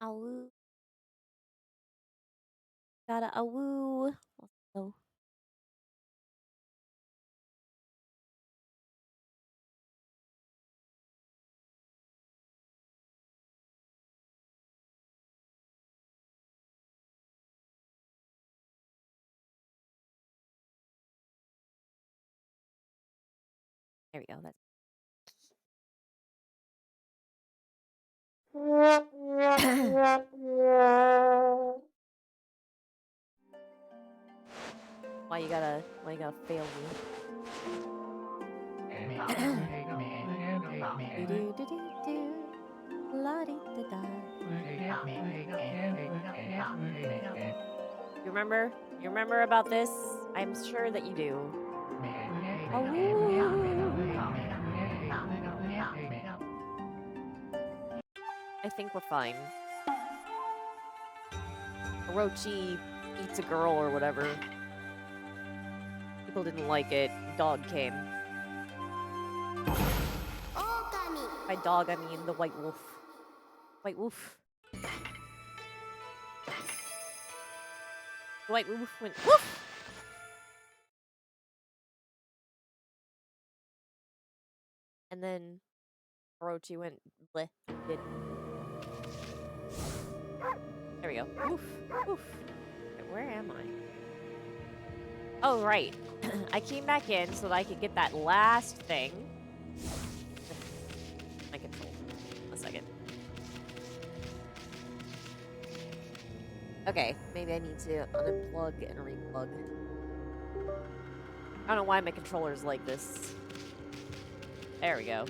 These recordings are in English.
Awoo. Gotta awoo. Also, there we go. That's why you gotta fail me. Do-do-do-do-do. La-di-da-da. You remember? You remember about this? I'm sure that you do. Awoo. I think we're fine. Orochi eats a girl or whatever. People didn't like it. Dog came. Okami. By dog, I mean the white wolf. White wolf. The white wolf went woof! And then Orochi went bleh. Did. There we go. Woof. Woof. Where am I? Oh, right. I came back in so that I could get that last thing. My control. A second. Okay, maybe I need to unplug and replug. I don't know why my controller's like this. There we go.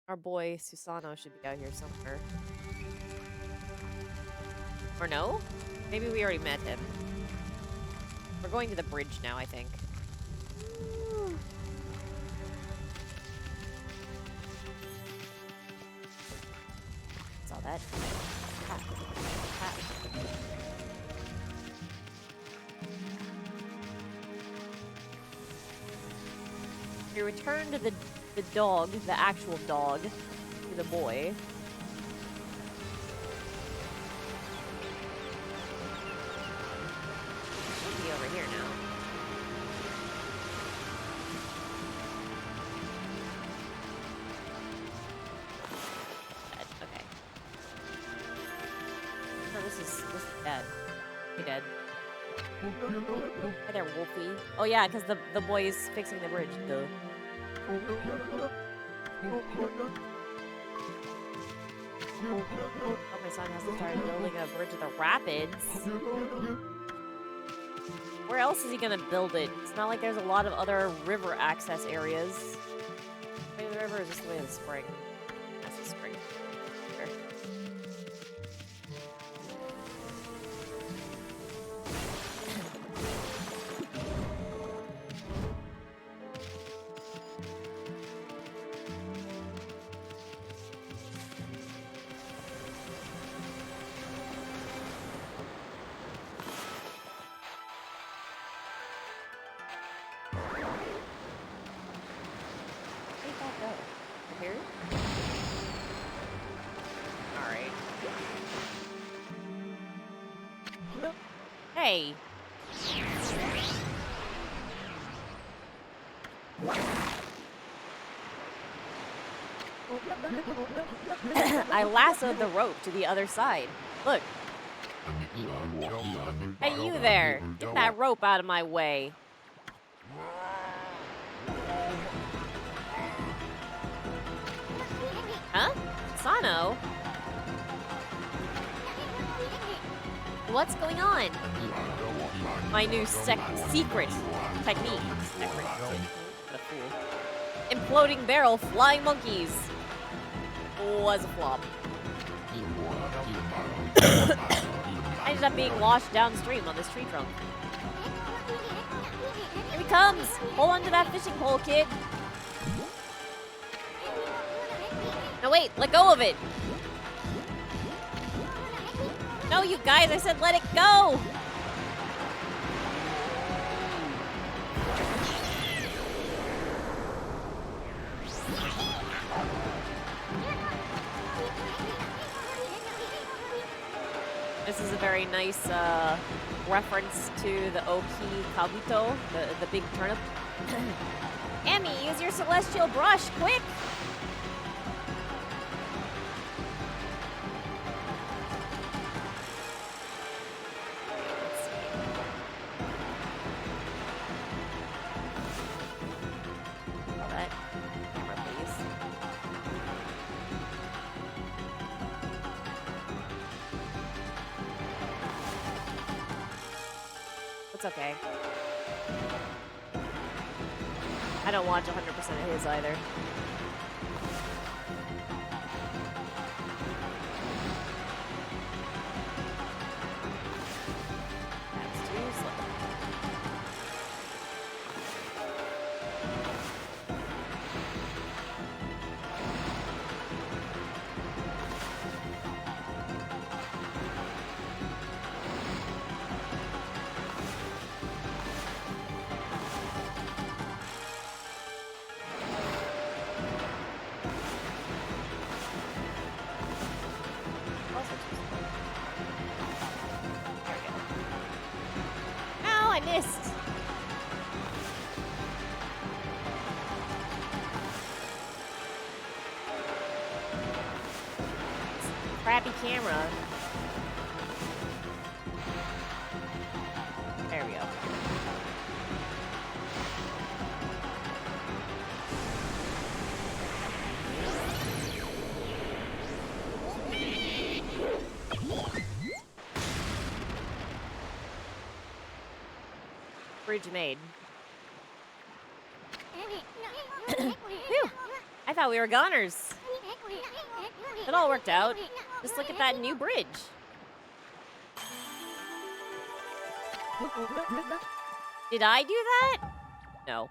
Our boy Susano should be out here somewhere. Or no? Maybe we already met him. We're going to the bridge now, I think. Saw that. Ha. Ha. We return to the dog, the actual dog, to the boy. Should be over here now. Dead. Okay. No, this is dead. He dead. Hi there, Wolfie. Oh yeah, because the boy is fixing the bridge. Duh. Oh, my son has to start building a bridge at the rapids. Where else is he gonna build it? It's not like there's a lot of other river access areas. Way to the river is just the way of the spring. That's the spring. Sure. Here? Alright. Hey! I lassoed the rope to the other side. Look. Hey, you there! Get that rope out of my way. Huh? Sano? What's going on? My new secret technique. What a fool. Imploding barrel, flying monkeys. Was a flop. I ended up being washed downstream on this tree trunk. Here he comes! Hold on to that fishing pole, kid. No, wait, let go of it. No, you guys, I said let it go. This is a very nice reference to the Oki Kabuto, the big turnip. Emmy, use your celestial brush, quick! It's okay. I don't watch 100% of his either. That's too slow. I missed. Crappy camera. There we go. Bridge made. Phew. I thought we were goners. It all worked out. Just look at that new bridge. Did I do that? No.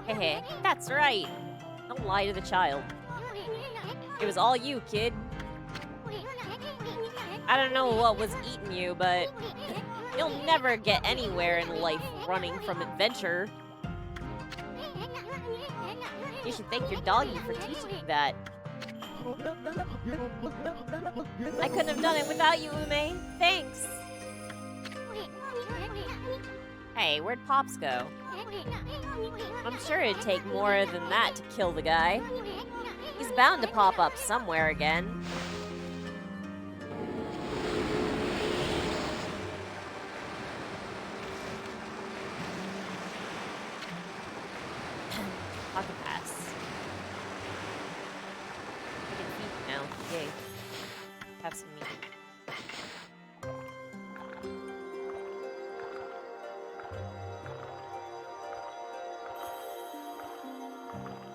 Hehe, that's right. Don't lie to the child. It was all you, kid. I don't know what was eating you, but you'll never get anywhere in life running from adventure. You should thank your doggy for teaching you that. I couldn't have done it without you, Ume. Thanks. Hey, where'd Pops go? I'm sure it'd take more than that to kill the guy. He's bound to pop up somewhere again. Pocket pass. I can feed now. Yay. Have some meat.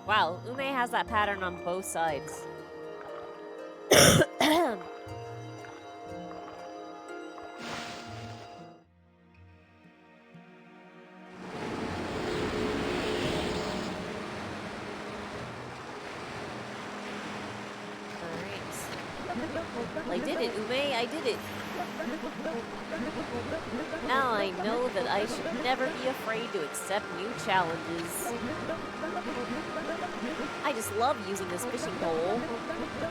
Wow, Ume has that pattern on both sides. I did it, Ume, I did it. Now I know that I should never be afraid to accept new challenges. I just love using this fishing pole.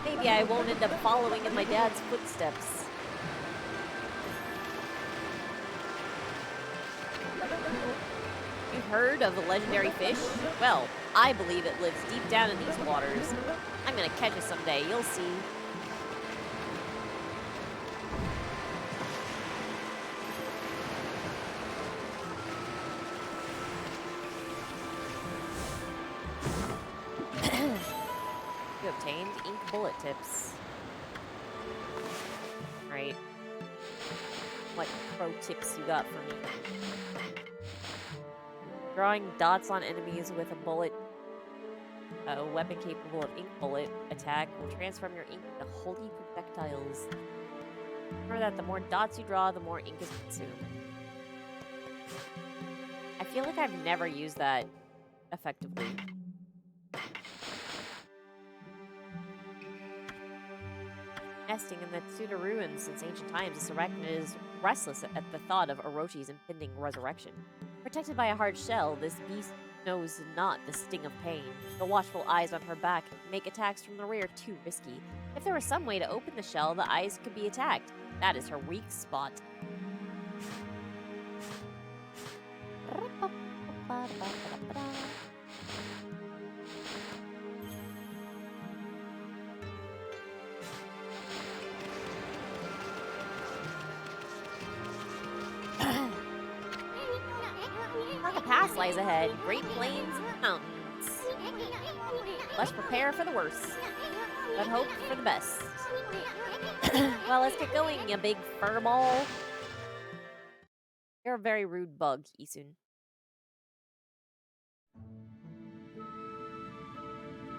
Maybe I won't end up following in my dad's footsteps. You've heard of the legendary fish? Well, I believe it lives deep down in these waters. I'm gonna catch it someday, you'll see. You obtained ink bullet tips. Right. What pro tips you got for me? Drawing dots on enemies with a bullet, a weapon capable of ink bullet attack will transform your ink into holy projectiles. Remember that the more dots you draw, the more ink is consumed. I feel like I've never used that effectively. Nesting in the Tsuda ruins since ancient times, this arachnid is restless at the thought of Orochi's impending resurrection. Protected by a hard shell, this beast knows not the sting of pain. The watchful eyes on her back make attacks from the rear too risky. If there was some way to open the shell, the eyes could be attacked. That is her weak spot. Taka Pass lies ahead. Great Plains and mountains. Let's prepare for the worst, but hope for the best. Well, let's get going, you big furball. You're a very rude bug, Isun.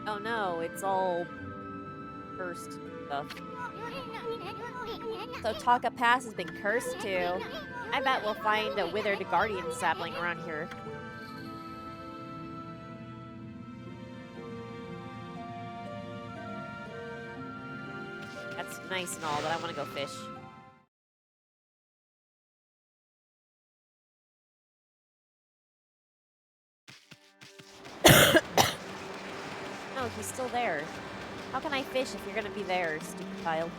Oh no, it's all cursed stuff. So Taka Pass has been cursed too. I bet we'll find a withered guardian sapling around here. That's nice and all, but I want to go fish. No, he's still there. How can I fish if you're gonna be there, stupid child?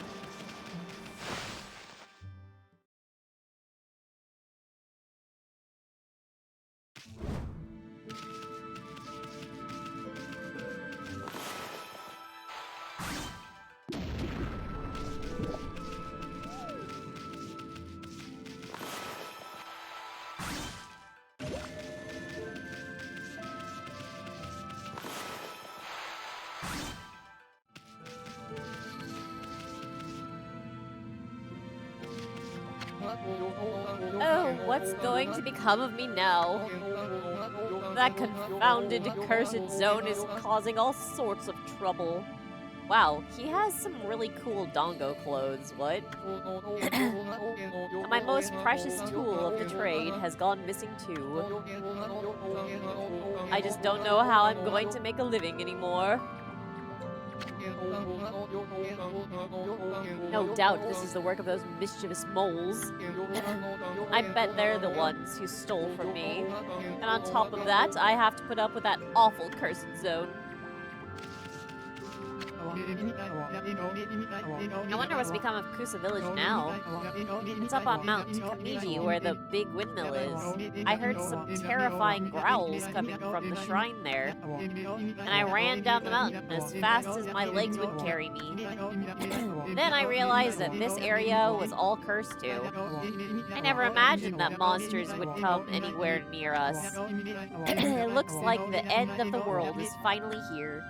Oh, what's going to become of me now? That confounded cursed zone is causing all sorts of trouble. Wow, he has some really cool dongo clothes, what? My most precious tool of the trade has gone missing too. I just don't know how I'm going to make a living anymore. No doubt this is the work of those mischievous moles. I bet they're the ones who stole from me. And on top of that, I have to put up with that awful cursed zone. I wonder what's become of Kusa Village now. It's up on Mount Kamiji where the big windmill is. I heard some terrifying growls coming from the shrine there. And I ran down the mountain as fast as my legs would carry me. Then I realized that this area was all cursed too. I never imagined that monsters would come anywhere near us. It looks like the end of the world is finally here.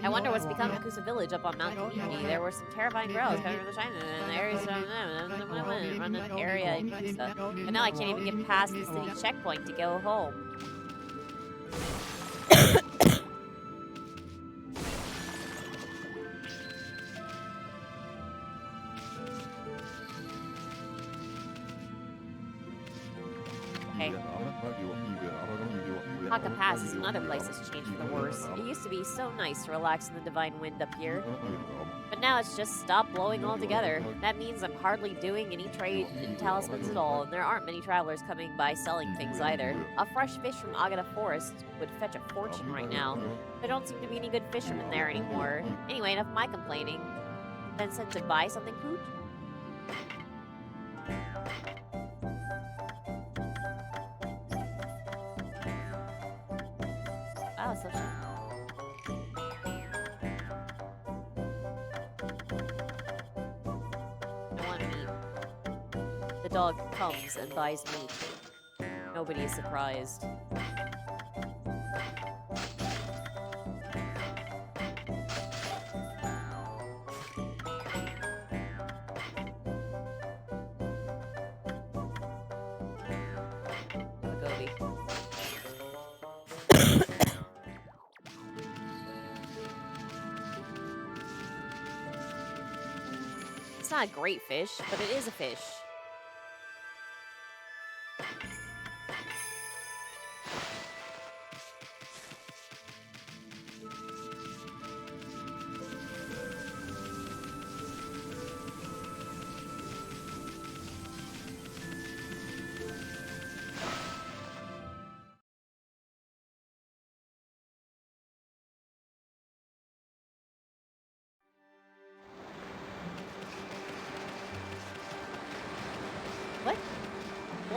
I wonder what's become of Kusa Village up on Mount Kamiji. There were some terrifying growls coming from the shrine and areas around the area in Kusa. But now I can't even get past the city checkpoint to go home. Okay. Taka Pass is another place that's changed for the worse. It used to be so nice to relax in the divine wind up here. But now it's just stopped blowing altogether. That means I'm hardly doing any trade in talismans at all, and there aren't many travelers coming by selling things either. A fresh fish from Agata Forest would fetch a fortune right now. There don't seem to be any good fishermen there anymore. Anyway, enough of my complaining. Then sent to buy something, Pooch? Wow, so I want meat. The dog comes and buys meat. Nobody is surprised. It's not a great fish, but it is a fish.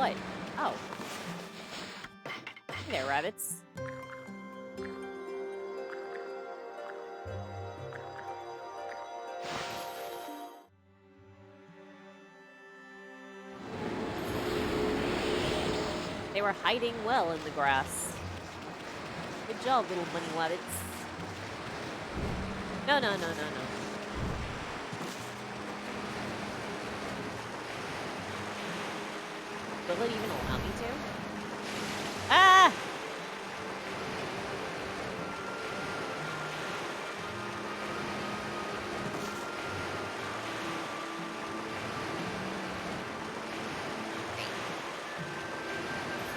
What? Oh. Hey there, rabbits. They were hiding well in the grass. Good job, little bunny rabbits. No, no, no, no, no. Will it even allow me to? Ah!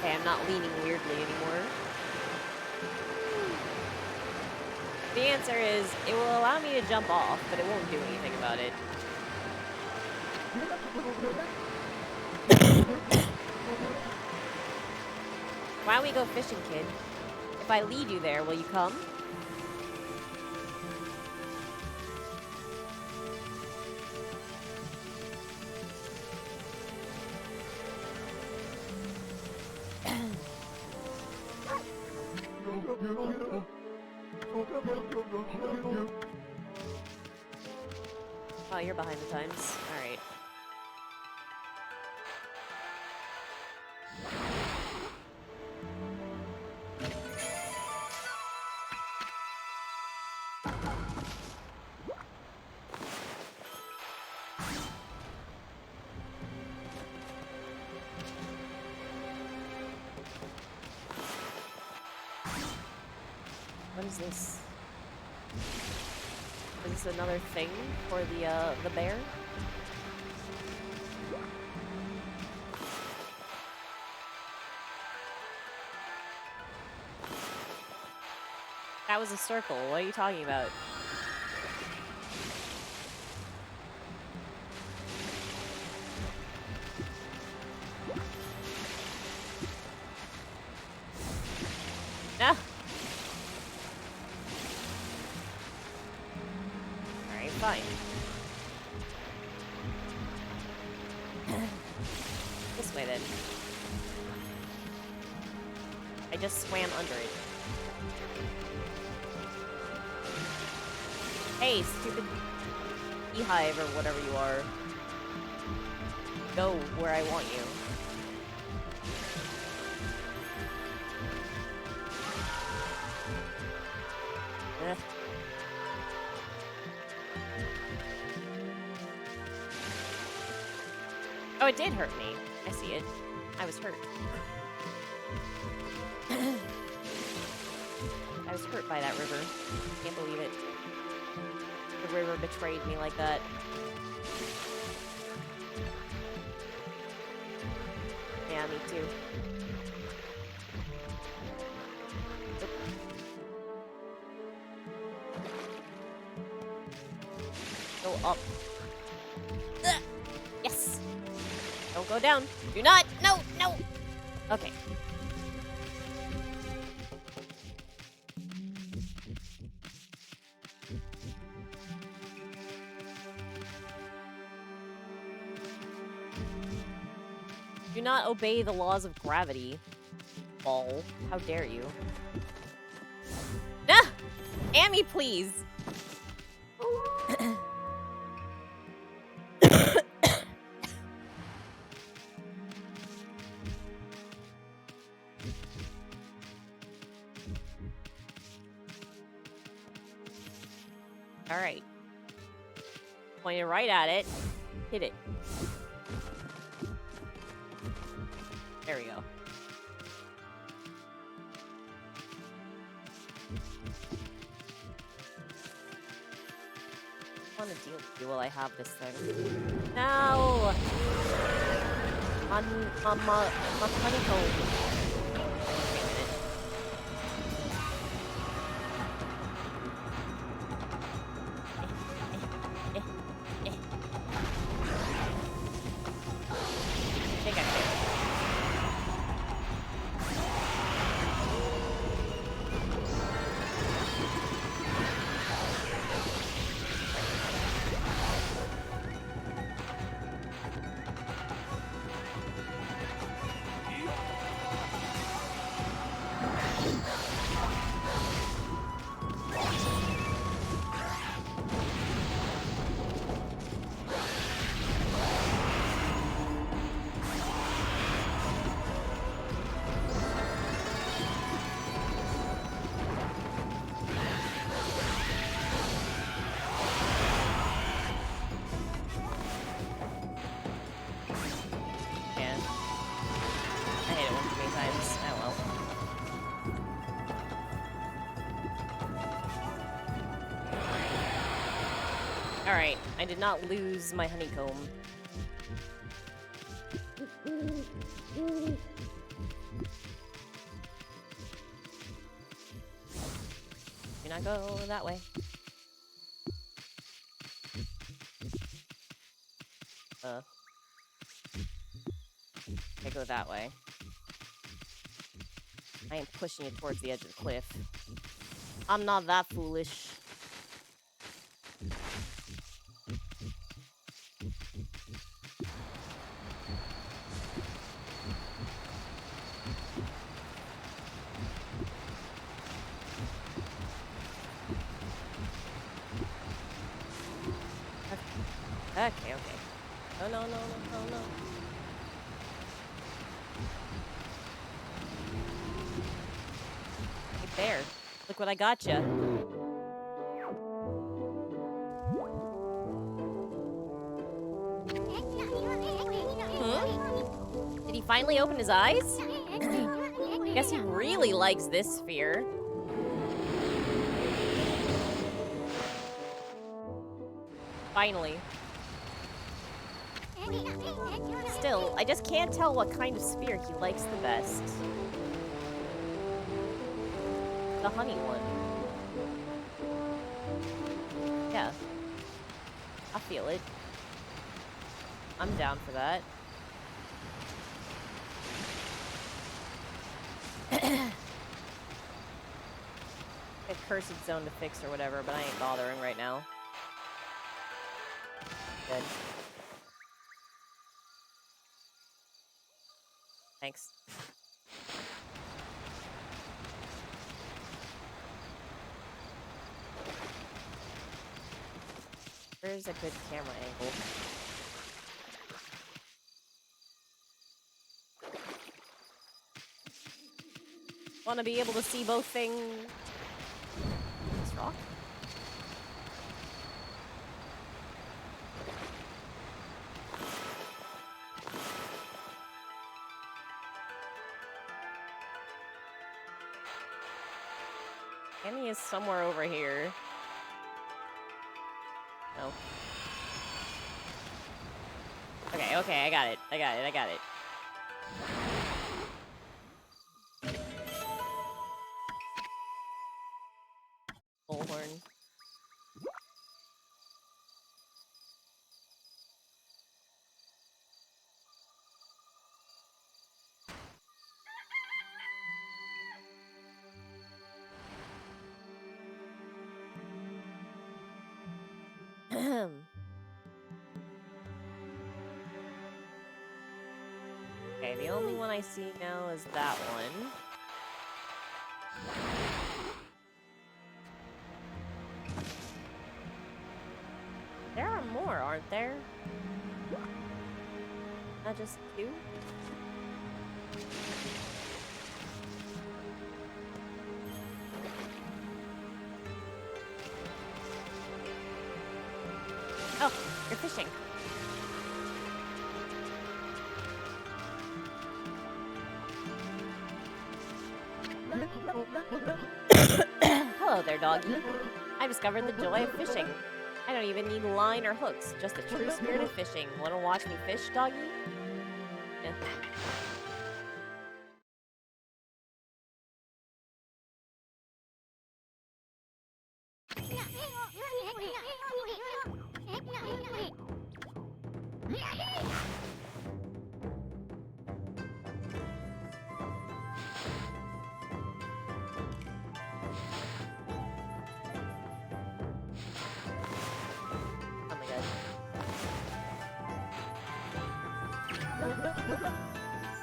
Okay, I'm not leaning weirdly anymore. The answer is, it will allow me to jump off, but it won't do anything about it. Why don't we go fishing, kid? If I lead you there, will you come? Oh, you're behind the times. Alright. What is this? Is this another thing for the bear? That was a circle. What are you talking about? No. Alright, fine. This way then. I just swam under it. Hey, stupid beehive or whatever you are. Go where I want you. Ugh. Oh, it did hurt me. I see it. I was hurt. I was hurt by that river. Can't believe it. The river betrayed me like that. Yeah, me too. Go up. Ugh. Yes! Don't go down. Do not! No! No! Okay. Do not obey the laws of gravity, ball. How dare you? Ah! Amy, please! Alright. Point it right at it. Hit it. There we go. I want to deal with you while I have this thing. No! My honeycomb. Alright, I did not lose my honeycomb. Do not go that way. I go that way. I am pushing it towards the edge of the cliff. I'm not that foolish. Okay. Oh, no. Hey, there. Look what I got ya. Did he finally open his eyes? Guess he really likes this sphere. Finally. Still, I just can't tell what kind of sphere he likes the best. The honey one. Yeah. I feel it. I'm down for that. A cursed zone to fix or whatever, but I ain't bothering right now. Good. Thanks. Where's a good camera angle? Want to be able to see both things. This rock? Annie is somewhere over here. No. Okay, I got it. Bullhorn. Okay, the only one I see now is that one. There are more, aren't there? Not just two? Oh, you're fishing. Hello there, doggy. I discovered the joy of fishing. I don't even need line or hooks, just the true spirit of fishing. Wanna watch me fish, doggy? Yeah.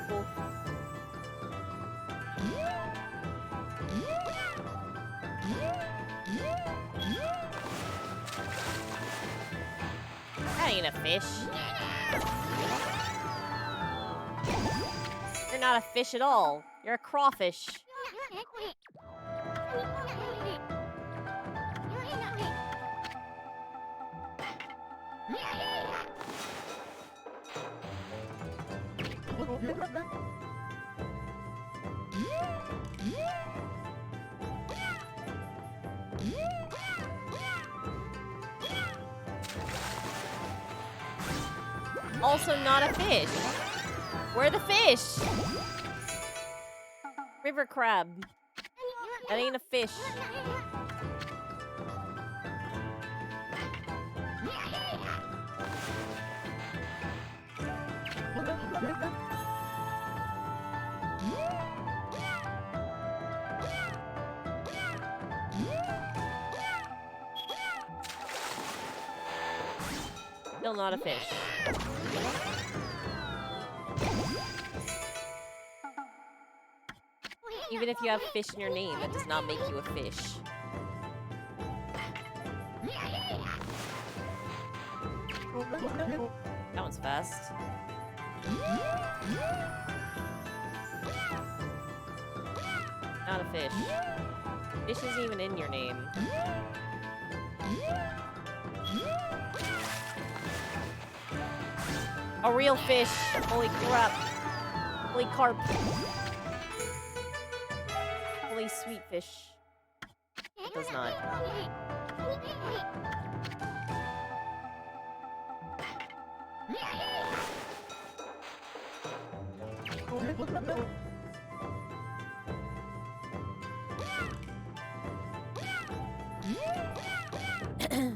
Cool. That ain't a fish. You're not a fish at all. You're a crawfish. also not a fish. Where are the fish? River crab. That ain't a fish. Still not a fish. Even if you have fish in your name, that does not make you a fish. That one's fast. Not a fish. Fish isn't even in your name. A real fish. Holy crap. Holy carp. Holy sweet fish. It does not.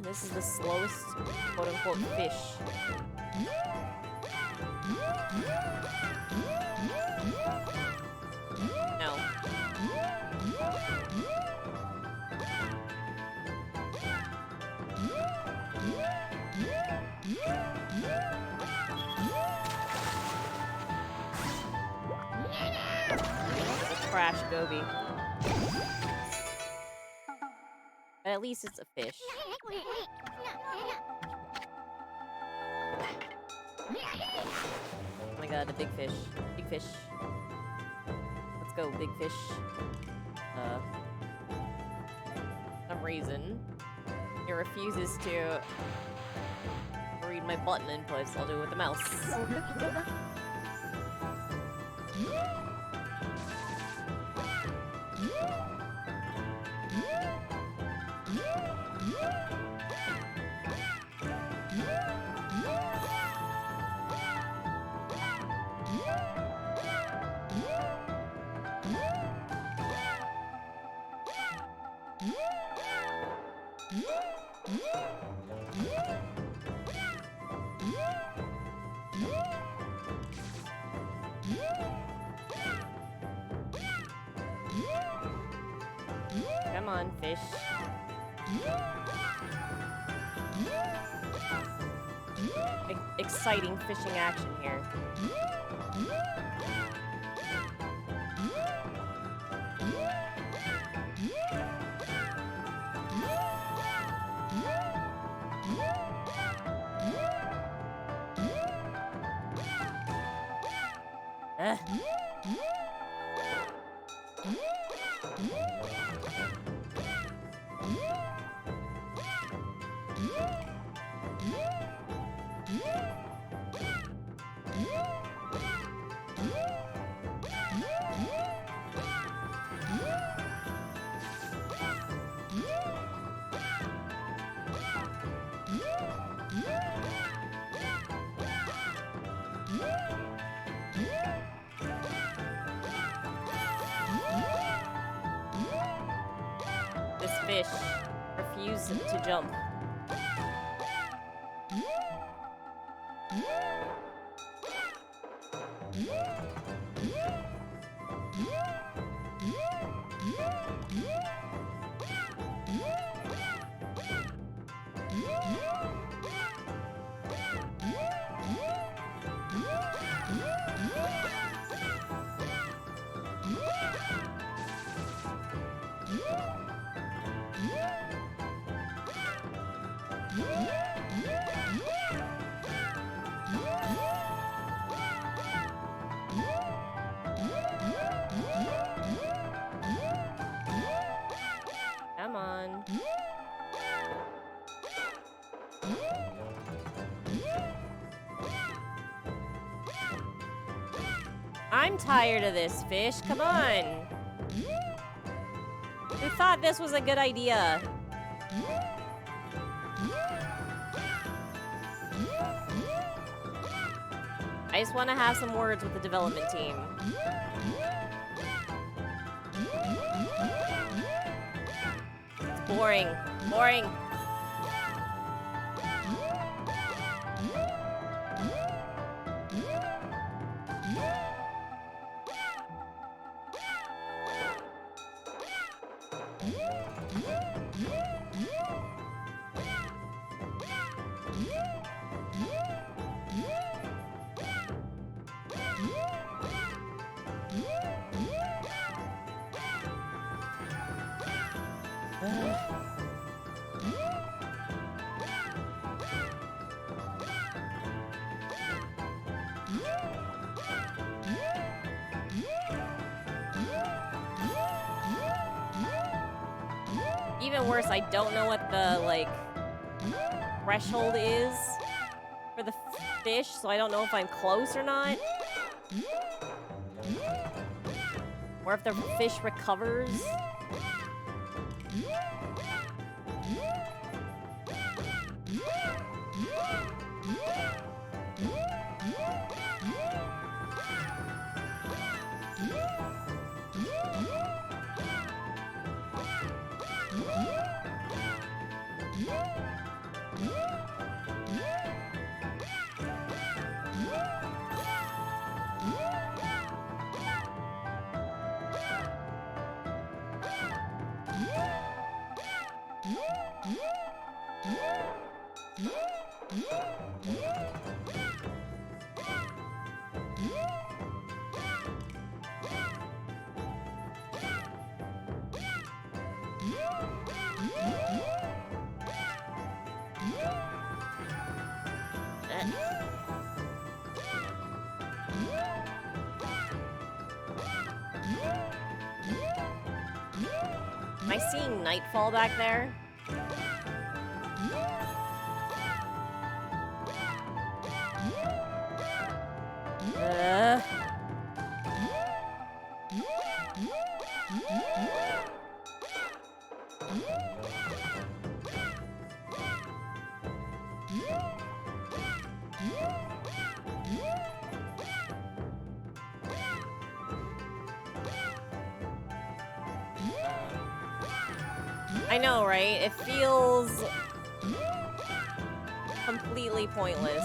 This is the slowest, quote-unquote, fish. No. Crash Gobi. But at least it's a fish. Oh my god, a big fish. Big fish. Let's go, big fish. For some reason, it refuses to read my button inputs. I'll do it with the mouse. Come on, fish. Exciting fishing action here. This fish refused to jump. Come on. I'm tired of this fish. Come on. Who thought this was a good idea? I just want to have some words with the development team. It's boring. Boring. Even worse, I don't know what the, like, threshold is for the fish, so I don't know if I'm close or not. Or if the fish recovers. Am I seeing nightfall back there? I know, right? It feels completely pointless.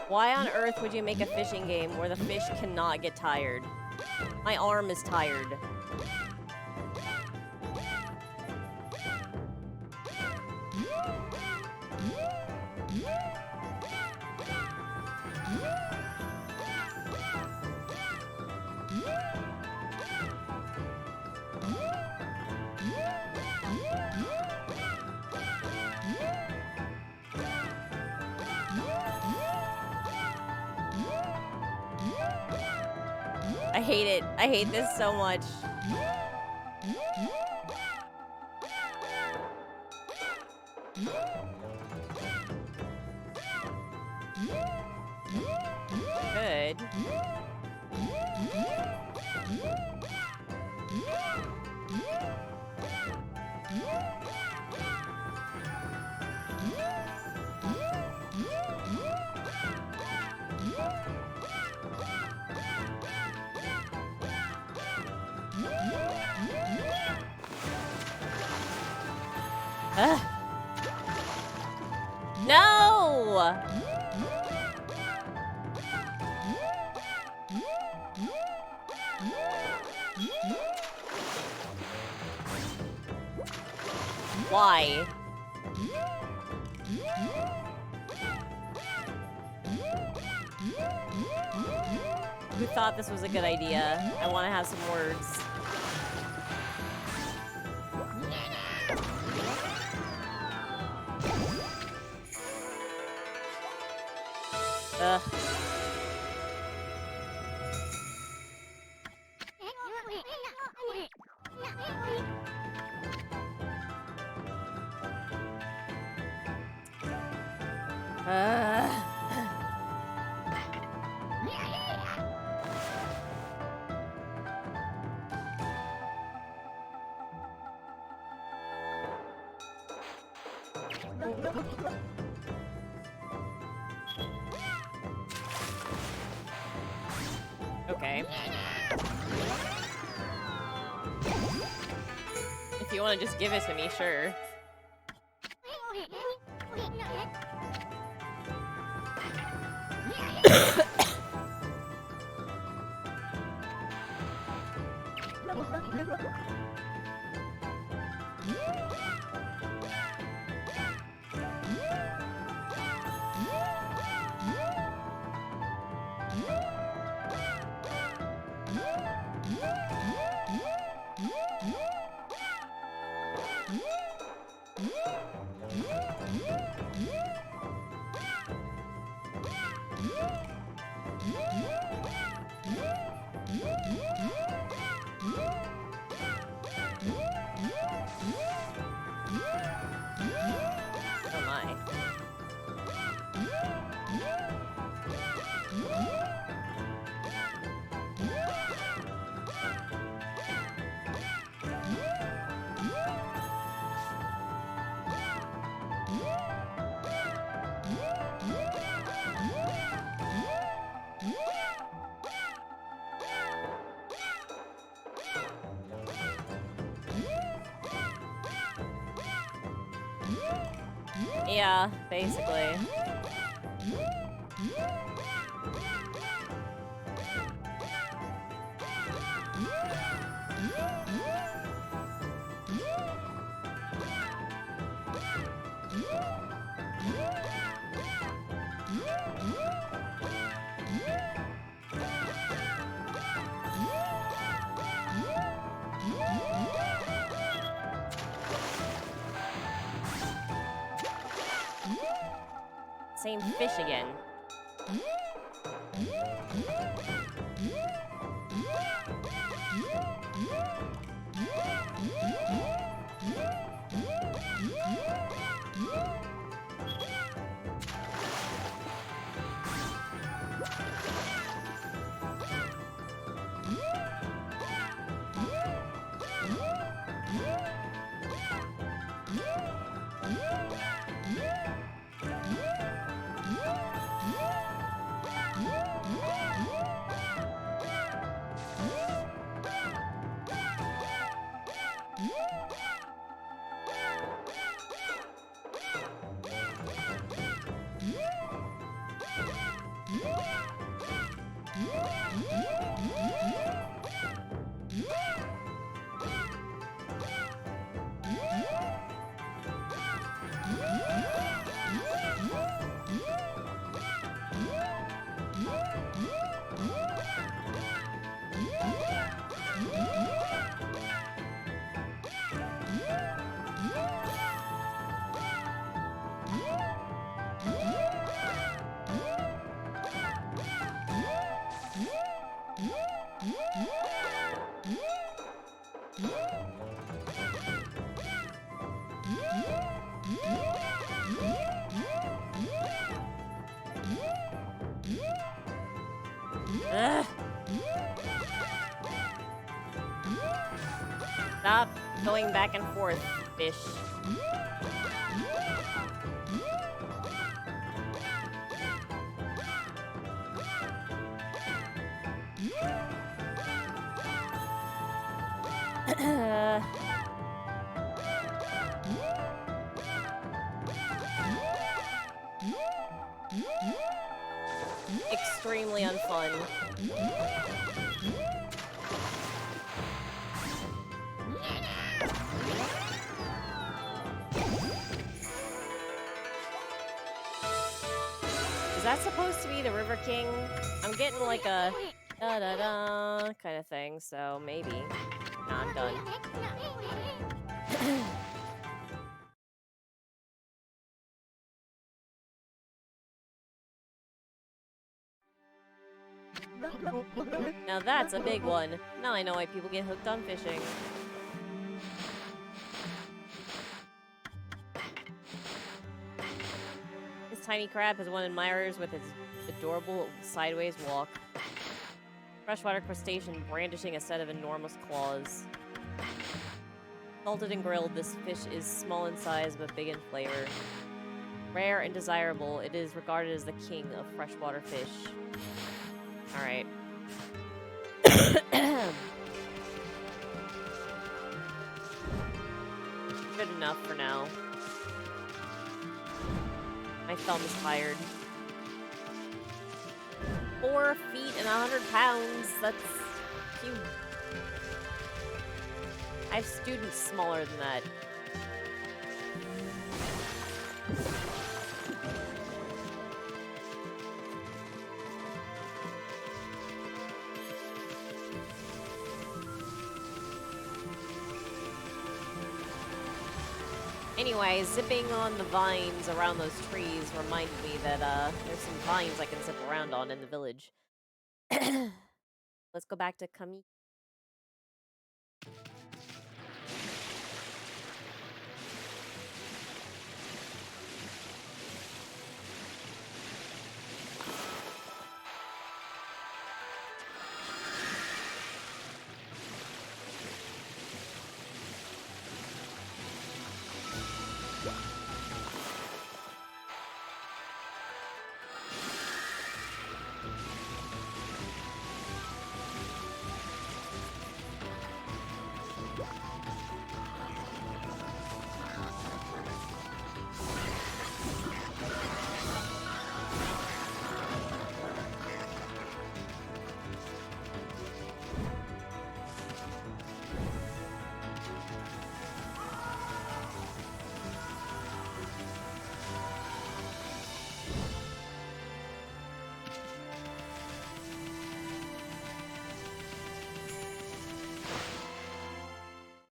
Why on earth would you make a fishing game where the fish cannot get tired? My arm is tired. I hate it. I hate this so much. Good. Ugh. No! Why? Who thought this was a good idea? I want to have some words. Ugh. Okay. If you want to just give it to me, sure. Oh my. Yeah, basically. Same fish again. Ugh. Stop going back and forth, fish. Extremely unfun. that's supposed to be the River King. I'm getting like a da-da-da kind of thing, so maybe. Nah, I'm done. Now that's a big one. Now I know why people get hooked on fishing. This tiny crab has won admirers with its adorable sideways walk. Freshwater crustacean brandishing a set of enormous claws. Salted and grilled, this fish is small in size but big in flavor. Rare and desirable, it is regarded as the king of freshwater fish. Alright. Good enough for now. My thumb is tired. 4 feet and 100 pounds. That's huge. I have students smaller than that. Anyway, zipping on the vines around those trees reminded me that there's some vines I can zip around on in the village. Let's go back to Okami.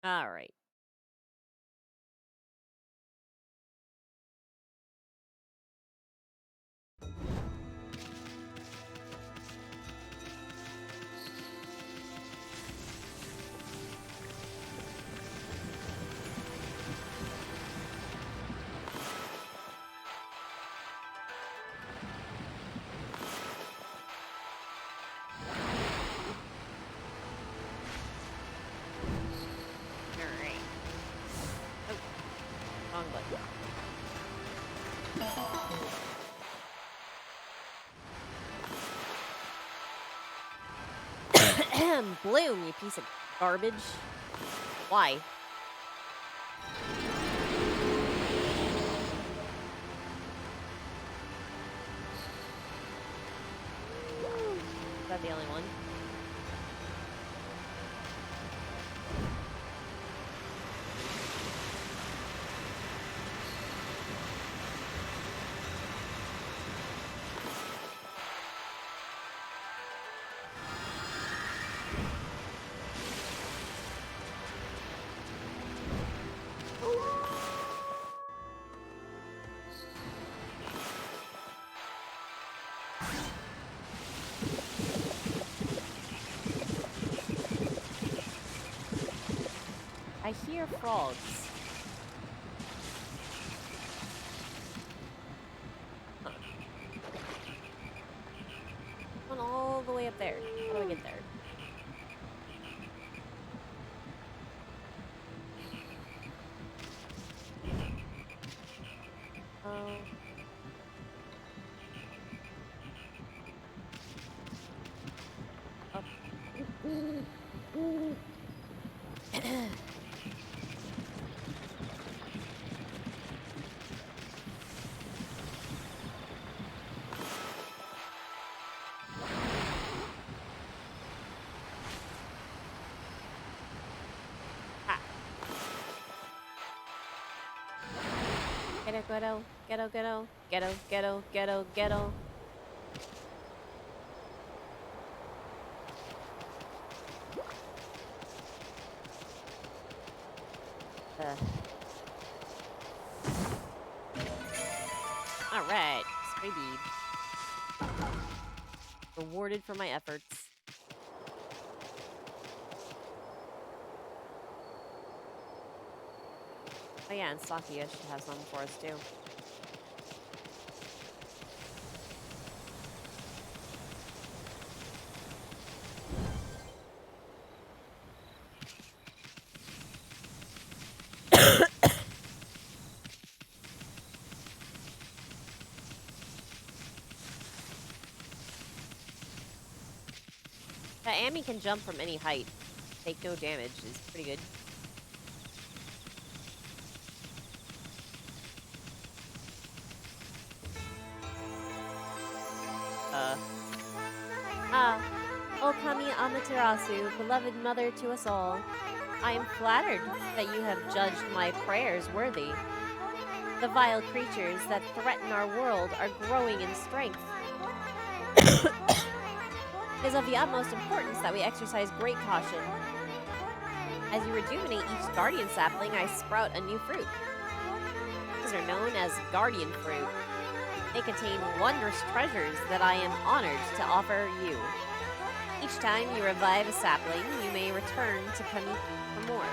All right. Wrong button. Bloom, you piece of garbage. Why? Is that the only one? I hear frogs. Huh. Going all the way up there. How do I get there? Oh. Up. Ghetto, ghetto, ghetto, ghetto, ghetto, ghetto, ghetto, ghetto. Ugh. Alright, stray bead. Rewarded for my efforts. Oh yeah, and Sakia should have something for us too. That Amy can jump from any height. Take no damage is pretty good. Okami Amaterasu, beloved mother to us all. I am flattered that you have judged my prayers worthy. The vile creatures that threaten our world are growing in strength. It is of the utmost importance that we exercise great caution. As you rejuvenate each guardian sapling, I sprout a new fruit. These are known as guardian fruit. They contain wondrous treasures that I am honored to offer you. Each time you revive a sapling, you may return to Kamiki for more.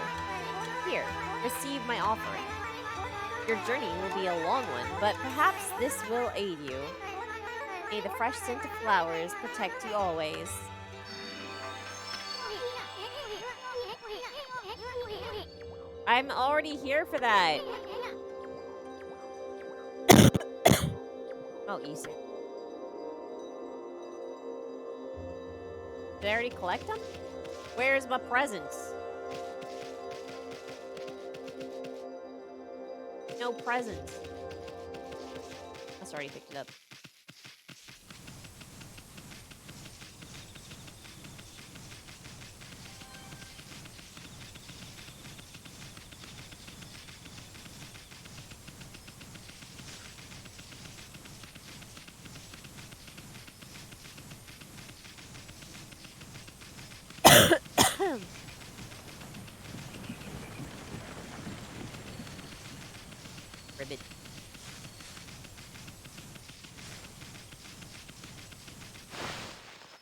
Here, receive my offering. Your journey will be a long one, but perhaps this will aid you. May the fresh scent of flowers protect you always. I'm already here for that. Oh, Isu. Did I already collect them? Where's my presents? No presents. I already picked it up. Ribbit.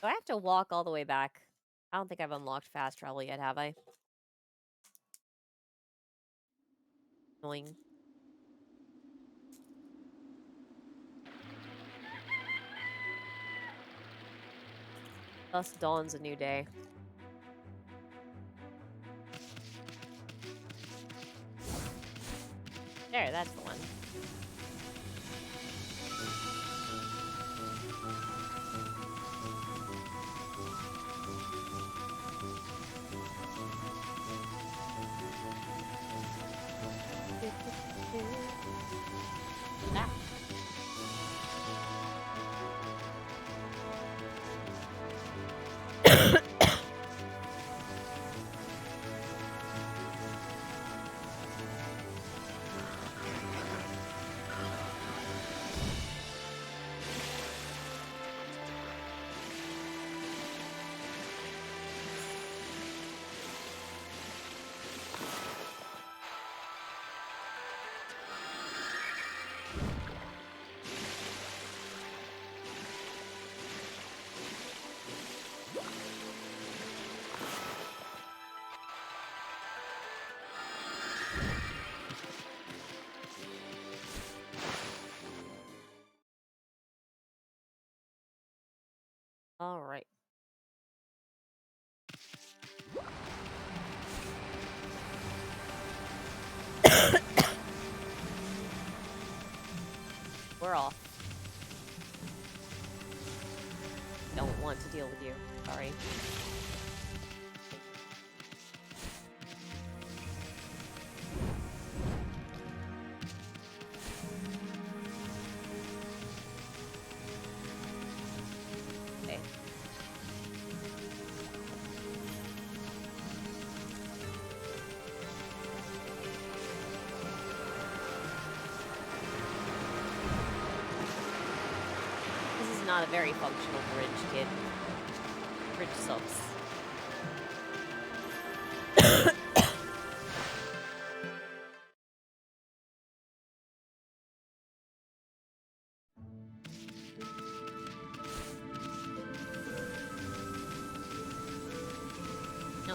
Do I have to walk all the way back? I don't think I've unlocked fast travel yet, have I? Annoying. Thus dawns a new day. There, that's the one. Ah. All right. We're off. Don't want to deal with you. Sorry. Okay. This is not a very functional bridge, kid. Bridge sucks.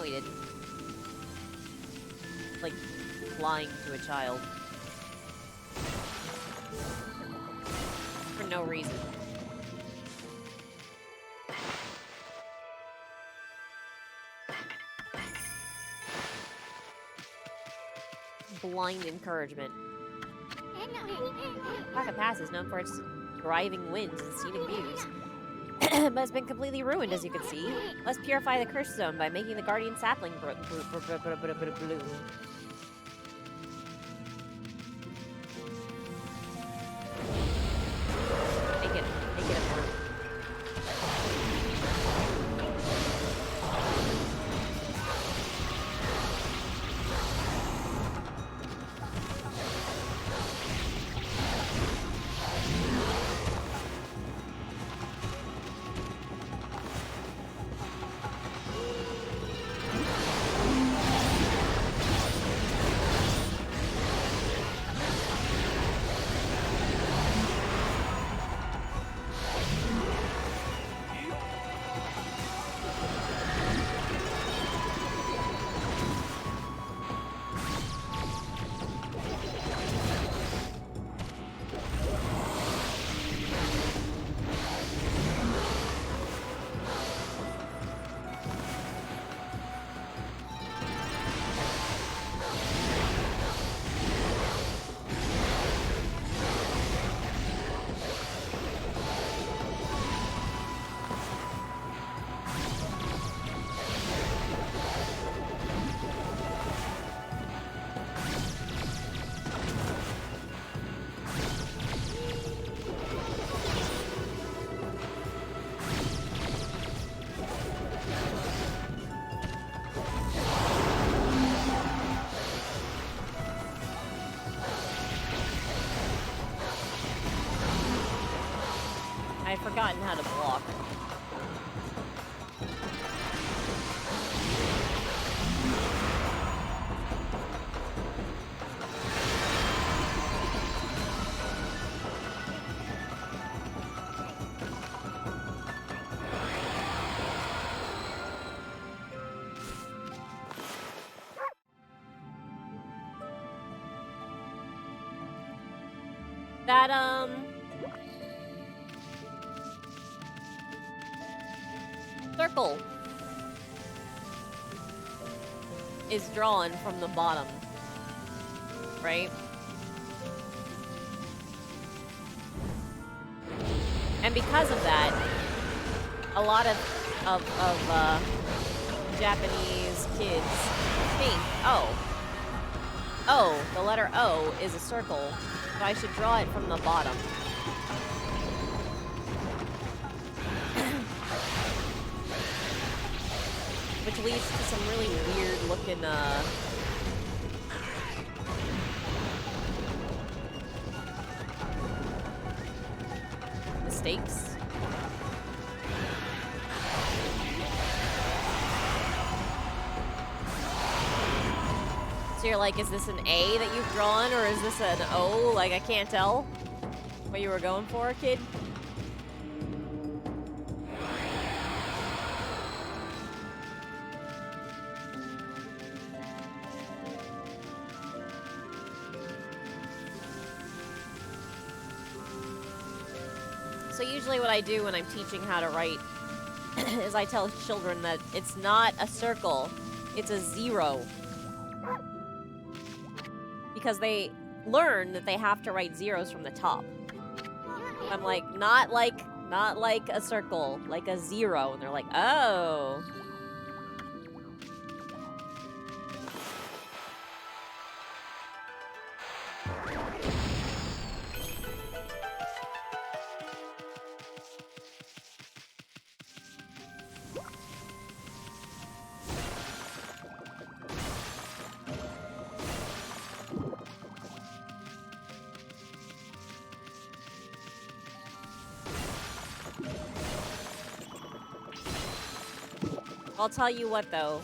he didn't. Like, lying to a child. For no reason. Blind encouragement. Pocket Pass is known for its driving winds and scenic views, but it's been completely ruined, as you can see. Let's purify the cursed zone by making the guardian sapling bloom. Make it a bloom. I've forgotten how to block. That, circle is drawn from the bottom, right? And because of that, a lot of Japanese kids think, oh, the letter O is a circle, so I should draw it from the bottom. Which leads to some really weird looking, mistakes. So you're like, is this an A that you've drawn, or is this an O? Like, I can't tell what you were going for, kid. So usually what I do when I'm teaching how to write is I tell children that it's not a circle, it's a zero. Because they learn that they have to write zeros from the top. I'm like, not like a circle, like a zero. And they're like, oh. I'll tell you what, though.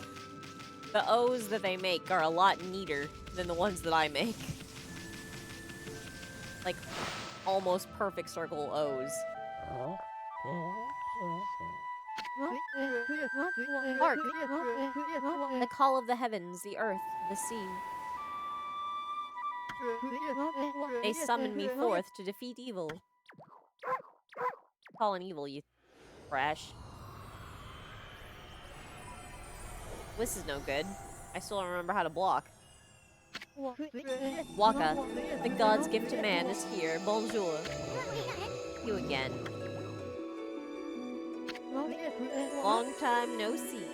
The O's that they make are a lot neater than the ones that I make. Like, almost perfect circle O's. Hark! The call of the heavens, the earth, the sea. They summon me forth to defeat evil. Calling evil, you trash. This is no good. I still don't remember how to block. Waka, the god's gift to man is here. Bonjour. You again. Long time no see.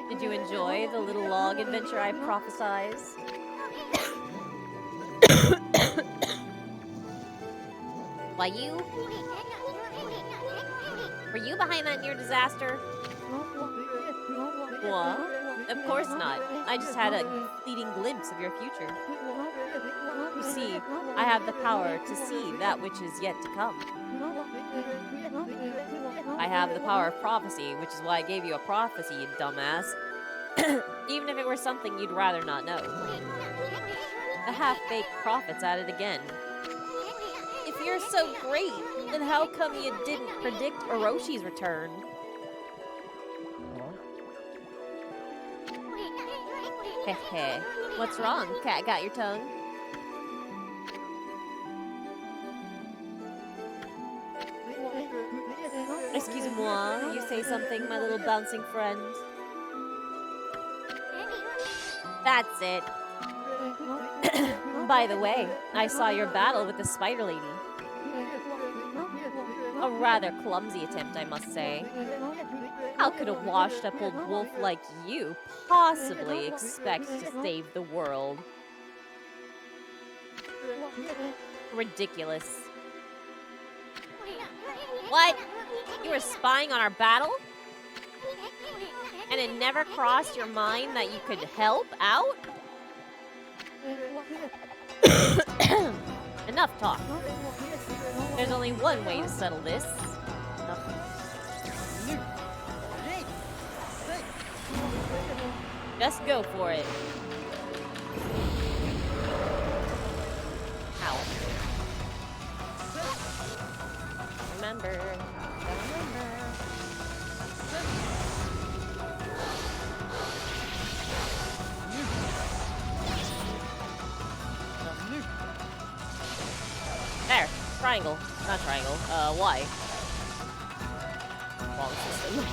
Did you enjoy the little log adventure I prophesied? Why you? Were you behind that near disaster? What? Of course not. I just had a fleeting glimpse of your future. You see, I have the power to see that which is yet to come. I have the power of prophecy, which is why I gave you a prophecy, you dumbass. Even if it were something you'd rather not know. The half-baked prophet's at it again. If you're so great, then how come you didn't predict Oroshi's return? Heh. What's wrong? Cat got your tongue? Excuse-moi, you say something, my little bouncing friend? That's it. By the way, I saw your battle with the spider lady. A rather clumsy attempt, I must say. How could a washed-up old wolf like you possibly expect to save the world? Ridiculous. What? You were spying on our battle? And it never crossed your mind that you could help out? Enough talk. There's only one way to settle this. Just go for it. Ow. Remember. There. Triangle. Not triangle. Y. Wrong system.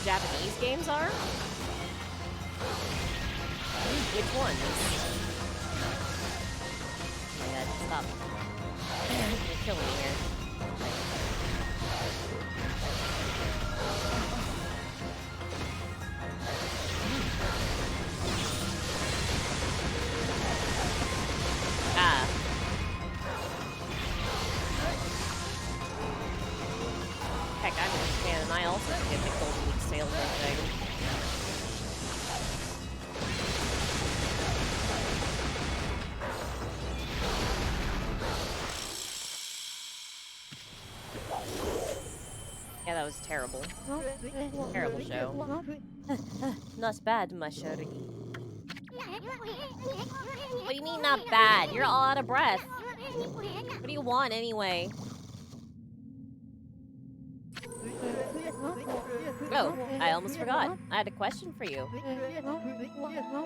Japanese games are? Which ones? Oh my god, stop. You're killing me here. Ah. Heck, I'm a fan, and I also get the Golden Week sales thing. Yeah, that was terrible. Terrible show. Not bad, Mashori. What do you mean not bad? You're all out of breath. What do you want anyway? Oh, I almost forgot. I had a question for you.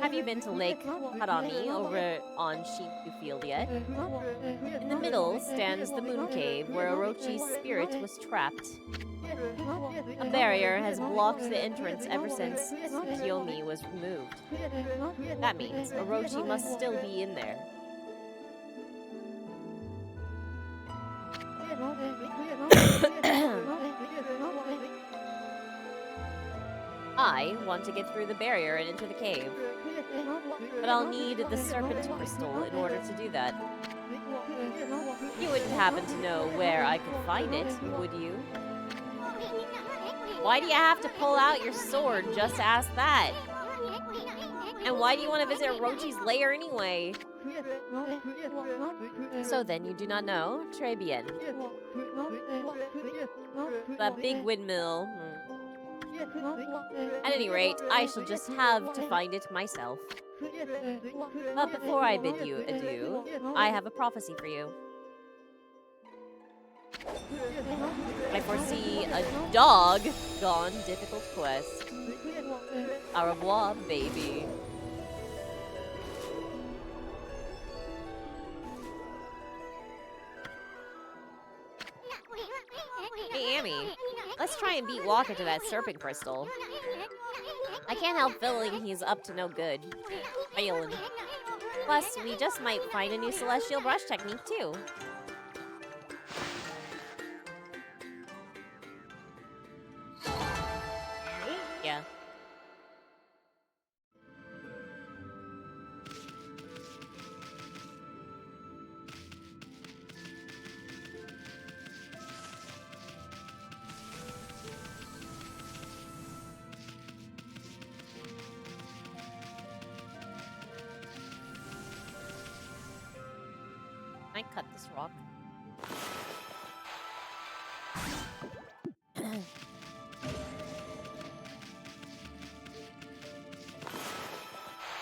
Have you been to Lake Harami over on Shinku Field yet? In the middle stands the moon cave where Orochi's spirit was trapped. A barrier has blocked the entrance ever since Tsukiyomi was removed. That means Orochi must still be in there. I want to get through the barrier and into the cave, but I'll need the serpent crystal in order to do that. You wouldn't happen to know where I could find it, would you? Why do you have to pull out your sword just to ask that? And why do you want to visit Orochi's lair anyway? So then you do not know? Très bien. That big windmill. At any rate, I shall just have to find it myself. But before I bid you adieu, I have a prophecy for you. I foresee a dog gone difficult quest. Au revoir, baby. Hey, Amy, let's try and beat Walker to that serpent crystal. I can't help feeling he's up to no good. Failing. Plus, we just might find a new celestial brush technique, too. Yeah. I cut this rock.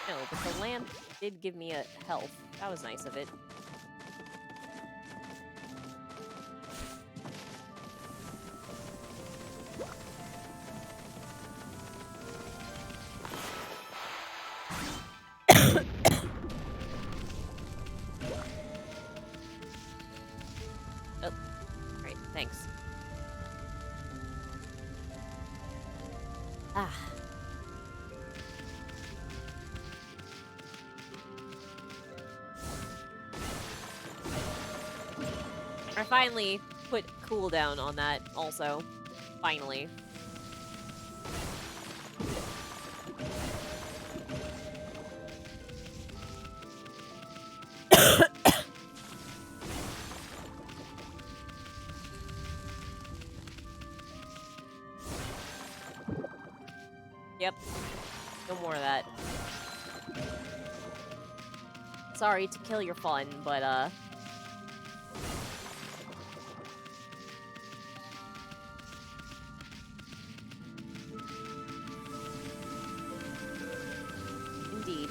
No, but the lamp did give me a health. That was nice of it. Oh, great, thanks. Ah. I finally put cooldown on that also. Finally. Yep. No more of that. Sorry to kill your fun, but indeed.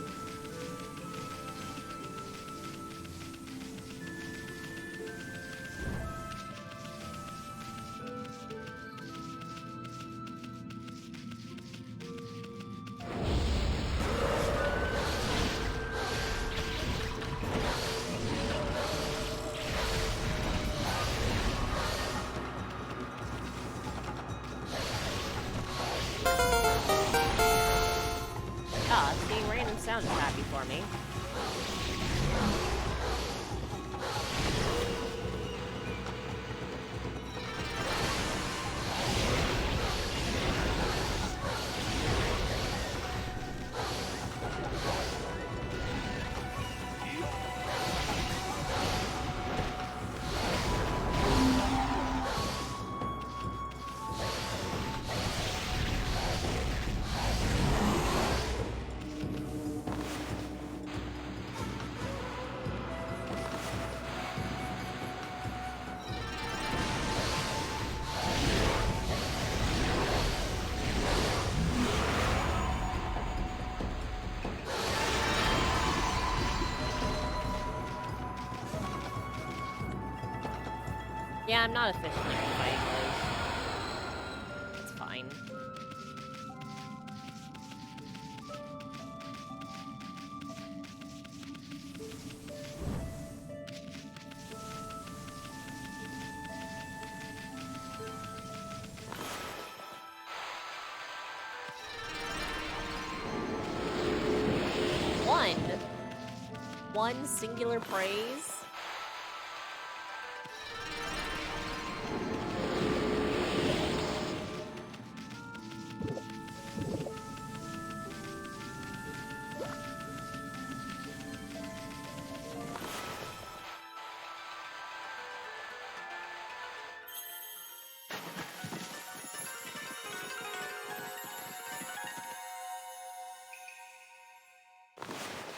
Yeah, I'm not efficient at fighting those. It's fine. One singular praise.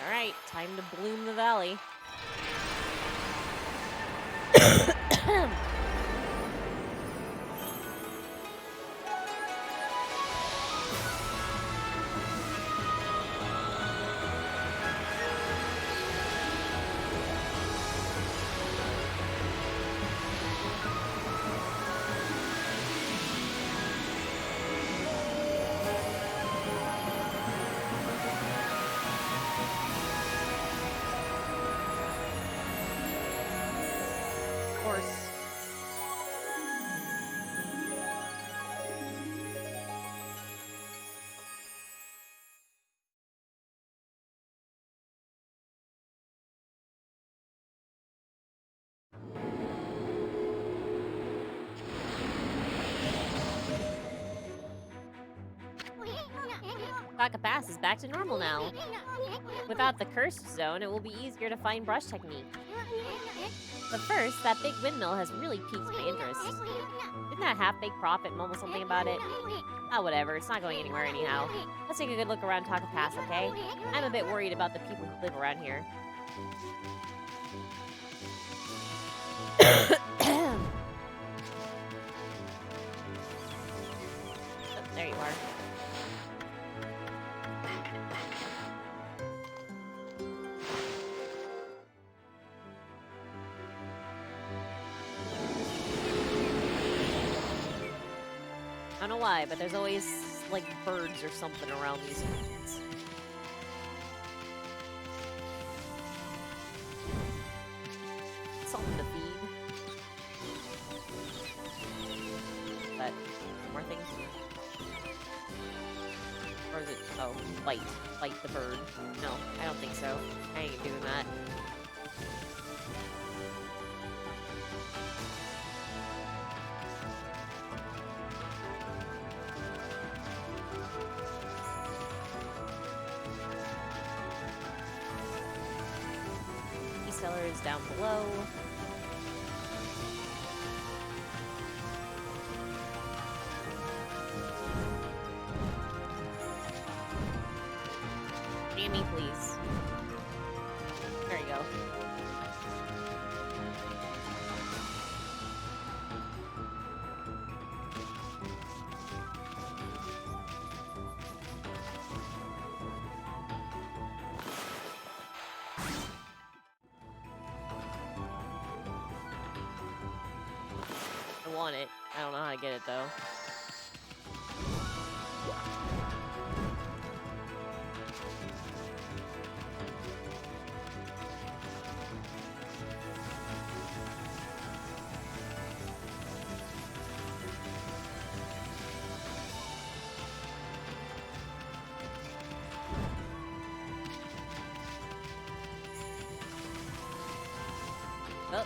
Alright, time to bloom the valley. Of course. Taka Pass is back to normal now. Without the cursed zone, it will be easier to find brush technique. But first, that big windmill has really piqued my interest. Didn't that half-baked prophet mumble something about it? Ah, whatever, it's not going anywhere anyhow. Let's take a good look around Taka Pass, okay? I'm a bit worried about the people who live around here. Oh, there you are. I don't know why, but there's always, like, birds or something around these woods. Something to feed. But, more things? Or is it, oh, fight the bird. No, I don't think so. I ain't doing that. Cellar is down below. Jamie, please. There you go. I want it. I don't know how to get it, though. Oh.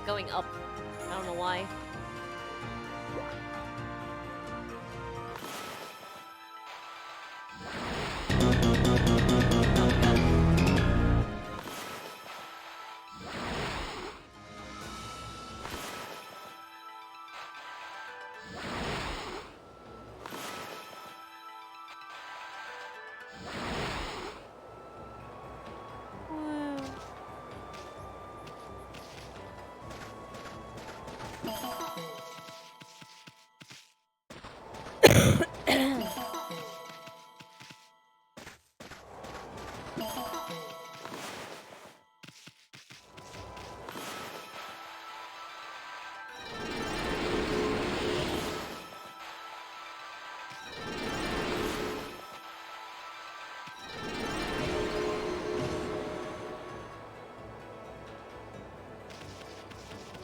going up. I don't know why.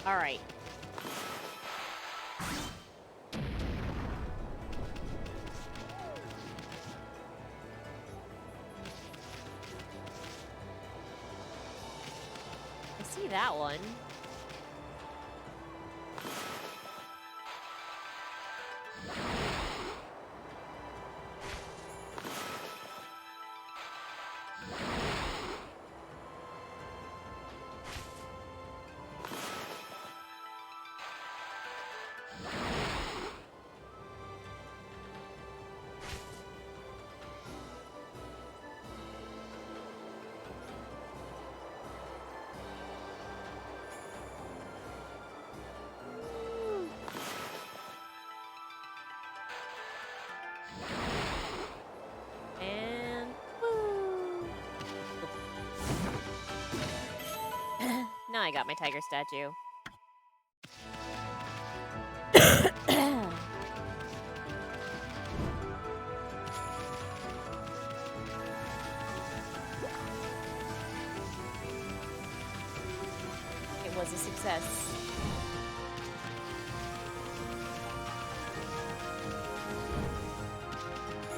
All right. I see that one. And woo! Now I got my tiger statue. It was a success.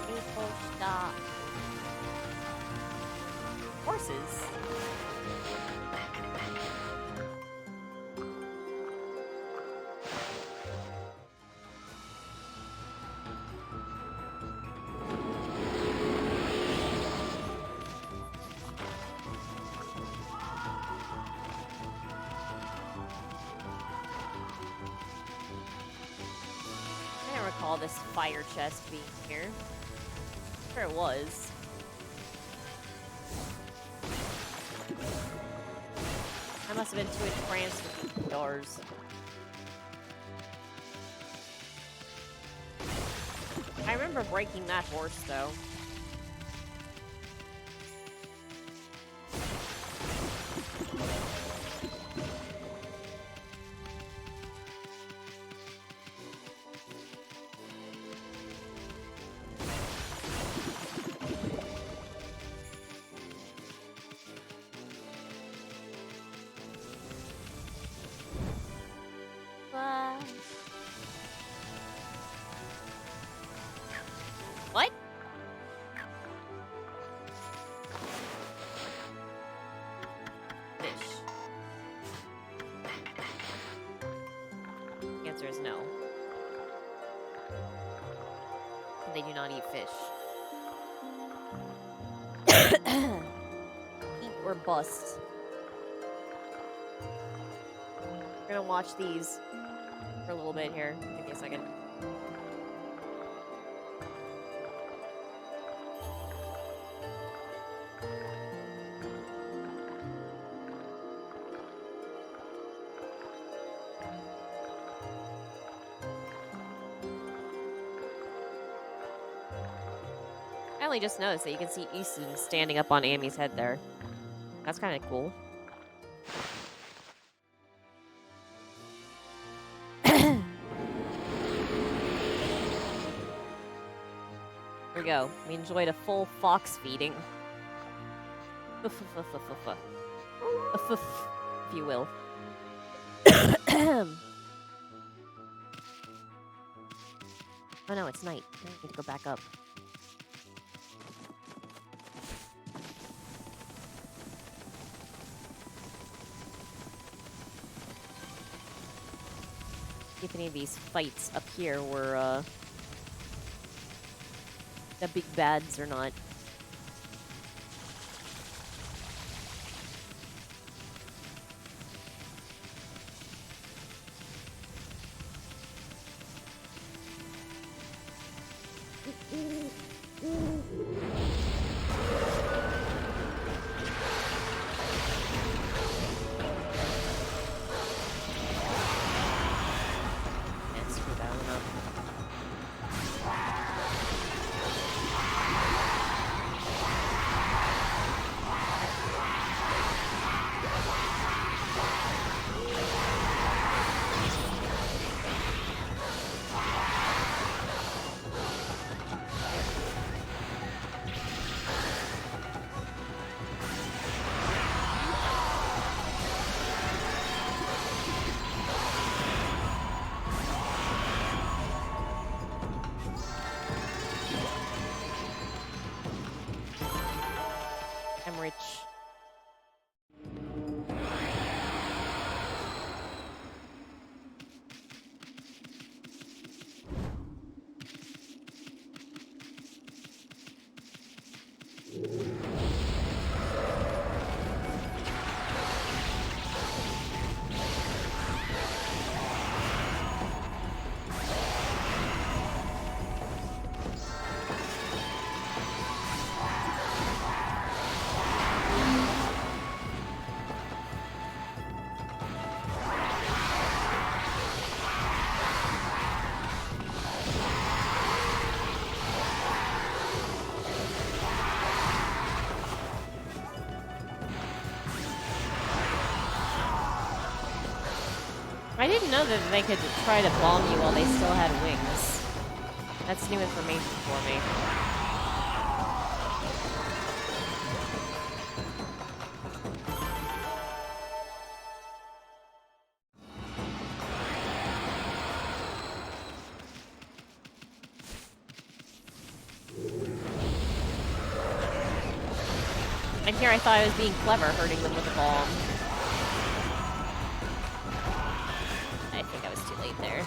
People stop. Horses. I don't recall this fire chest being here. Sure it was. I must have been too entranced with the doors. I remember breaking that horse, though. What? Fish. The answer is no. They do not eat fish. Eat or bust. We're gonna watch these for a little bit here. Give me a second. I only just noticed that you can see Easton standing up on Amy's head there. That's kind of cool. Here we go. We enjoyed a full fox feeding. If you will. Oh no, it's night. I need to go back up. See if any of these fights up here were, the big bads or not. And screw that one up. I'm rich. I didn't know that they could try to bomb you while they still had wings. That's new information for me. And here I thought I was being clever, hurting them with a bomb. I think I was too late there.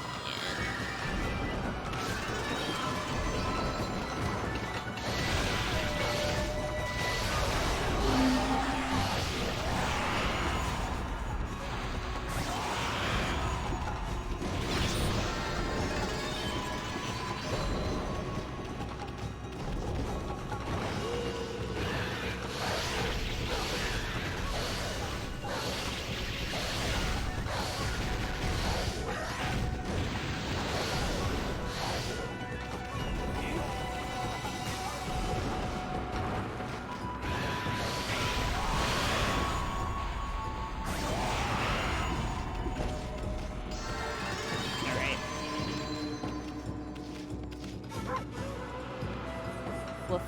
Woof.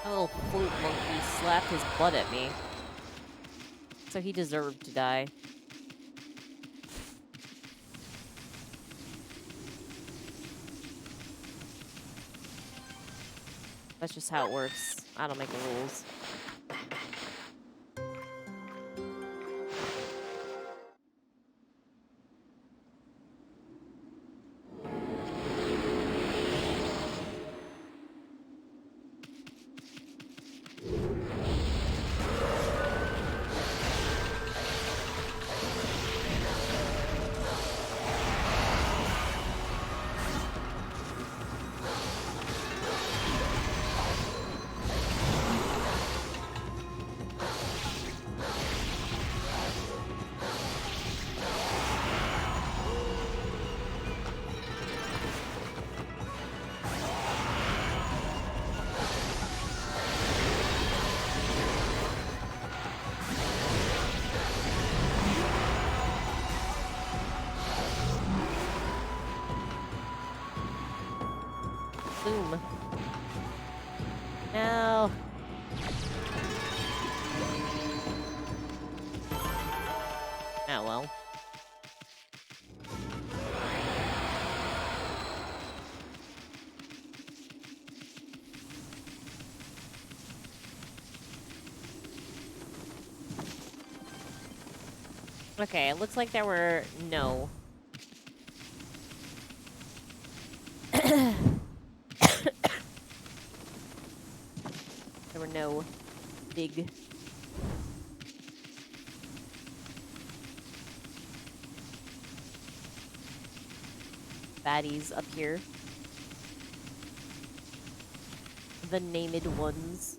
A little flute monkey slapped his butt at me. So he deserved to die. That's just how it works. I don't make the rules. Boom. No. Oh, well. Okay, it looks like there were no. There were no big baddies up here. The named ones.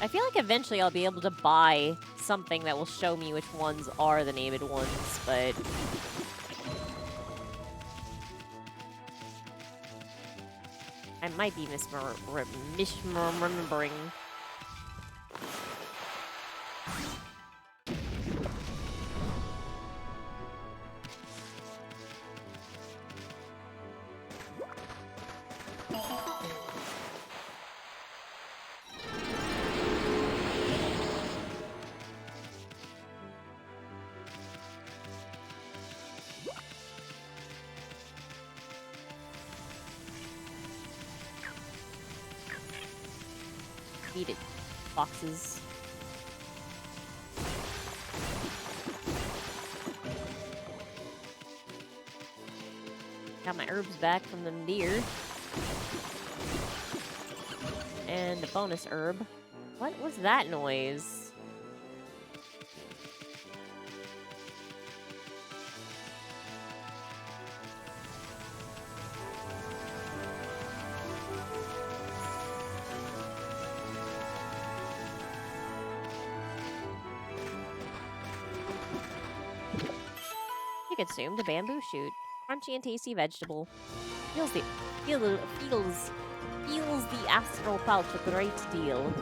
I feel like eventually I'll be able to buy something that will show me which ones are the named ones, but... I might be misremembering. Needed boxes. Got my herbs back from them deer. And a bonus herb. What was that noise? You consumed a bamboo shoot. Crunchy and tasty vegetable. Feels the astral pouch a great deal.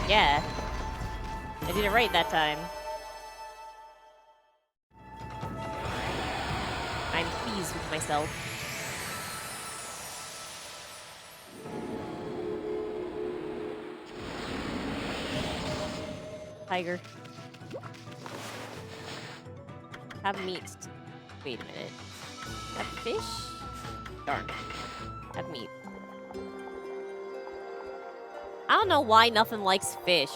Yeah. I did it right that time. I'm pleased with myself. Tiger. Have meat. Wait a minute. That fish? Darn. Have meat. I don't know why nothing likes fish.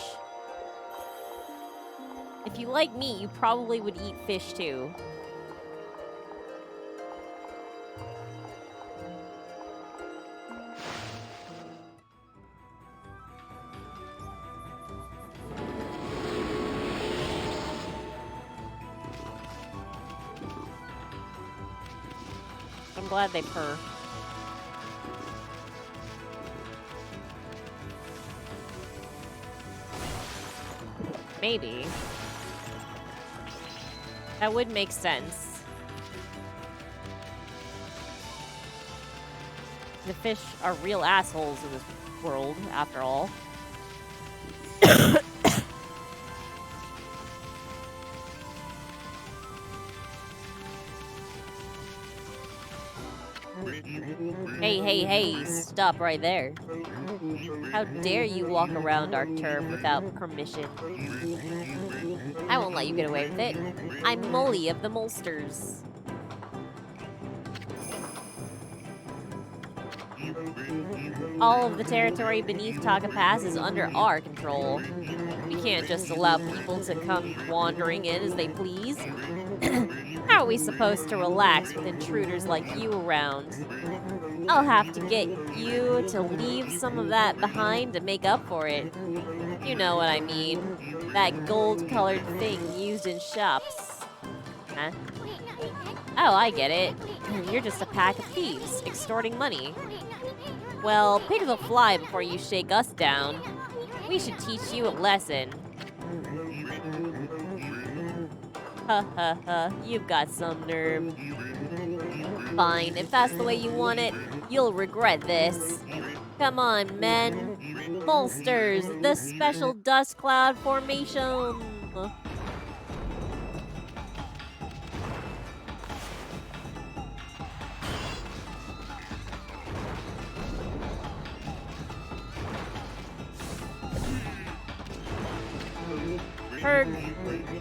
If you like meat, you probably would eat fish too. I'm glad they purr. Maybe. That would make sense. The fish are real assholes in this world, after all. Hey, stop right there. How dare you walk around our turf without permission? I won't let you get away with it. I'm Molly of the Molsters. All of the territory beneath Taka Pass is under our control. We can't just allow people to come wandering in as they please. How are we supposed to relax with intruders like you around? I'll have to get you to leave some of that behind to make up for it. You know what I mean. That gold-colored thing used in shops. Huh? Oh, I get it. You're just a pack of thieves, extorting money. Well, pigs will fly before you shake us down. We should teach you a lesson. Ha ha ha, you've got some nerve. Fine, if that's the way you want it, you'll regret this. Come on, men. Molsters, the special dust cloud formation. Heard.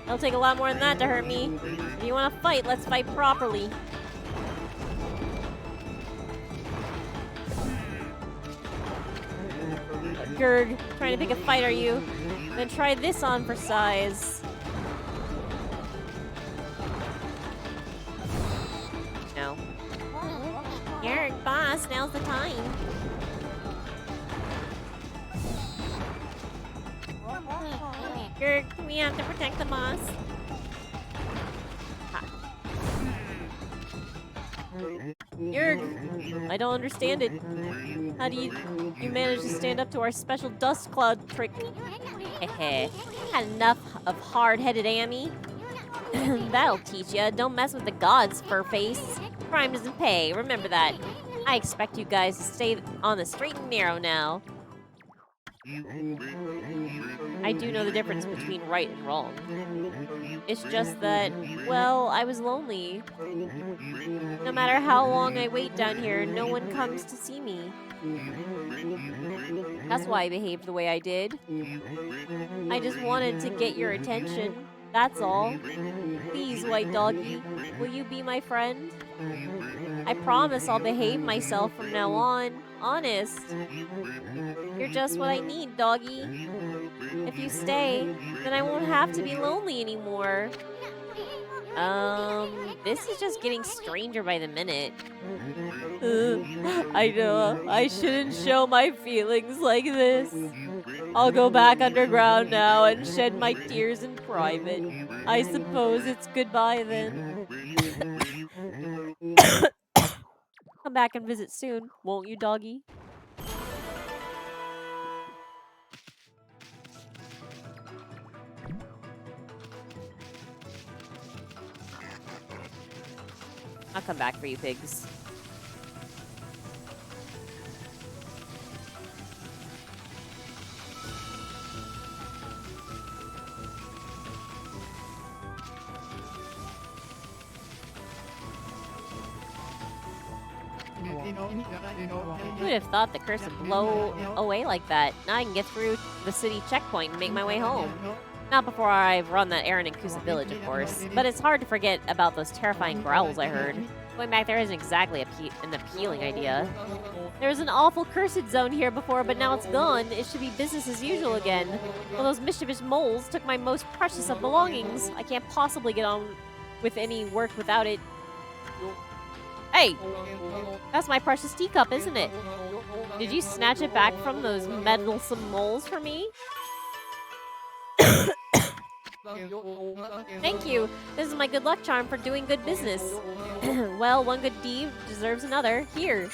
It'll take a lot more than that to hurt me. If you want to fight, let's fight properly. Gurg, trying to pick a fight, are you? Then try this on for size. No. Gurg, boss, now's the time. Gurg, we have to protect the boss. Ha. Gurg, I don't understand it. How do you manage to stand up to our special dust cloud trick? Heh. Had enough of hard-headed Amy? That'll teach ya. Don't mess with the gods, fur-face. Crime doesn't pay. Remember that. I expect you guys to stay on the straight and narrow now. I do know the difference between right and wrong. It's just that, well, I was lonely. No matter how long I wait down here, no one comes to see me. That's why I behaved the way I did. I just wanted to get your attention. That's all. Please, white doggy, will you be my friend? I promise I'll behave myself from now on. Honest. You're just what I need, doggy. If you stay, then I won't have to be lonely anymore. This is just getting stranger by the minute. I know, I shouldn't show my feelings like this. I'll go back underground now and shed my tears in private. I suppose it's goodbye then. Come back and visit soon, won't you, doggy? I'll come back for you, pigs. Who would have thought the curse would blow away like that? Now I can get through the city checkpoint and make my way home. Not before I've run that errand in Kusa Village, of course. But it's hard to forget about those terrifying growls I heard. Going back there isn't exactly an appealing idea. There was an awful cursed zone here before, but now it's gone. It should be business as usual again. Well, those mischievous moles took my most precious of belongings. I can't possibly get on with any work without it. Hey! That's my precious teacup, isn't it? Did you snatch it back from those meddlesome moles for me? Thank you. This is my good luck charm for doing good business. Well, one good deed deserves another. Here.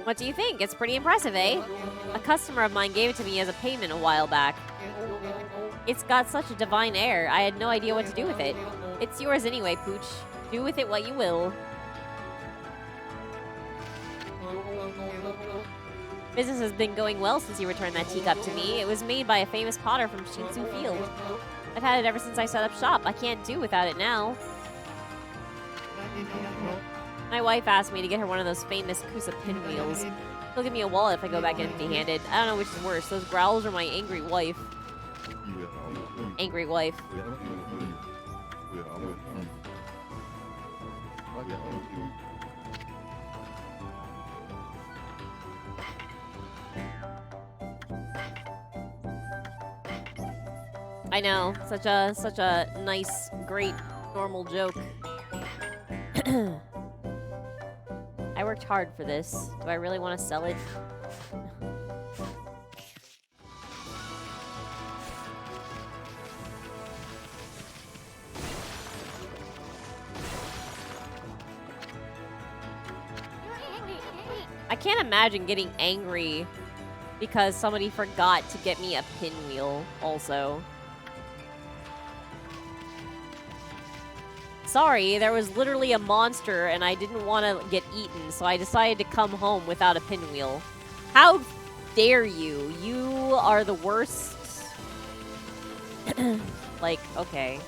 What do you think? It's pretty impressive, eh? A customer of mine gave it to me as a payment a while back. It's got such a divine air, I had no idea what to do with it. It's yours anyway, Pooch. Do with it what you will. Business has been going well since you returned that teacup to me. It was made by a famous potter from Shinsu Field. I've had it ever since I set up shop. I can't do without it now. My wife asked me to get her one of those famous Kusa pinwheels. She'll give me a wallet if I go back empty-handed. I don't know which is worse, those growls or my angry wife. Angry wife. I know, such a nice, great, normal joke. I worked hard for this. Do I really want to sell it? I can't imagine getting angry because somebody forgot to get me a pinwheel also. Sorry, there was literally a monster and I didn't want to get eaten, so I decided to come home without a pinwheel. How dare you? You are the worst. Like, okay.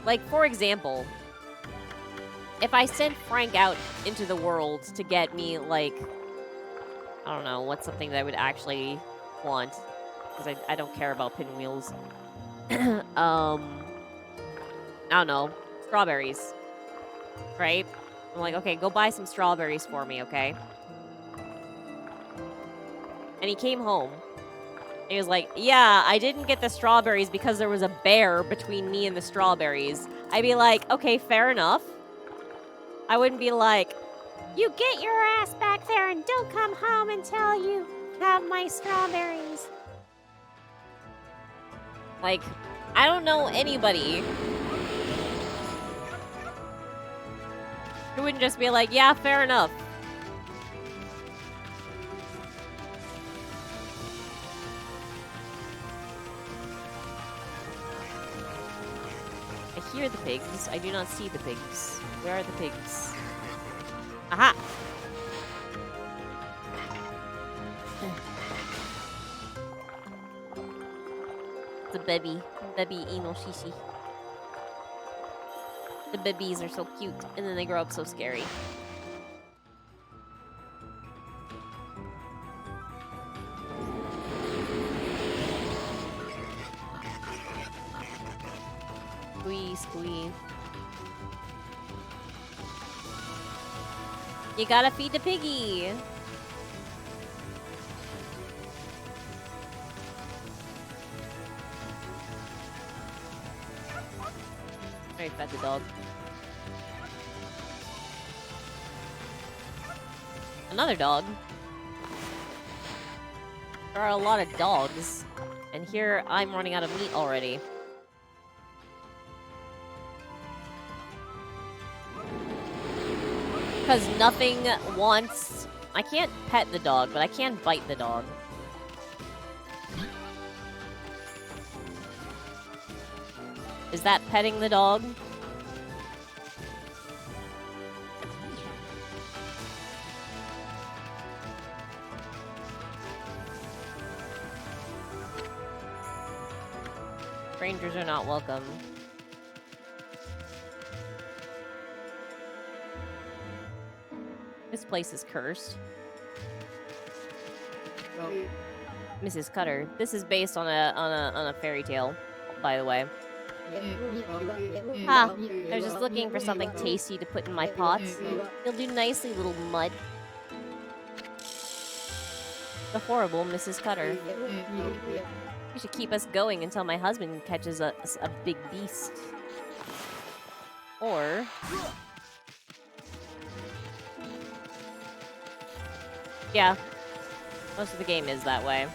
Like, for example, if I sent Frank out into the world to get me, like, I don't know, what's something that I would actually want? Because I don't care about pinwheels. I don't know. Strawberries. Right? I'm like, okay, go buy some strawberries for me, okay? And he came home. And he was like, yeah, I didn't get the strawberries because there was a bear between me and the strawberries. I'd be like, okay, fair enough. I wouldn't be like, you get your ass back there and don't come home until you have my strawberries. Like, I don't know anybody who wouldn't just be like, yeah, fair enough. I hear the pigs. I do not see the pigs. Where are the pigs? Aha! It's a baby. Baby Inoshishi. The babies are so cute, and then they grow up so scary. Squeeze, squeeze. You gotta feed the piggy! Alright, fed the dog. Another dog? There are a lot of dogs. And here, I'm running out of meat already. Because nothing wants... I can't pet the dog, but I can bite the dog. Is that petting the dog? Strangers are not welcome. This place is cursed. Mrs. Cutter. This is based on a fairy tale, by the way. Ha! I was just looking for something tasty to put in my pots. You'll do nicely, little mud. The horrible Mrs. Cutter. You should keep us going until my husband catches a big beast. Or... yeah. Most of the game is that way.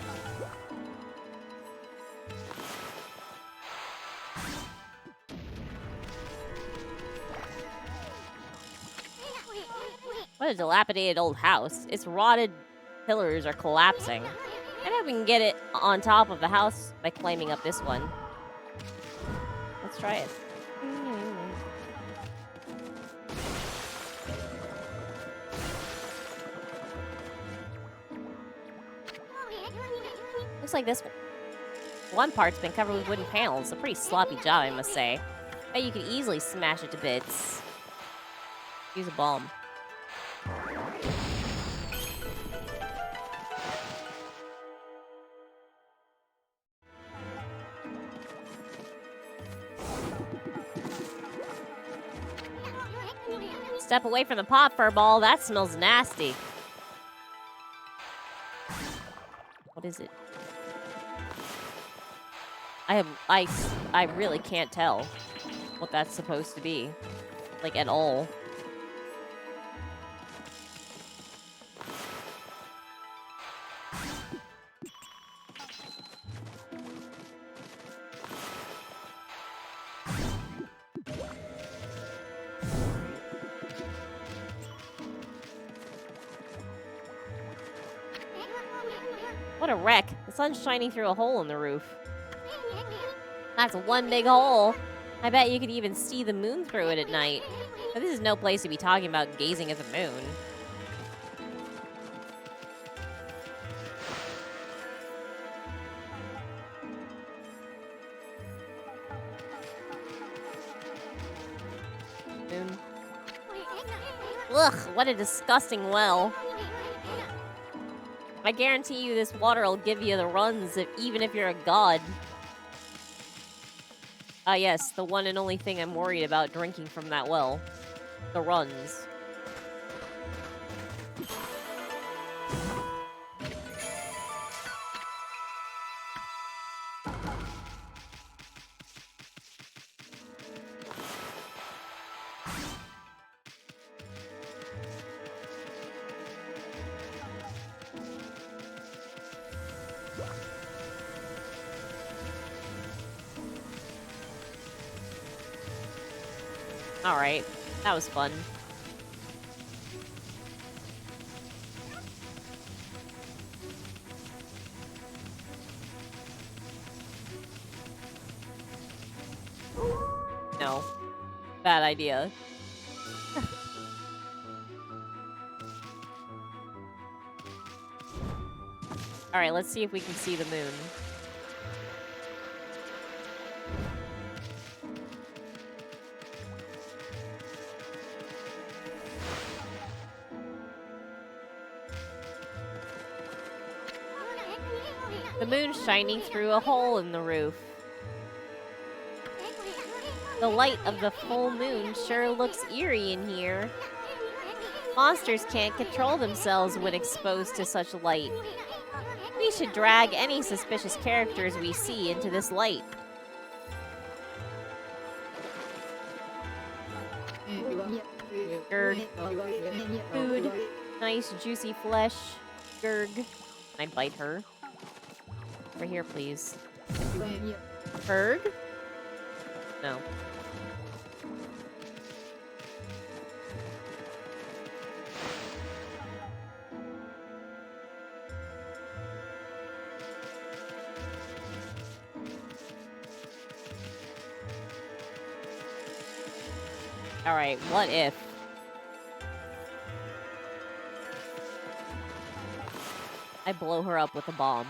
What a dilapidated old house. Its rotted pillars are collapsing. I bet we can get it on top of the house by climbing up this one. Let's try it. Looks like this one part's been covered with wooden panels. A pretty sloppy job, I must say. Bet you could easily smash it to bits. Use a bomb. Step away from the pot, furball. That smells nasty. What is it? I really can't tell what that's supposed to be. Like, at all. What a wreck. The sun's shining through a hole in the roof. That's one big hole. I bet you could even see the moon through it at night. But this is no place to be talking about gazing at the moon. Moon. Ugh, what a disgusting well. I guarantee you this water will give you the runs, even if you're a god. Ah, yes, the one and only thing I'm worried about drinking from that well. The runs. Alright, that was fun. No. Bad idea. Alright, let's see if we can see the moon. The moon's shining through a hole in the roof. The light of the full moon sure looks eerie in here. Monsters can't control themselves when exposed to such light. We should drag any suspicious characters we see into this light. Gurg. Food. Nice juicy flesh. Gurg. Can I bite her? Over here, please. Berg? No. Alright, what if? I blow her up with a bomb.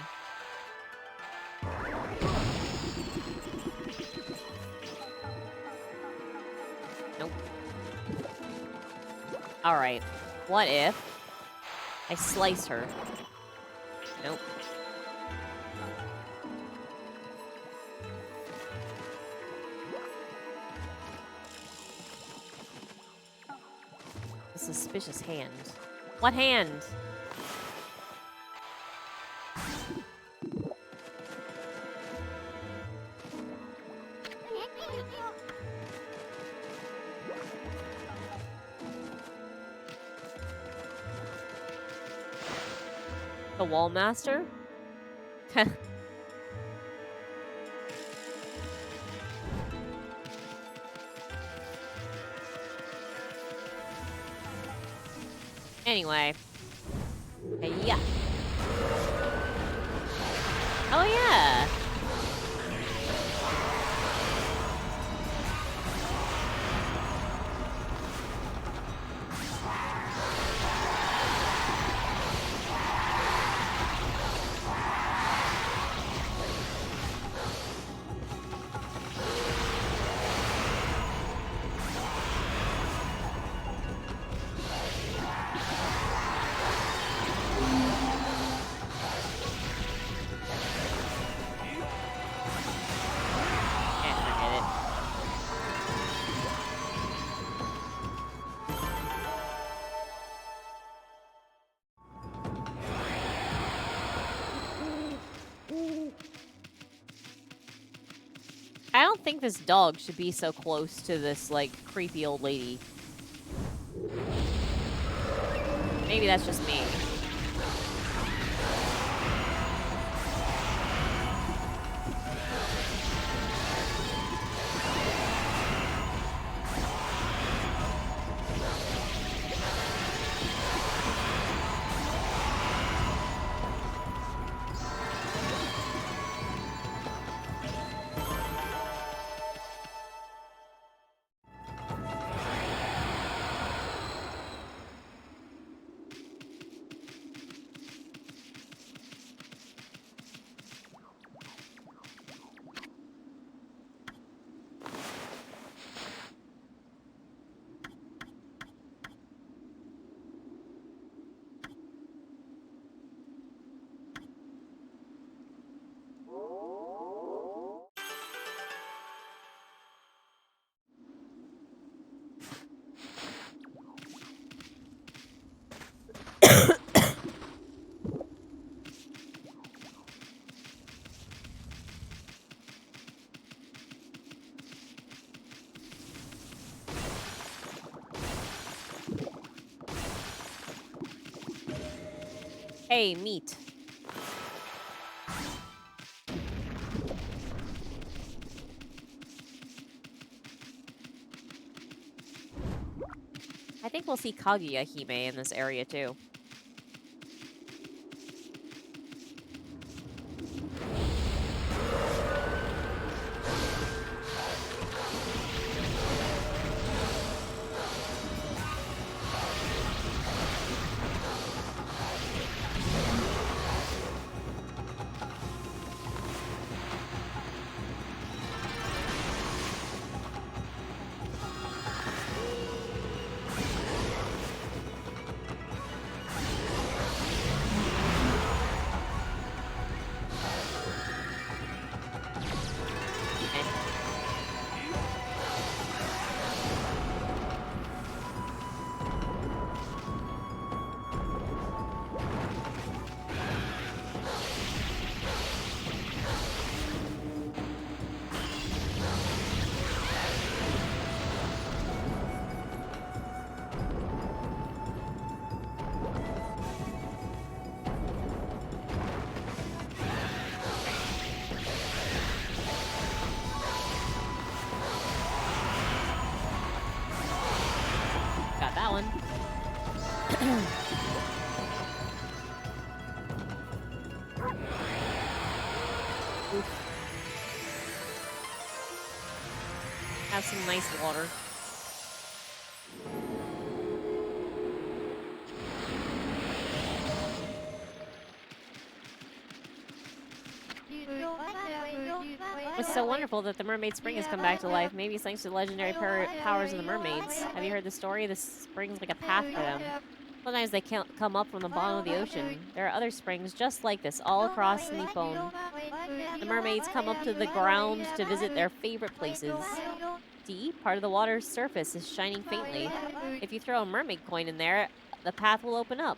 Nope. Alright. What if I slice her? Nope. A suspicious hand. What hand? The Wall Master? Anyway. Hey, yeah. Oh, yeah. I don't think this dog should be so close to this, like, creepy old lady. Maybe that's just me. Hey, meat. I think we'll see Kaguya-hime in this area, too. Got that one. Have some nice water. It's so wonderful that the Mermaid Spring has come back to life. Maybe it's thanks to the legendary powers of the mermaids. Have you heard the story? This spring's like a path for them. Sometimes they can't come up from the bottom of the ocean. There are other springs just like this all across Nippon. The mermaids come up to the ground to visit their favorite places. See, part of the water's surface is shining faintly. If you throw a mermaid coin in there, the path will open up.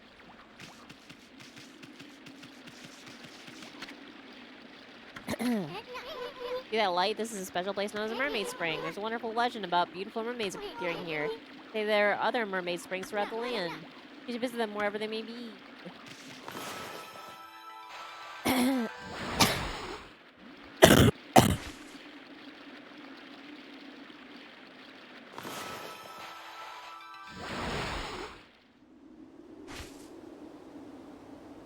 See that light? This is a special place known as a mermaid spring. There's a wonderful legend about beautiful mermaids appearing here. Say there are other mermaid springs throughout the land. You should visit them wherever they may be. I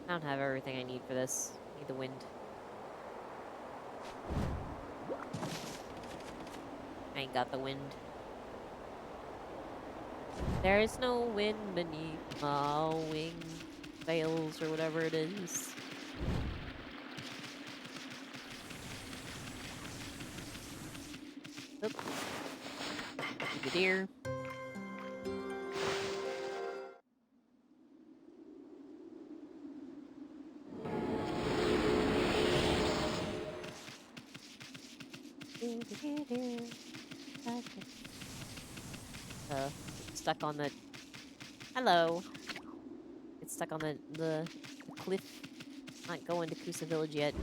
don't have everything I need for this. I need the wind. I ain't got the wind. There is no wind beneath my wing sails or whatever it is. Oop. The deer. Stuck on the... Hello. It's stuck on the cliff. Not going to Kusa Village yet.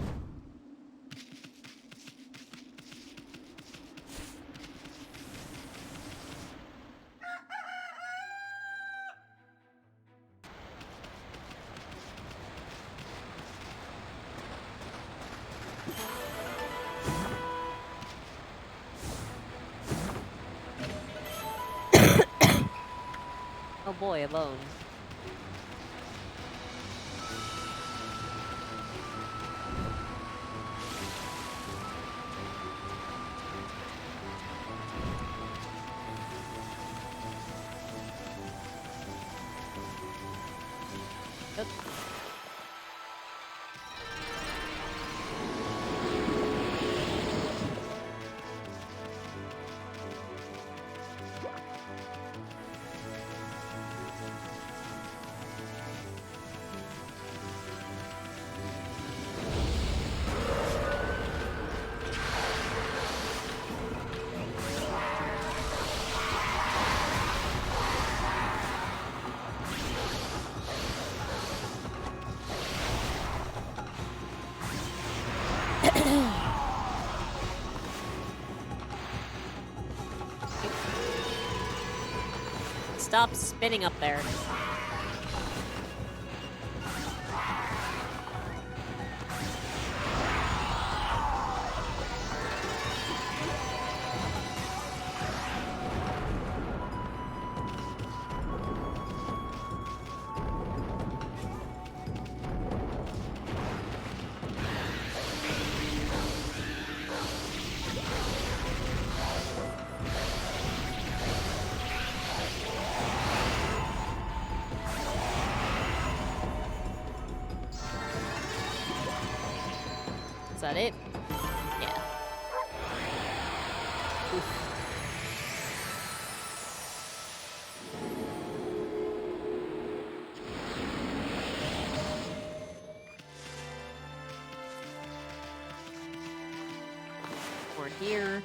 Oh boy, a bone. Oop. Stop spinning up there. Is that it? Yeah. Oof. More deer.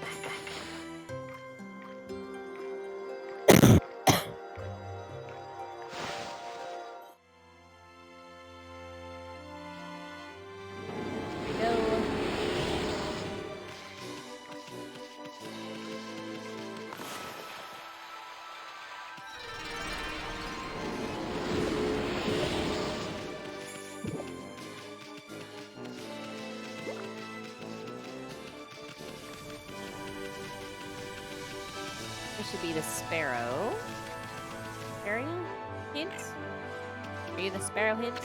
This should be the sparrow. Sparrow hint? Are you the sparrow hint?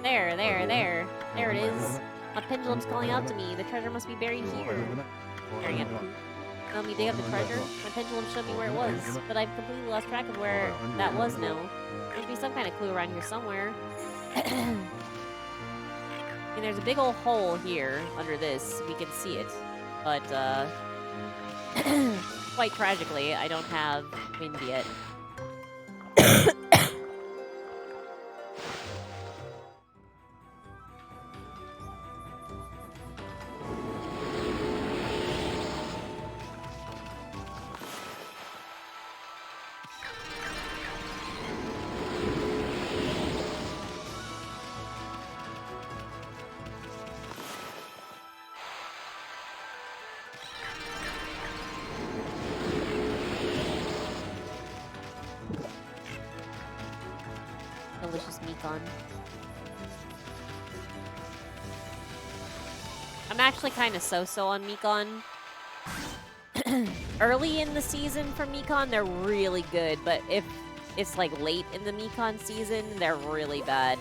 There. There it is. My pendulum's calling out to me. The treasure must be buried here. Staring at me. Let me dig up the treasure. My pendulum showed me where it was, but I've completely lost track of where that was now. There must be some kind of clue around here somewhere. I mean, there's a big old hole here under this. We can see it. But, quite tragically, I don't have wind yet. Mikon. I'm actually kind of so-so on Mikon. Early in the season for Mikon, they're really good, but if it's like late in the Mikon season, they're really bad.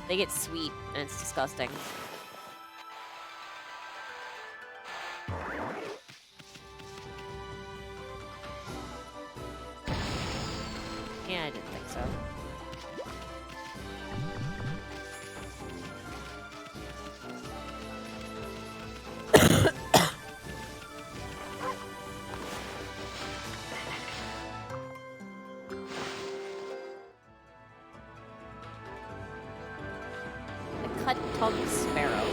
They get sweet, and it's disgusting. Yeah, I didn't think so. The cut-tongued sparrow.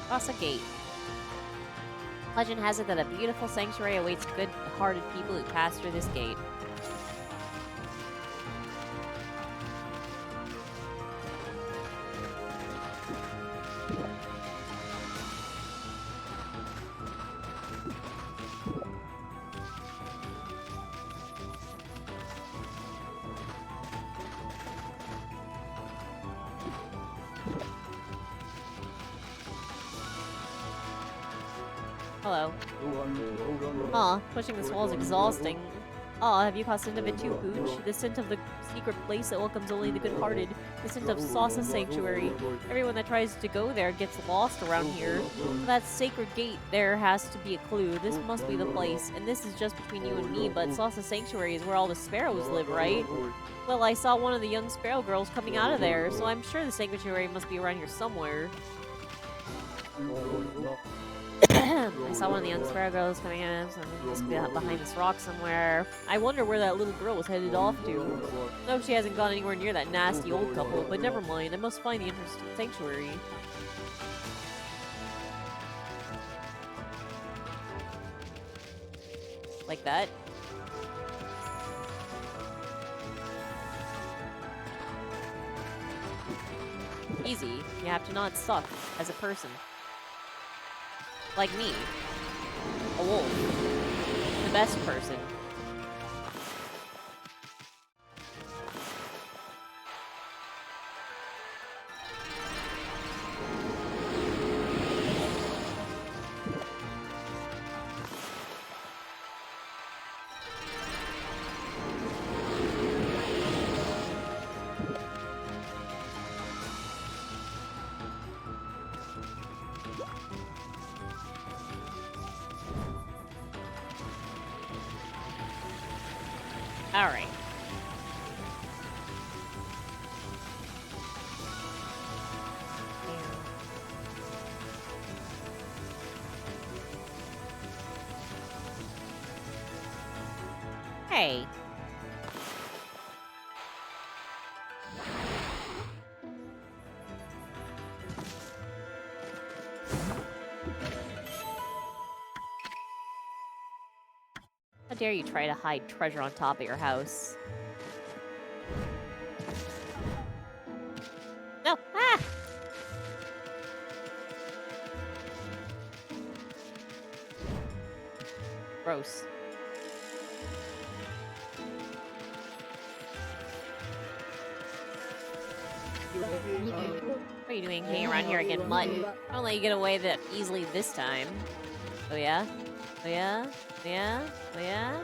Cross a gate. Legend has it that a beautiful sanctuary awaits good-hearted people who pass through this gate. Hello. Aw, pushing this wall is exhausting. Aw, have you caught scent of it too, Pooch? The scent of the secret place that welcomes only the good-hearted. The scent of Salsa Sanctuary. Everyone that tries to go there gets lost around here. That sacred gate there has to be a clue. This must be the place. And this is just between you and me, but Salsa Sanctuary is where all the sparrows live, right? Well, I saw one of the young sparrow girls coming out of there, so I'm sure the sanctuary must be around here somewhere. I saw one of the young sparrow girls coming in, so it must be behind this rock somewhere. I wonder where that little girl was headed off to. No, she hasn't gone anywhere near that nasty old couple, but never mind. I must find the entrance to the sanctuary. Like that? Easy. You have to not suck as a person. Like me. A wolf. The best person. Alright. Hey. How dare you try to hide treasure on top of your house? No! Ah! Gross. What are you doing hanging around here again, mutt? Don't let you get away that easily this time. Oh yeah? Oh yeah? Oh yeah? Oh yeah?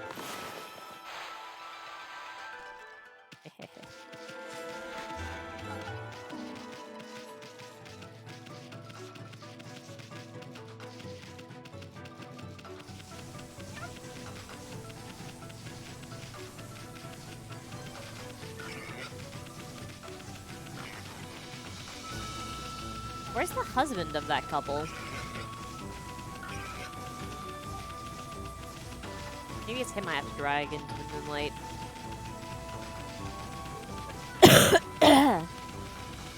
Where's the husband of that couple? Maybe it's him I have to drag into the moonlight.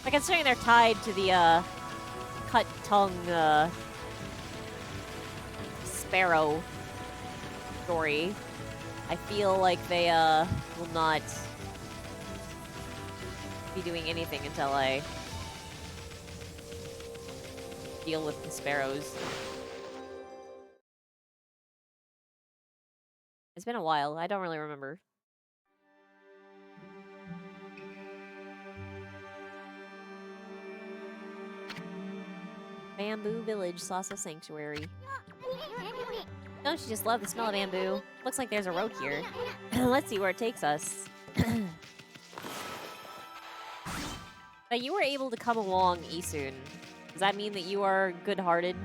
But considering they're tied to the, cut-tongue, sparrow story, I feel like they, will not be doing anything until I deal with the sparrows. It's been a while. I don't really remember. Bamboo Village, Salsa Sanctuary. Don't you just love the smell of bamboo? Looks like there's a road here. Let's see where it takes us. But you were able to come along, Isun. Does that mean that you are good-hearted?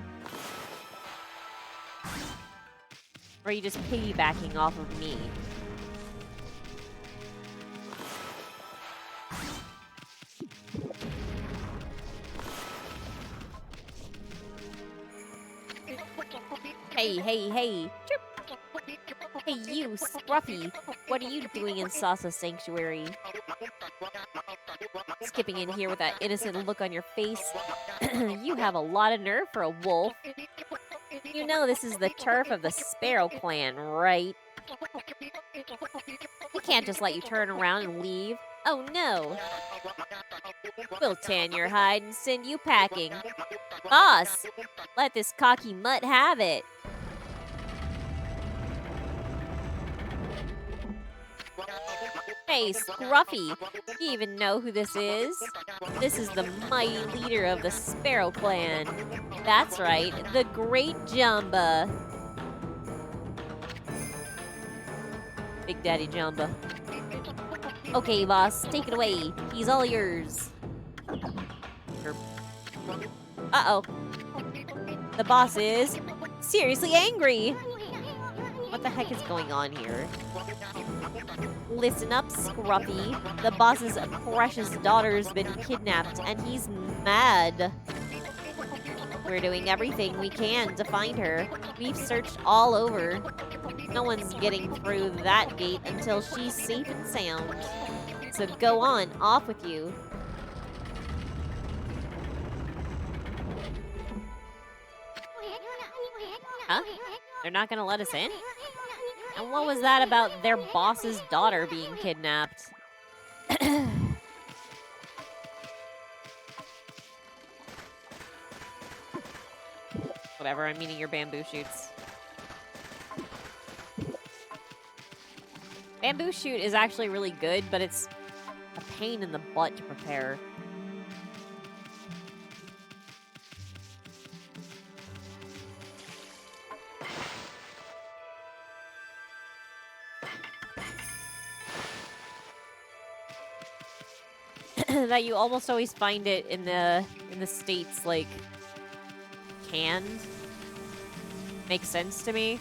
Or are you just piggybacking off of me? Hey, hey, hey! Chirp. Hey, you, Scruffy! What are you doing in Salsa Sanctuary? Skipping in here with that innocent look on your face. You have a lot of nerve for a wolf. You know this is the turf of the Sparrow clan, right? We can't just let you turn around and leave. Oh no! We'll tan your hide and send you packing. Boss! Let this cocky mutt have it! Hey, Scruffy! You even know who this is? This is the mighty leader of the Sparrow clan. That's right, the Great Jamba. Big Daddy Jamba. Okay, boss, take it away. He's all yours. Uh-oh. The boss is seriously angry. What the heck is going on here? Listen up, Scruffy. The boss's precious daughter's been kidnapped, and he's mad. We're doing everything we can to find her. We've searched all over. No one's getting through that gate until she's safe and sound. So go on, off with you. Huh? They're not gonna let us in? And what was that about their boss's daughter being kidnapped? Whatever, I'm meaning your bamboo shoots. Bamboo shoot is actually really good, but it's a pain in the butt to prepare. That you almost always find it in the States, like, canned. Makes sense to me.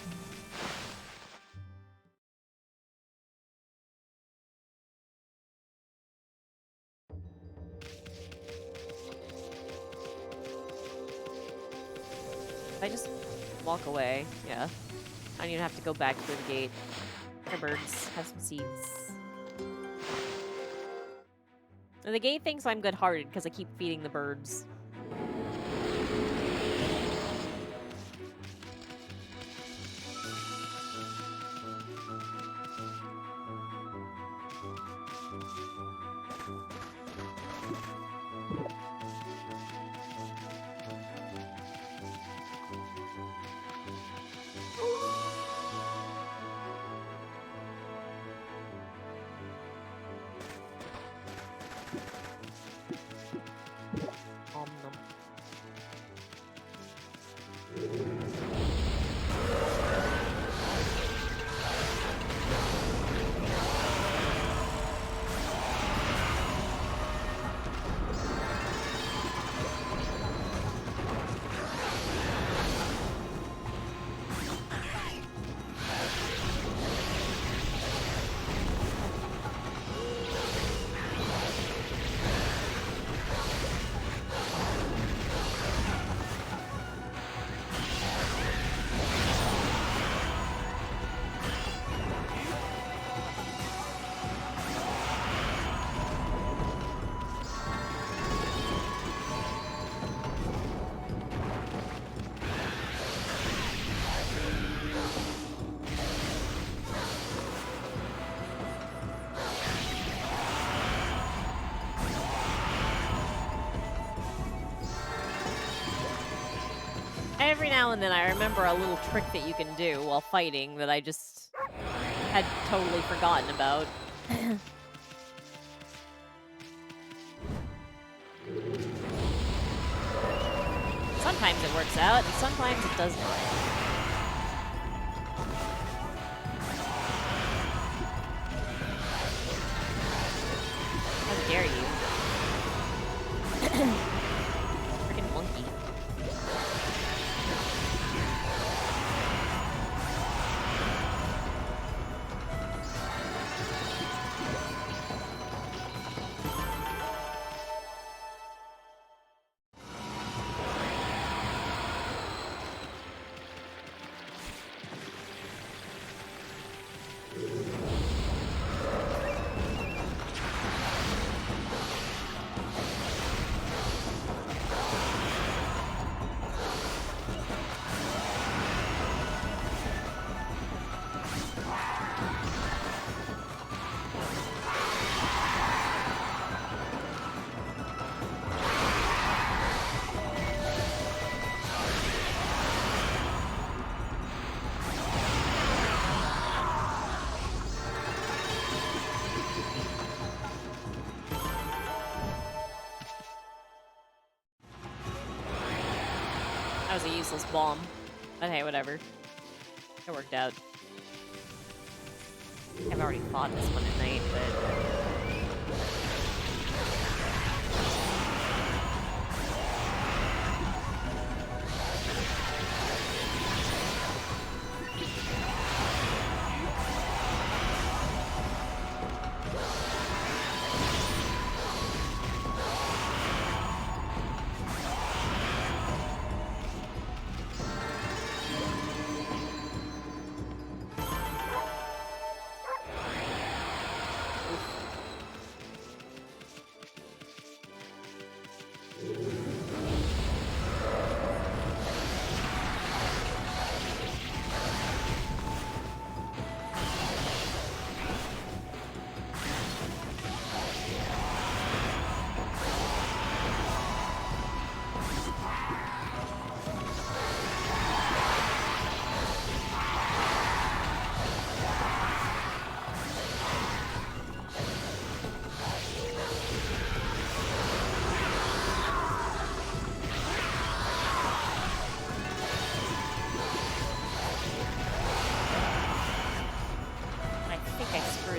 If I just walk away, yeah. I don't even have to go back through the gate. Our birds have some seeds. And the gate thinks I'm good-hearted because I keep feeding the birds. Every now and then I remember a little trick that you can do while fighting that I just had totally forgotten about. Sometimes it works out, and sometimes it does not. How dare you? Freaking monkey. That was a useless bomb. But hey, whatever. It worked out. I've already fought this one at night, but...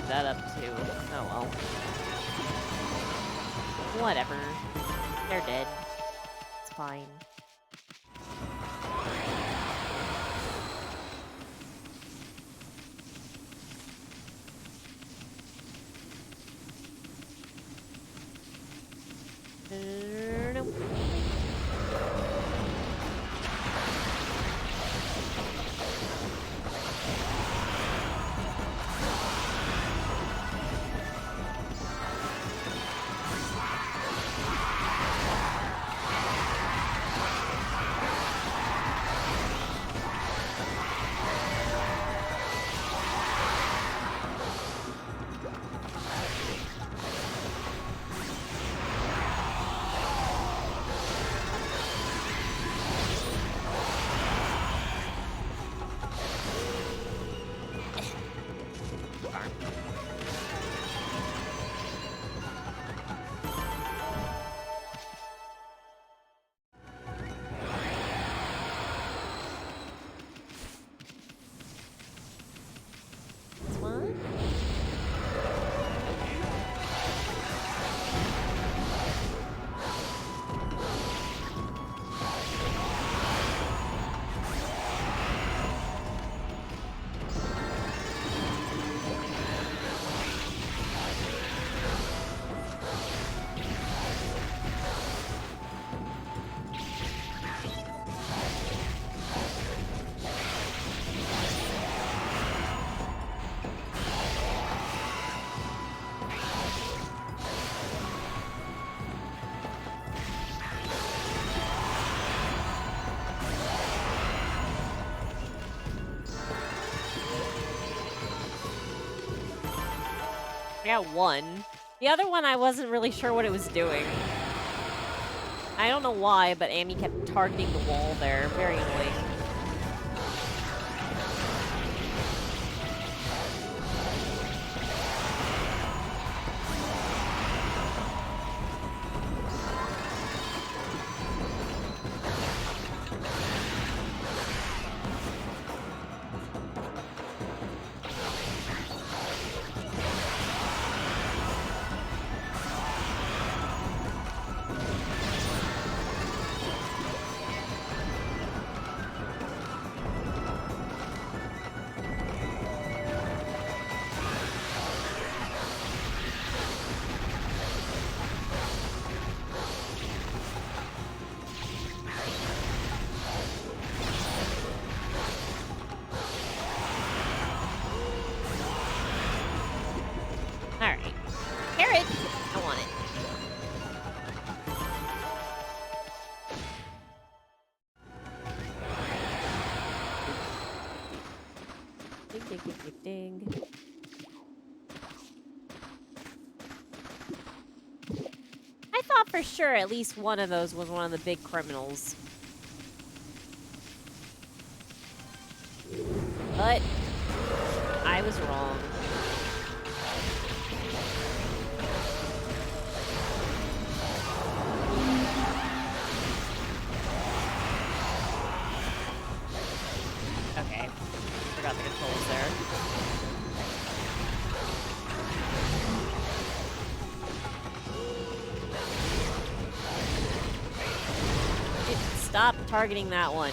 that up too. Oh well. Whatever. They're dead. It's fine. Nope. I got one. The other one, I wasn't really sure what it was doing. I don't know why, but Amy kept targeting the wall there. Very annoying. Dig. I thought for sure at least one of those was one of the big criminals. But I was wrong. Okay. Forgot the controls there. Stop targeting that one.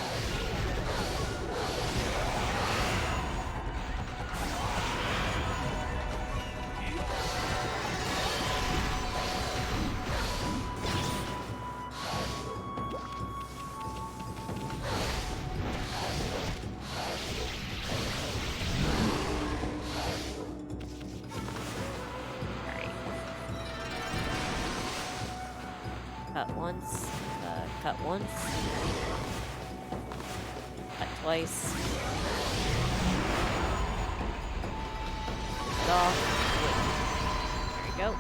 Cut once. Cut once. Cut twice. Cut off. There you go.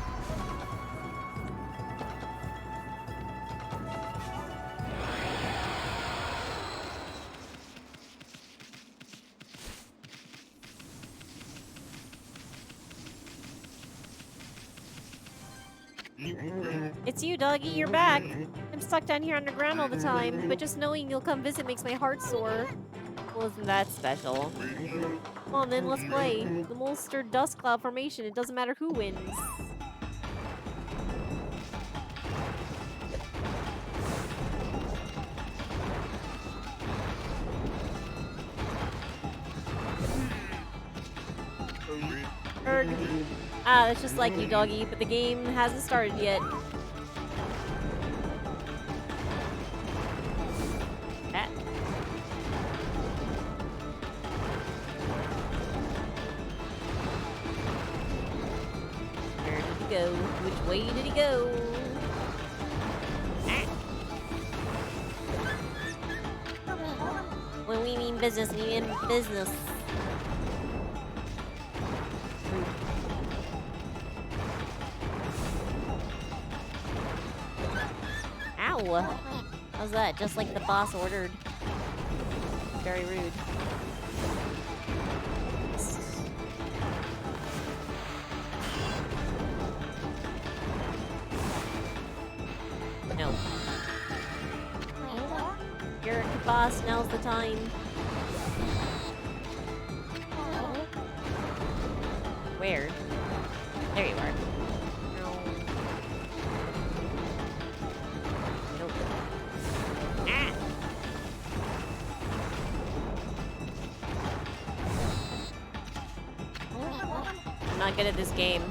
It's you, doggy. You're back. I'm stuck down here underground all the time, but just knowing you'll come visit makes my heart sore. Well, isn't that special? Come on, then, let's play. The moles stirred dust cloud formation. It doesn't matter who wins. Erg. Ah, that's just like you, doggy, but the game hasn't started yet. That. Where did he go? Which way did he go? Ah. When we mean business, we mean business. Ow! How's that? Just like the boss ordered. Very rude. No. You're the boss, now's the time. Where? There you are. No. Nope. Ah! I'm not good at this game.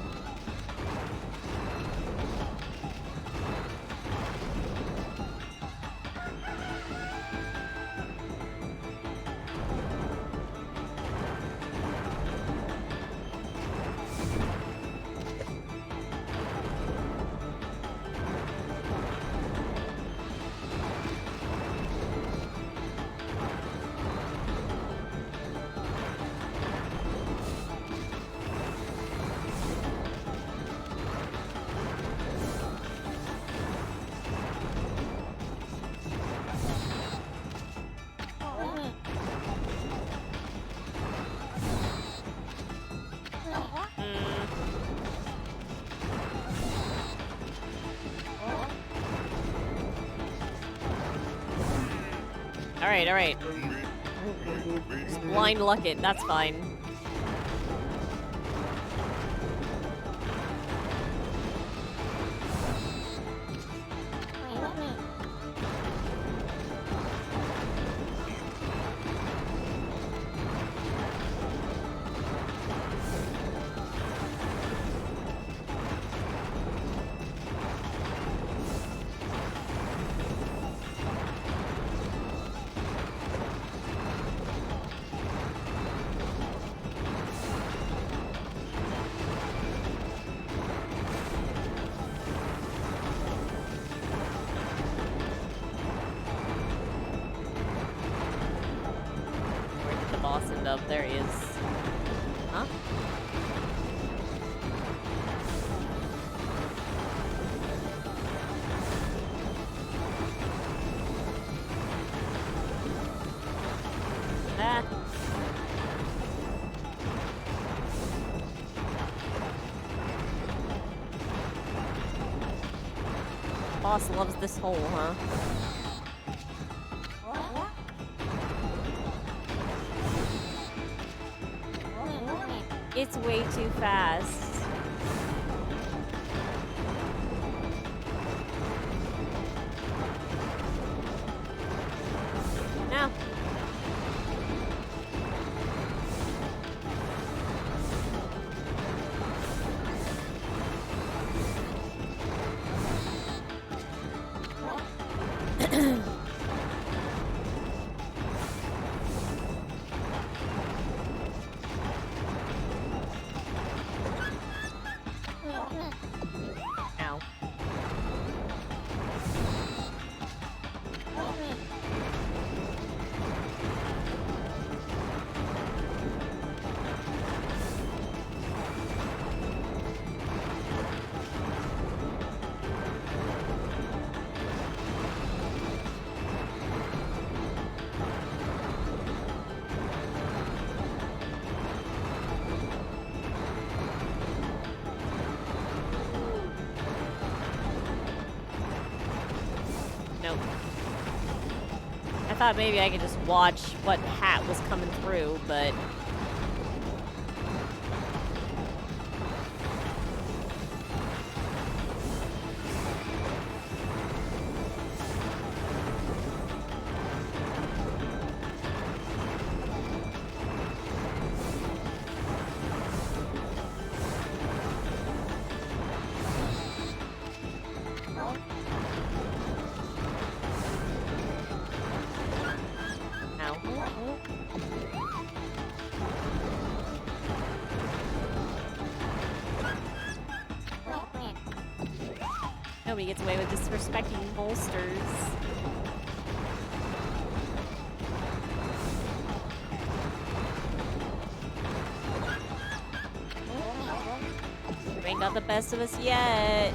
Alright. Just blind luck it, that's fine. There he is. Ah. Boss loves this hole, huh? It's way too fast. No. Ow. Nope. I thought maybe I could just watch what hat was coming through, but... Nobody gets away with disrespecting bolsters. You ain't got the best of us yet.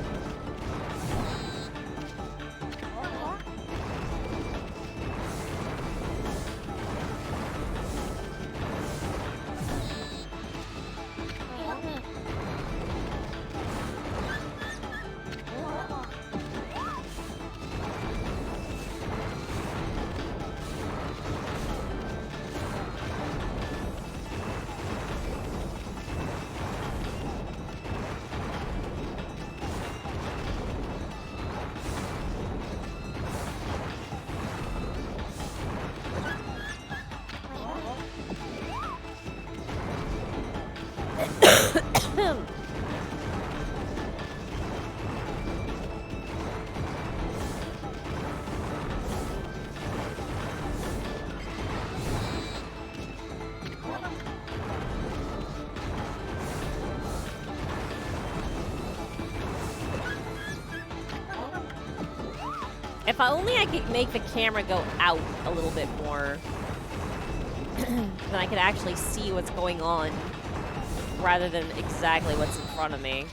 If only I could make the camera go out a little bit more, then I could actually see what's going on, rather than exactly what's in front of me.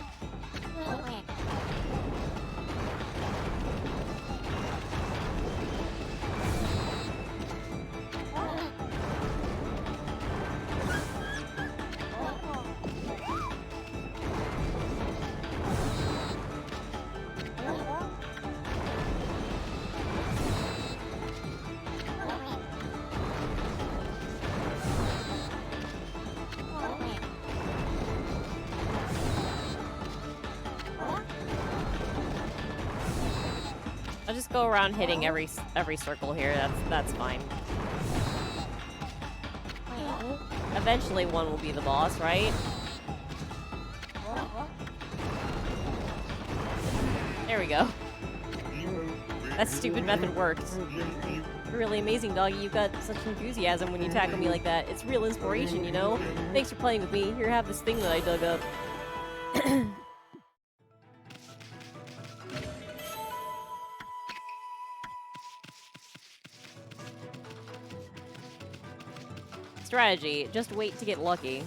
I'll just go around hitting every circle here. That's fine. Eventually one will be the boss, right? There we go. That stupid method worked. Really amazing, doggy. You've got such enthusiasm when you tackle me like that. It's real inspiration, you know? Thanks for playing with me. Here, have this thing that I dug up. Strategy. Just wait to get lucky.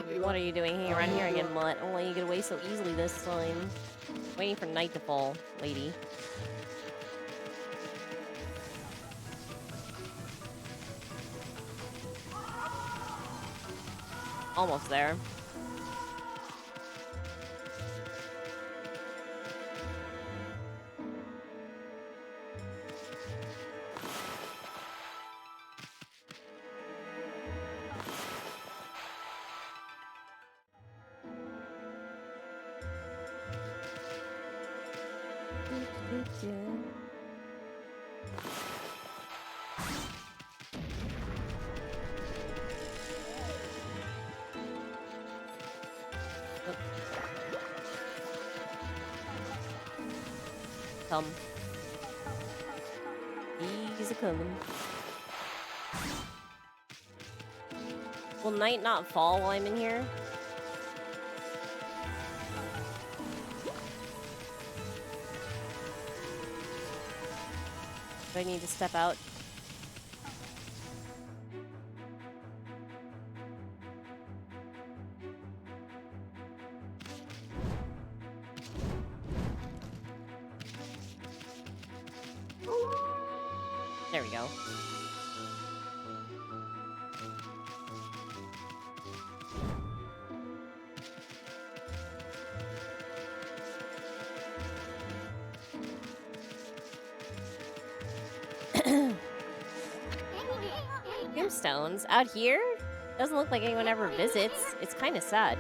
What are you doing hanging around here again, Mutt? I won't let you get away so easily this time. Waiting for night to fall, lady. Almost there. Come. He's a coming. Will night not fall while I'm in here? Do I need to step out? There we go. Tombstones out here? Doesn't look like anyone ever visits. It's kind of sad.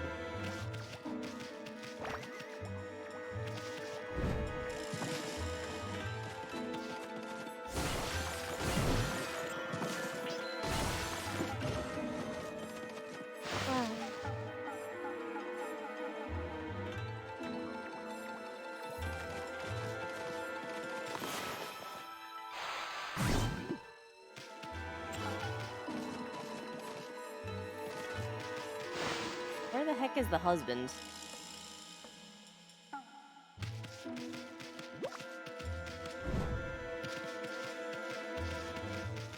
Where the heck is the husband?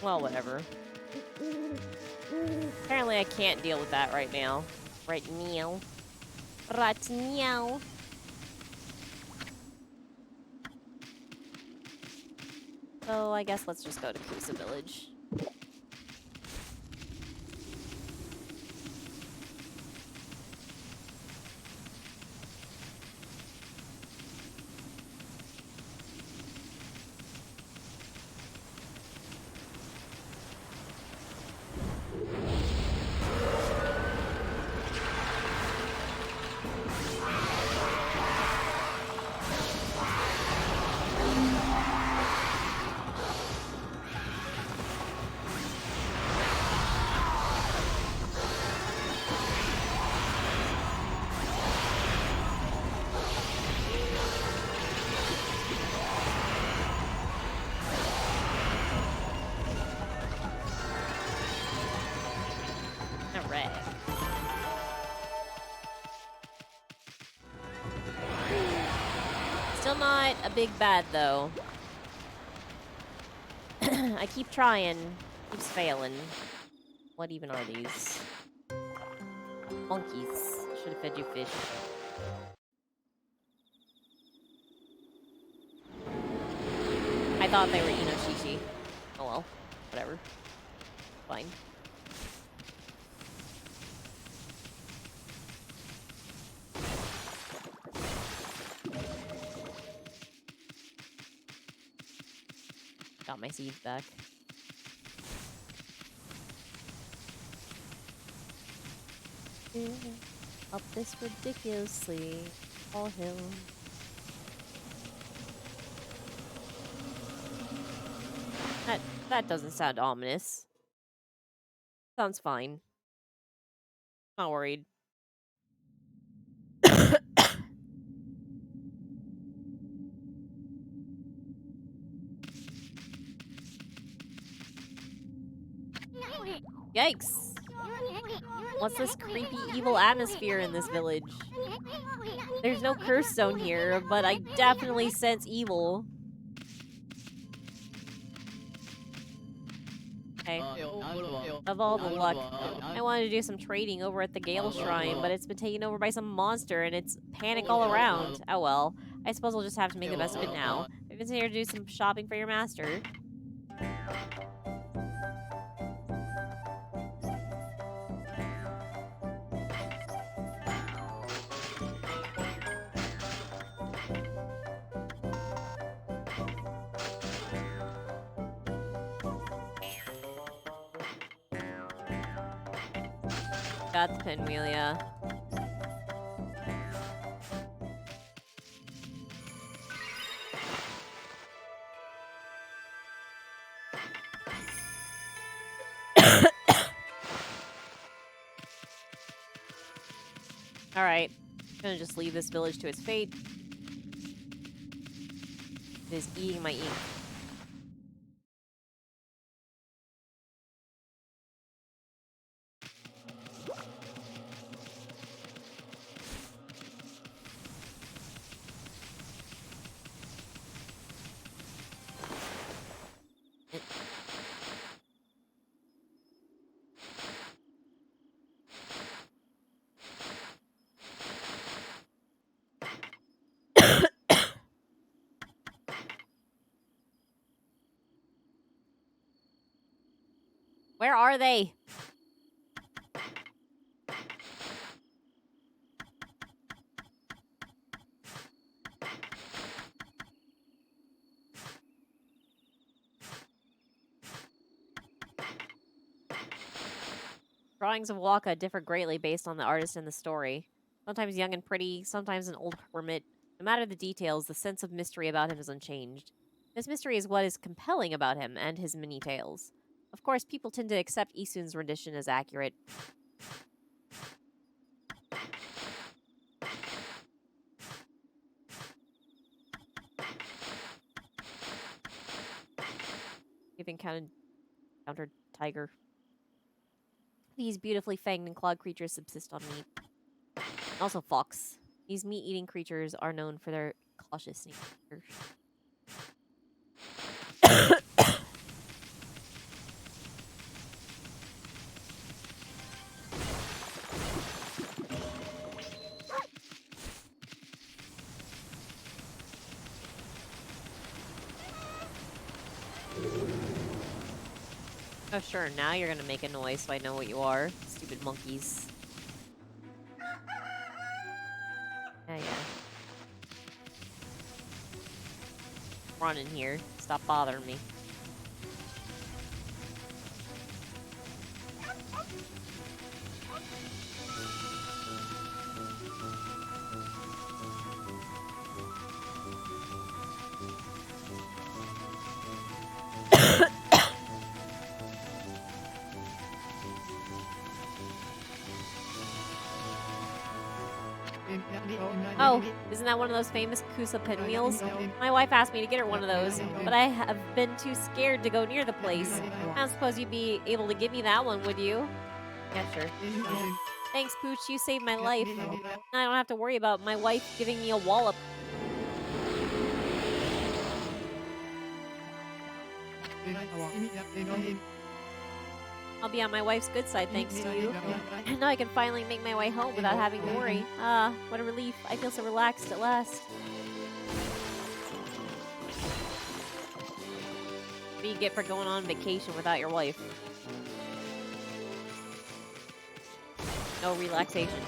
Well, whatever. Apparently I can't deal with that right now. Right now. Right now. So I guess let's just go to Kusa Village. Still not a big bad, though. I keep trying. Keeps failing. What even are these? Monkeys. Should have fed you fish. I thought they were Inoshishi. Oh well. Whatever. Fine. Got my seeds back. Up this ridiculously tall hill. That doesn't sound ominous. Sounds fine. Not worried. Yikes! What's this creepy, evil atmosphere in this village? There's no curse zone here, but I definitely sense evil. Okay. Of all the luck, I wanted to do some trading over at the Gale Shrine, but it's been taken over by some monster and it's panic all around. Oh well. I suppose we'll just have to make the best of it now. I've been here to do some shopping for your master. Got the pinwheel, yeah. Alright. I'm gonna just leave this village to its fate. It is eating my ink. Where are they? Drawings of Waka differ greatly based on the artist and the story. Sometimes young and pretty, sometimes an old hermit. No matter the details, the sense of mystery about him is unchanged. This mystery is what is compelling about him and his many tales. Of course, people tend to accept Isun's rendition as accurate. You've encountered tiger. These beautifully fanged and clawed creatures subsist on meat. Also fox. These meat-eating creatures are known for their cautious nature. Oh sure, now you're gonna make a noise so I know what you are. Stupid monkeys. Yeah. Run in here. Stop bothering me. Oh, isn't that one of those famous Kusa pinwheels? My wife asked me to get her one of those, but I have been too scared to go near the place. I don't suppose you'd be able to give me that one, would you? Yeah, sure. Thanks, Pooch, you saved my life. Now I don't have to worry about my wife giving me a wallop. I'll be on my wife's good side thanks to you. And now I can finally make my way home without having to worry. Ah, what a relief. I feel so relaxed at last. What do you get for going on vacation without your wife? No relaxation.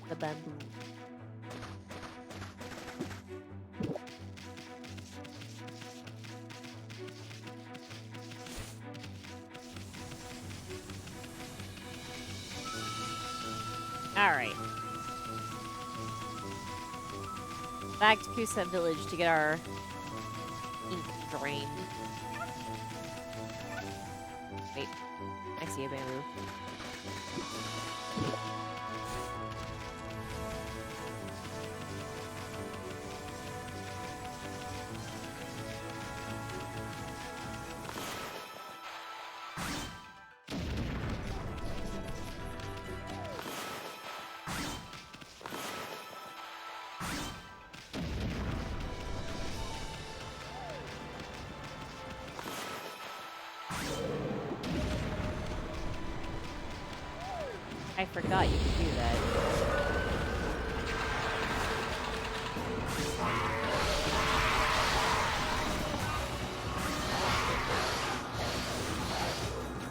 The bamboo. Alright. Back to Kusa Village to get our ink drained. Wait. I see a bamboo. I forgot you could do that.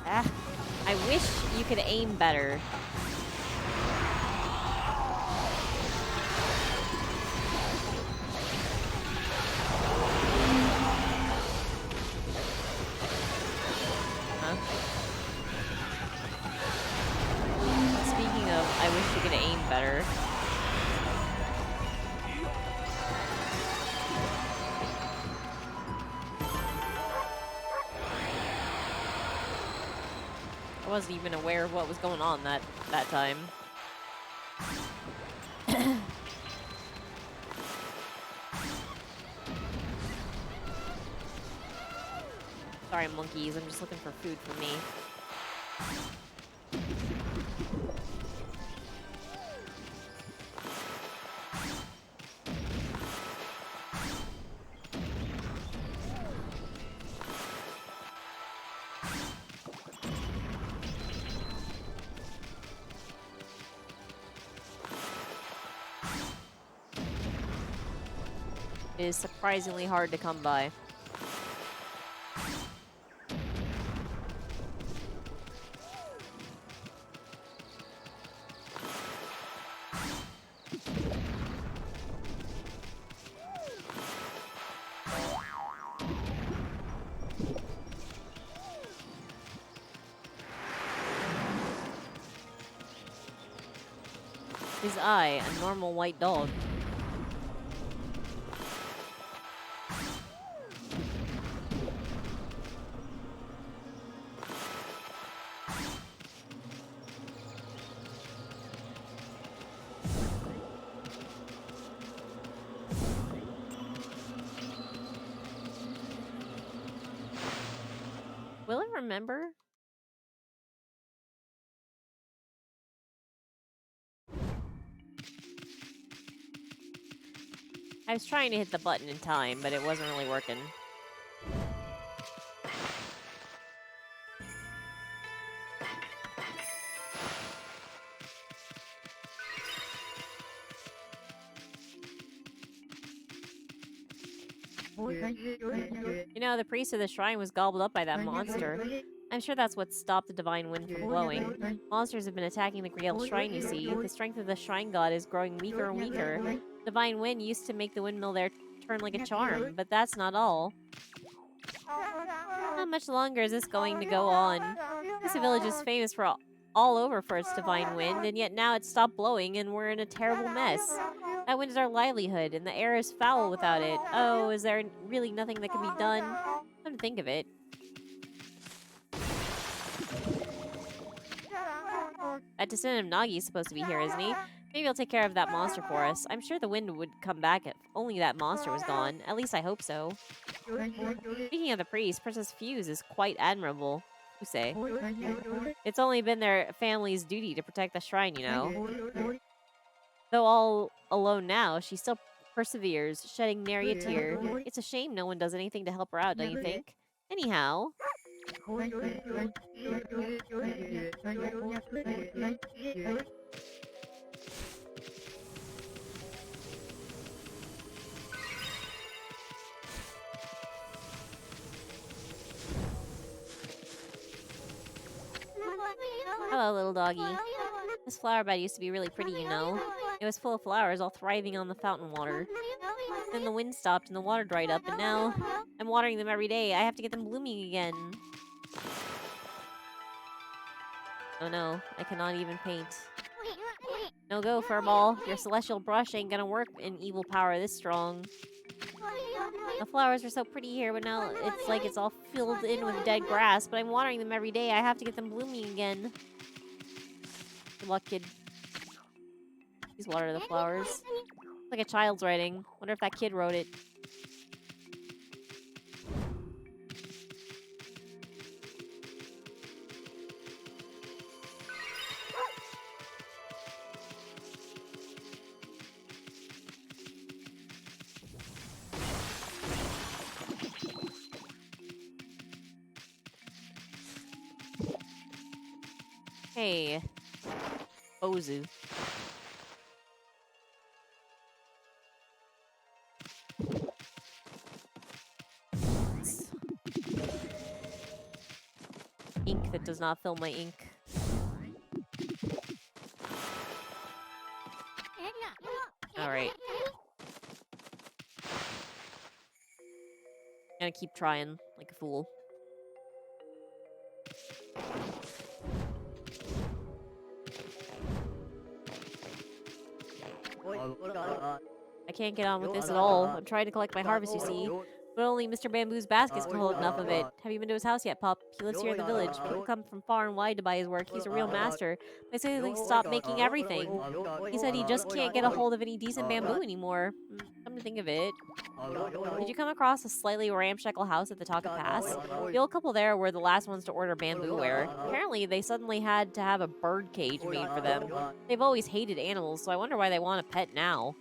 Ah, I wish you could aim better. Huh? Speaking of, I wish you could aim better. I wasn't even aware of what was going on that time. Sorry, monkeys. I'm just looking for food for me. It is surprisingly hard to come by. Is I a normal white dog? Will it remember? I was trying to hit the button in time, but it wasn't really working. You know, the priest of the shrine was gobbled up by that monster. I'm sure that's what stopped the divine wind from blowing. Monsters have been attacking the Grial shrine, you see. The strength of the shrine god is growing weaker and weaker. Divine wind used to make the windmill there turn like a charm, but that's not all. How much longer is this going to go on? This village is famous for all over for its divine wind, and yet now it's stopped blowing and we're in a terrible mess. That wind is our livelihood, and the air is foul without it. Oh, is there really nothing that can be done? Come to think of it. That descendant of Nagi is supposed to be here, isn't he? Maybe he'll take care of that monster for us. I'm sure the wind would come back if only that monster was gone. At least I hope so. Speaking of the priest, Princess Fuse is quite admirable. You say. It's only been their family's duty to protect the shrine, you know. Though all alone now, she still perseveres, shedding nary a tear. It's a shame no one does anything to help her out, don't you think? Anyhow... Hello, little doggy. This flower bed used to be really pretty, you know. It was full of flowers, all thriving on the fountain water. Then the wind stopped and the water dried up, and now I'm watering them every day. I have to get them blooming again. Oh no, I cannot even paint. No go, Furball. Your celestial brush ain't gonna work in evil power this strong. The flowers are so pretty here, but now it's like it's all filled in with dead grass, but I'm watering them every day. I have to get them blooming again. Good luck, kid. Please water the flowers. It's like a child's writing. Wonder if that kid wrote it. Hey. Ozu. Ink that does not fill my ink. Alright. Gonna keep trying like a fool. I can't get on with this at all. I'm trying to collect my harvest, you see. But only Mr. Bamboo's baskets can hold enough of it. Have you been to his house yet, Pup? He lives here in the village. People come from far and wide to buy his work. He's a real master. I say they stop making everything. He said he just can't get a hold of any decent bamboo anymore. Come to think of it. Did you come across a slightly ramshackle house at the Taka Pass? The old couple there were the last ones to order bamboo ware. Apparently, they suddenly had to have a bird cage made for them. They've always hated animals, so I wonder why they want a pet now.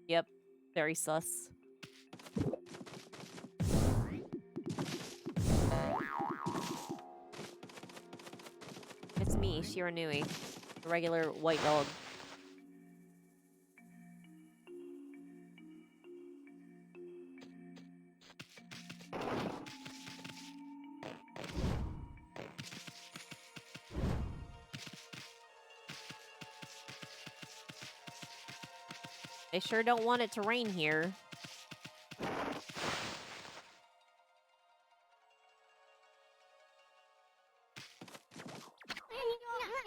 Yep, very sus. It's me, Shiranui, the regular white dog. They sure don't want it to rain here.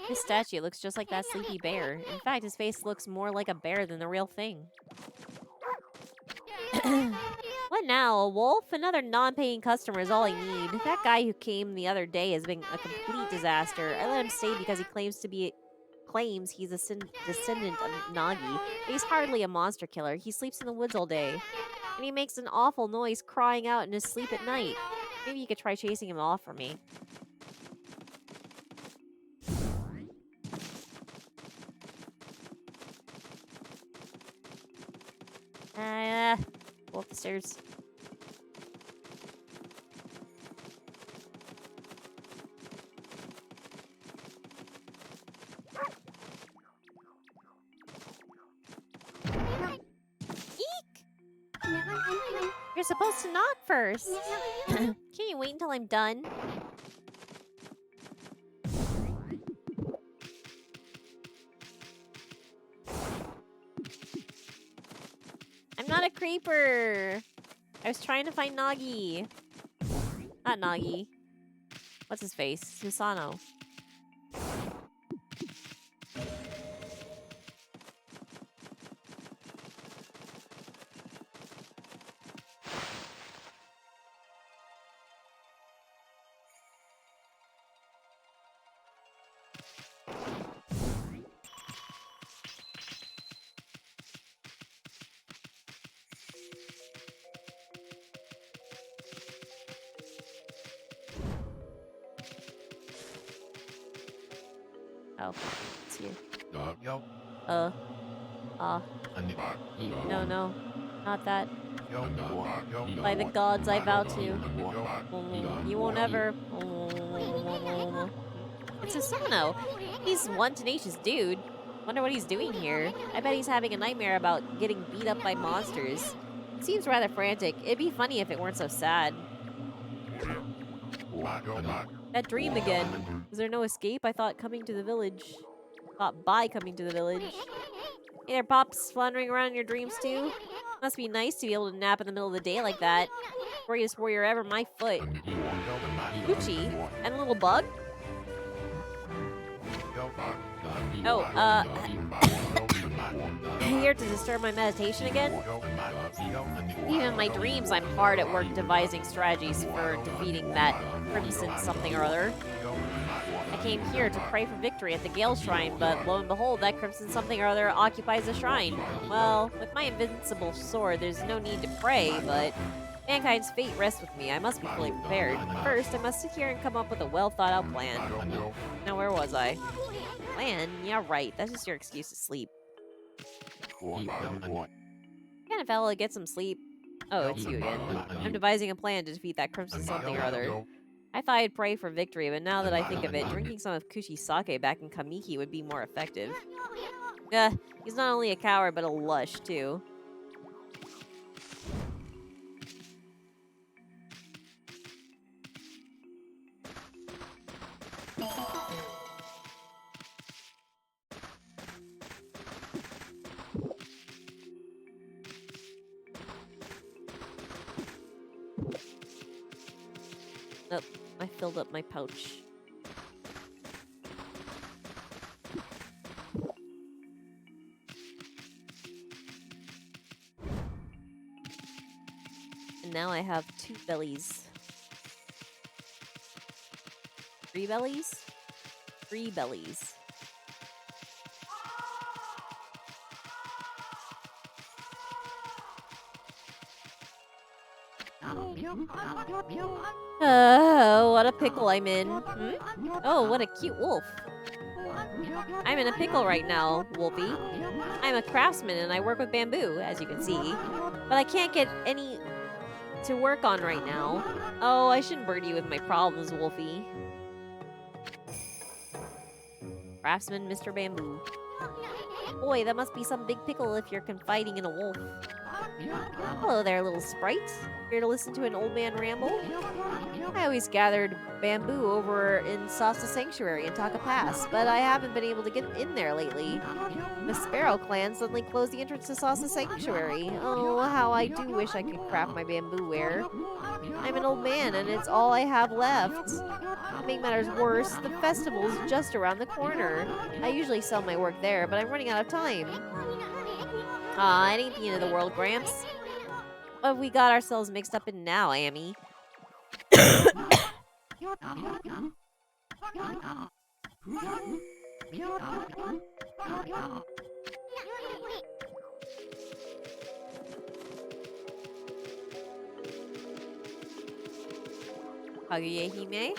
This statue looks just like that sleepy bear. In fact, his face looks more like a bear than the real thing. What now? A wolf? Another non-paying customer is all I need. That guy who came the other day has been a complete disaster. I let him stay because he claims he's a descendant of Nagi. But he's hardly a monster killer. He sleeps in the woods all day. And he makes an awful noise crying out in his sleep at night. Maybe you could try chasing him off for me. Go up the stairs. You're supposed to knock first. Can you wait until I'm done? I'm not a creeper. I was trying to find Nagi. Not Nagi. What's his face? Susano. Oh, it's here. No, not that. By the gods, I vow to. You won't ever. It's Asano. He's one tenacious dude. Wonder what he's doing here. I bet he's having a nightmare about getting beat up by monsters. It seems rather frantic. It'd be funny if it weren't so sad. That dream again. Was there no escape? I thought coming to the village. Thought by coming to the village. Hey there, Pops. Wandering around in your dreams too? Must be nice to be able to nap in the middle of the day like that. Greatest warrior ever, my foot. Gucci. And a little bug? Oh, here to disturb my meditation again? Even in my dreams, I'm hard at work devising strategies for defeating that crimson something or other. I came here to pray for victory at the Gale Shrine, but lo and behold, that crimson something or other occupies the shrine. Well, with my invincible sword, there's no need to pray, but mankind's fate rests with me. I must be fully prepared. First, I must sit here and come up with a well-thought-out plan. Now, where was I? Plan? Yeah, right. That's just your excuse to sleep. What kind of fella gets some sleep? Oh, it's you again. I'm devising a plan to defeat that crimson something or other. I thought I'd pray for victory, but now that I think of it, drinking some of Kushi's sake back in Kamiki would be more effective. He's not only a coward, but a lush, too. Nope, I filled up my pouch. And now I have 2 bellies. 3 bellies? 3 bellies. What a pickle I'm in. Hmm? Oh, what a cute wolf. I'm in a pickle right now, Wolfie. I'm a craftsman and I work with bamboo, as you can see. But I can't get any to work on right now. Oh, I shouldn't burden you with my problems, Wolfie. Craftsman Mr. Bamboo. Boy, that must be some big pickle if you're confiding in a wolf. Hello there, little sprite. Here to listen to an old man ramble? I always gathered bamboo over in Sasa Sanctuary in Taka Pass, but I haven't been able to get in there lately. The Sparrow clan suddenly closed the entrance to Sasa Sanctuary. Oh, how I do wish I could craft my bamboo ware. I'm an old man, and it's all I have left. To make matters worse, the festival's just around the corner. I usually sell my work there, but I'm running out of time. Aw, it ain't the end of the world, Gramps. What have we got ourselves mixed up in now, Amy? Kaguya-hime?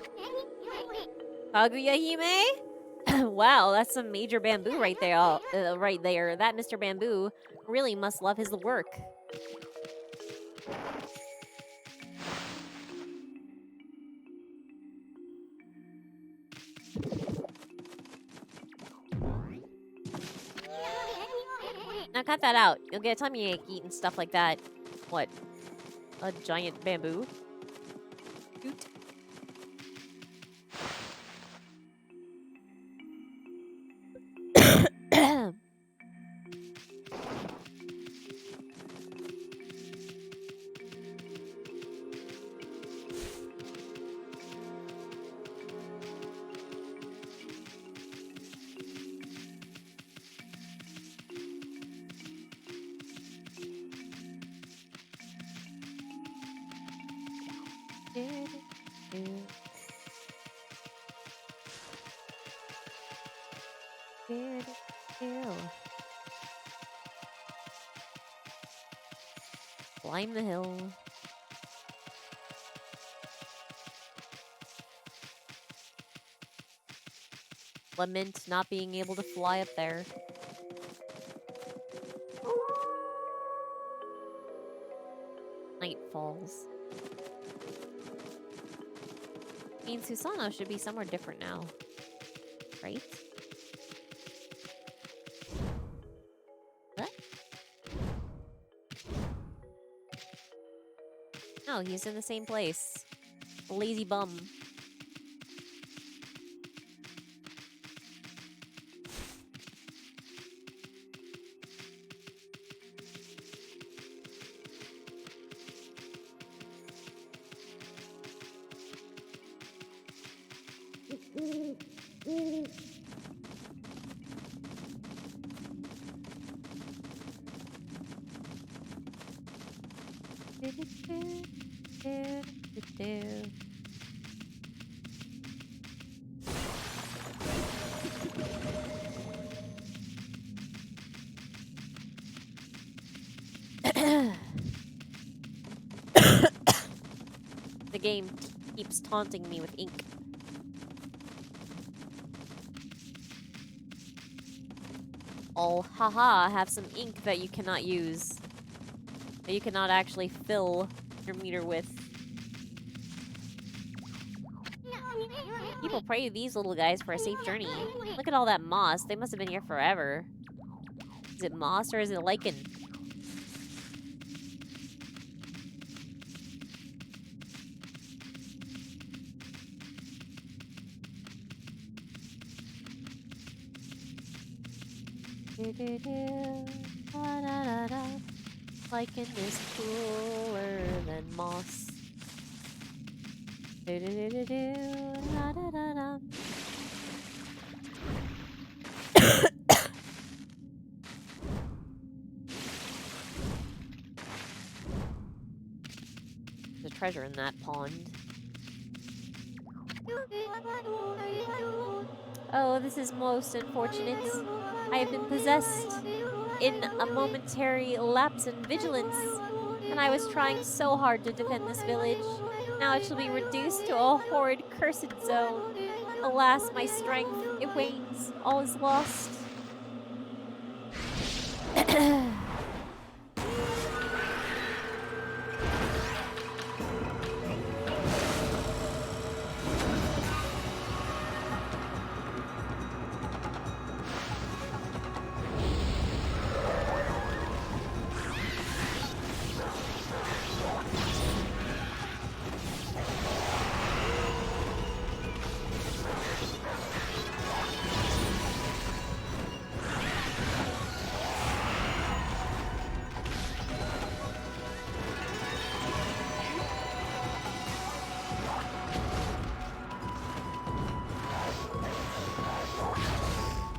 Kaguya-hime? Wow, that's some major bamboo right there. Right there. That Mr. Bamboo really must love his work. Now cut that out. You'll get a tummy ache eating stuff like that. What? A giant bamboo? Shoot. Climb the hill. Lament not being able to fly up there. Night falls. Means Susano should be somewhere different now. Right? What? No, he's in the same place. Lazy bum. The game keeps taunting me with ink. Oh, haha, have some ink that you cannot use. But you cannot actually fill your meter with. People pray to these little guys for a safe journey. Look at all that moss. They must have been here forever. Is it moss or is it lichen? Da-da-da. Lichen is cooler than moss. Da-da-da-da-da. There's a treasure in that pond. Oh, this is most unfortunate. I have been possessed in a momentary lapse in vigilance, and I was trying so hard to defend this village. Now it shall be reduced to a horrid cursed zone. Alas, my strength, it wanes. All is lost.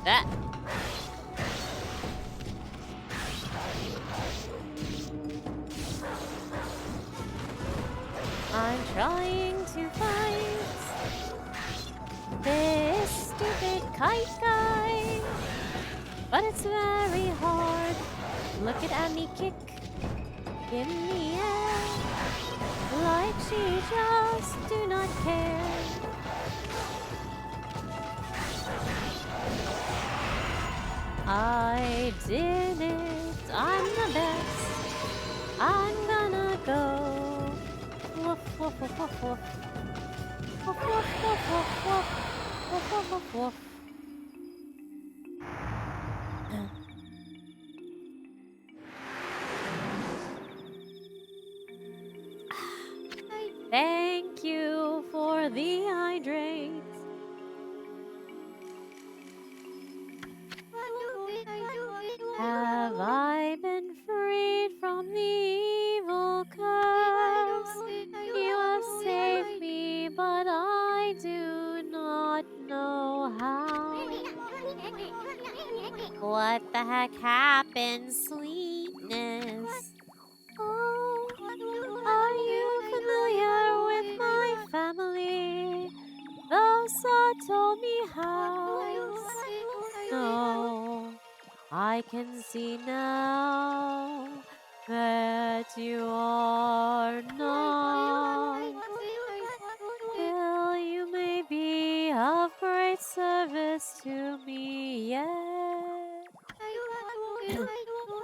That. I'm trying to fight this stupid kite guy, but it's very hard. Look at Annie kick in the air, like she just do not care. I did it, I'm the best. I'm gonna go. Woof, woof, woof, woof, woof. Woof, woof, woof, woof, woof. Woof, woof, woof, woof. Thank you for the hydrate. Have I been freed from the evil curse? You have saved me, but I do not know how. What the heck happened, sweetness? Oh, are you familiar with my family? Those that told me how. No, I can see now that you are not. Still, you may be of great service to me yet.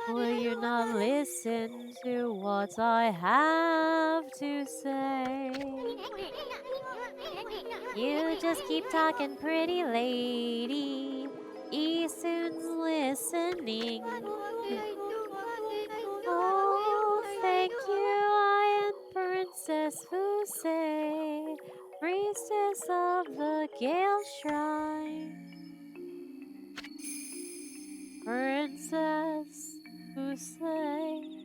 Will you not listen to what I have to say? You just keep talking, pretty lady. Eason's listening. Oh, thank you, I am Princess Fusei, priestess of the Gale Shrine. Princess Fusei.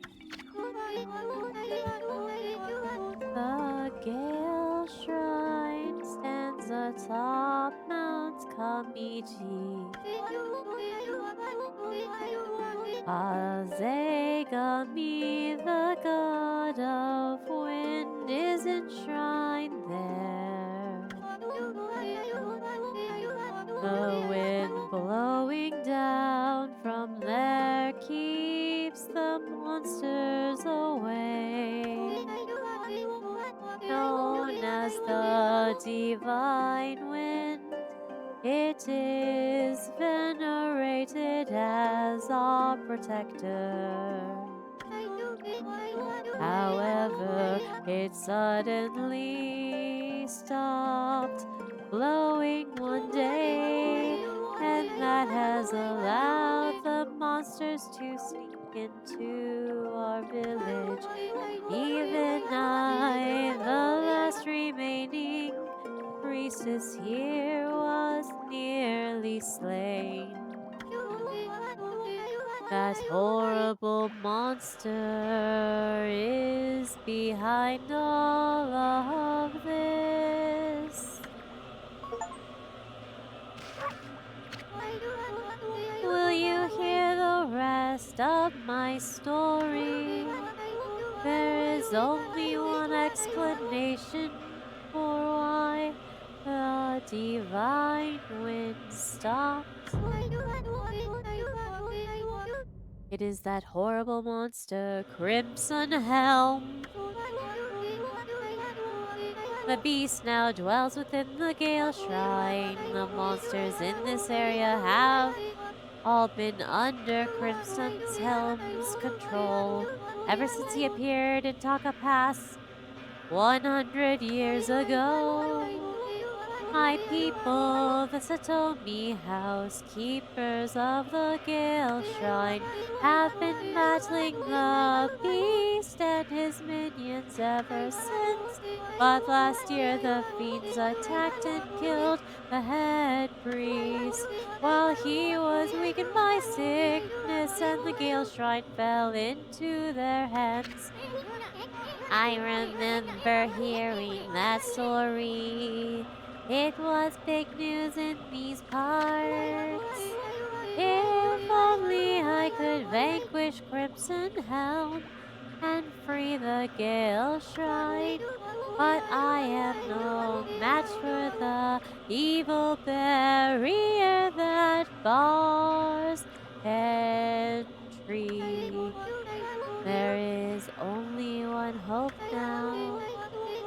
The Gale Shrine stands atop Mount Kamiji. Azegami, the god of wind, is enshrined there. The wind blowing down from there keeps the monsters away. Known as the divine wind, it is venerated as our protector. However, it suddenly stopped blowing one day, and that has allowed the monsters to sneak into our village. Even I, the last remaining priestess here, was nearly slain. That horrible monster is behind all of this. Will you hear the rest of my story? There is only one explanation for why the divine wind stopped. It is that horrible monster, Crimson Helm. The beast now dwells within the Gale Shrine. The monsters in this area have all been under Crimson Helm's control ever since he appeared in Taka Pass 100 years ago. My people, the Satomi house keepers of the Gale Shrine, have been battling the beast and his minions ever since. But last year the fiends attacked and killed the head priest while he was weakened by sickness, and the Gale Shrine fell into their hands. I remember hearing that story. It was big news in these parts. If only I could vanquish Crimson Helm and free the Gale Shrine. But I am no match for the evil barrier that bars entry. There is only one hope now.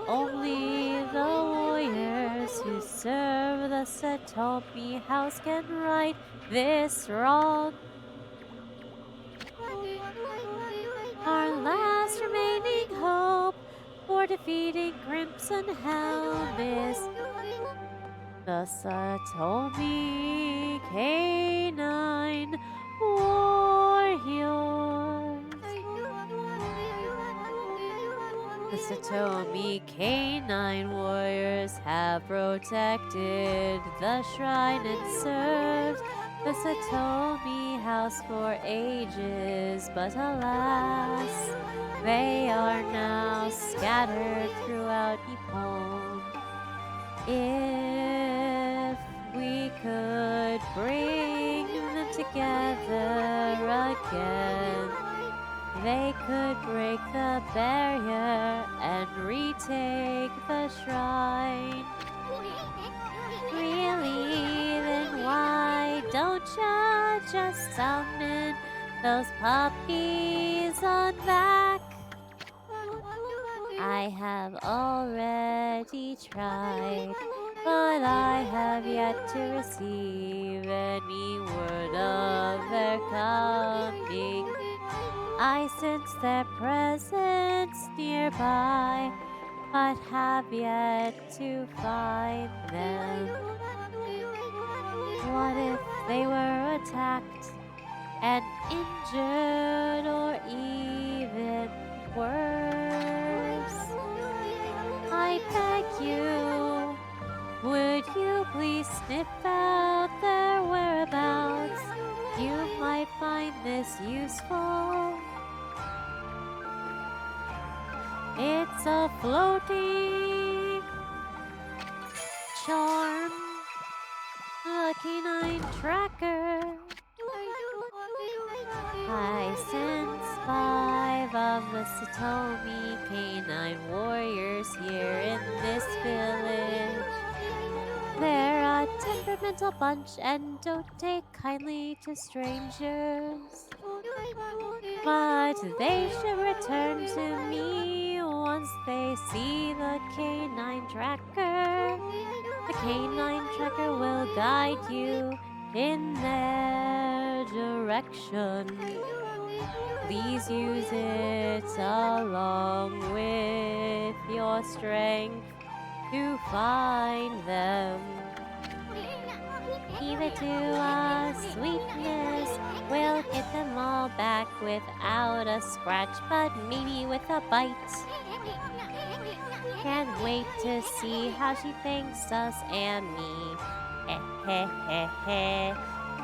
Only the warriors who serve the Satomi house can right this wrong. Our last remaining hope for defeating Crimson Helm is the Satomi Canine Warriors. The Satomi Canine Warriors have protected the shrine and served the Satomi house for ages, but alas, they are now scattered throughout Nippon. If we could bring them together again, they could break the barrier and retake the shrine. Really, then why don't you just summon those puppies on back? I have already tried, but I have yet to receive any word of their coming. I sense their presence nearby, but have yet to find them. What if they were attacked and injured, or even worse? I beg you, would you please sniff out their whereabouts? You might find this useful. It's a floating charm, the canine tracker. I sense 5 of the Satomi canine warriors here in this village. They're a temperamental bunch and don't take kindly to strangers. But they should return to me once they see the canine tracker. The canine tracker will guide you in their direction. Please use it along with your strength to find them. Give it to us, sweetness. We'll get them all back without a scratch, but maybe with a bite. Can't wait to see how she thanks us and me. Heh heh heh heh.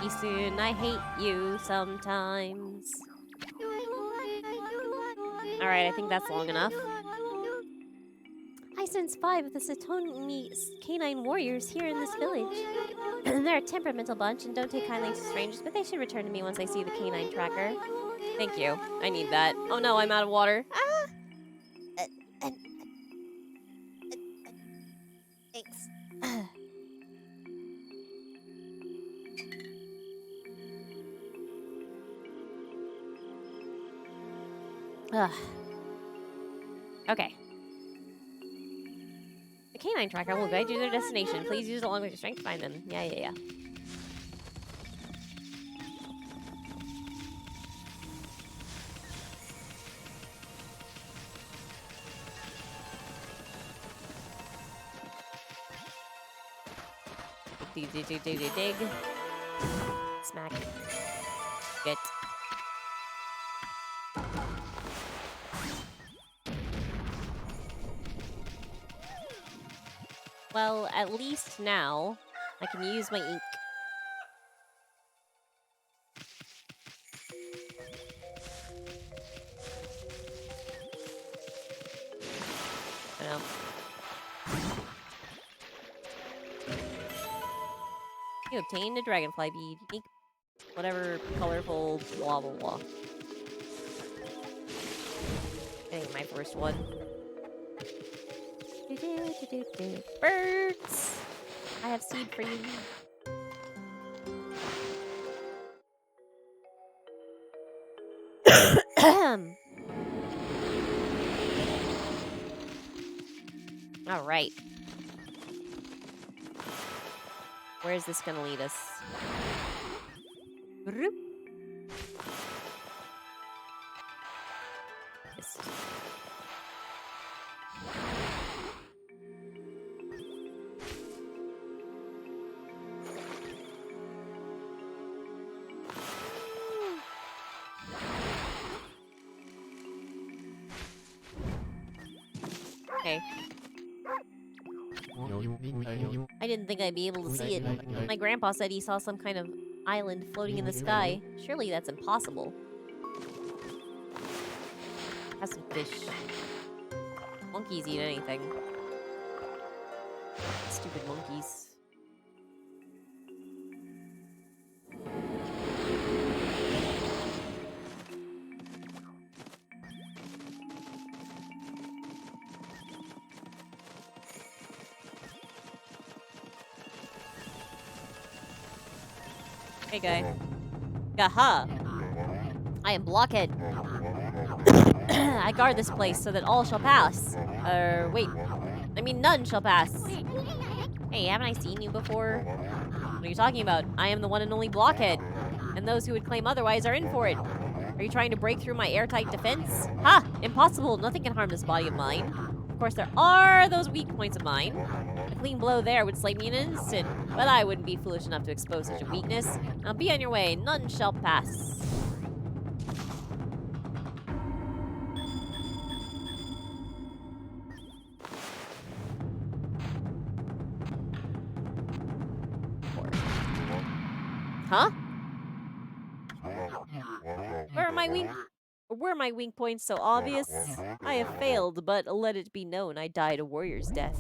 Be soon, I hate you sometimes. Alright, I think that's long enough. I sense 5 of the Satomi canine warriors here in this village. They're a temperamental bunch and don't take kindly to strangers, but they should return to me once I see the canine tracker. Thank you. I need that. Oh no, I'm out of water. Ah! Thanks. Ugh. Okay. The canine tracker will guide you to their destination. Please use it along with your strength to find them. Yeah. Dig. Smack. Get. Well, at least now I can use my ink. I know. You obtained a dragonfly bead. Unique, whatever, colorful, blah blah blah. I think my first one. Birds! I have seed for you. Alright. Where is this gonna lead us? Okay. I didn't think I'd be able to see it. My grandpa said he saw some kind of island floating in the sky. Surely that's impossible. Has some fish. Monkeys eat anything. Stupid monkeys. Hey, guy. Gaha! I am Blockhead. I guard this place so that all shall pass. Wait. I mean, none shall pass. Hey, haven't I seen you before? What are you talking about? I am the one and only Blockhead. And those who would claim otherwise are in for it. Are you trying to break through my airtight defense? Ha! Impossible! Nothing can harm this body of mine. Of course, there are those weak points of mine. A clean blow there would slay me in an instant, but I wouldn't be foolish enough to expose such a weakness. Now be on your way. None shall pass. Huh? Were my weak points so obvious? I have failed, but let it be known I died a warrior's death.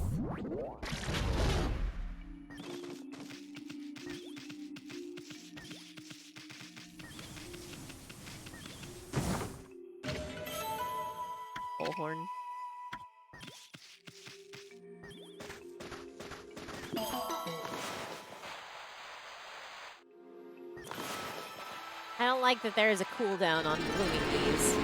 Bullhorn. I don't like that there is a cooldown on blooming bees.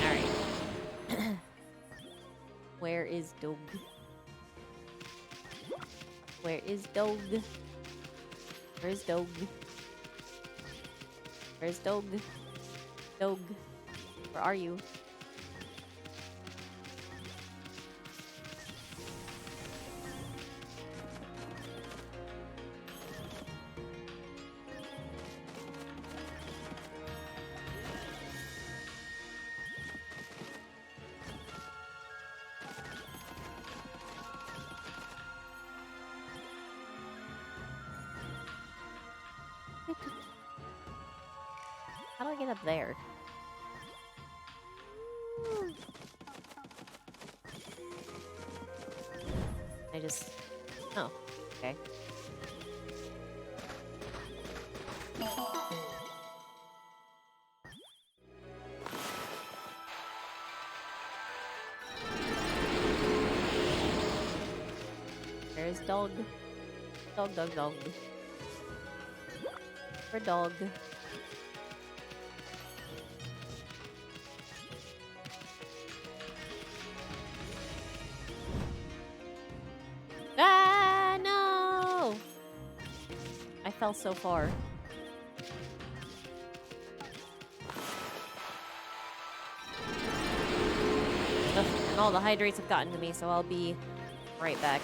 Alright. Where is Dog? Where is Dog? Where's Dog? Where's Dog? Dog, where are you? How do I get up there? I just... Oh, okay. There's Dog. Dog, dog, dog. For Dog. Ah, no! I fell so far. Ugh, and all the hydrates have gotten to me, so I'll be right back.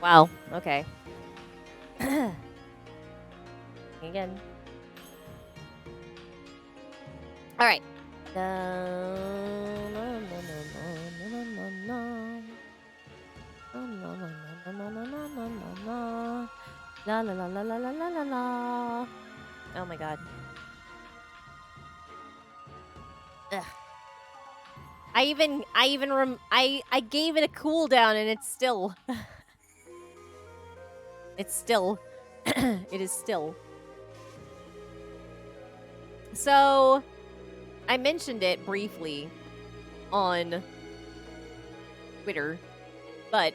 Wow, okay. again. All right. La la la la la la la la la. Oh my god. Ugh. I gave it a cooldown and it's still it's still it is still. So I mentioned it briefly on Twitter, but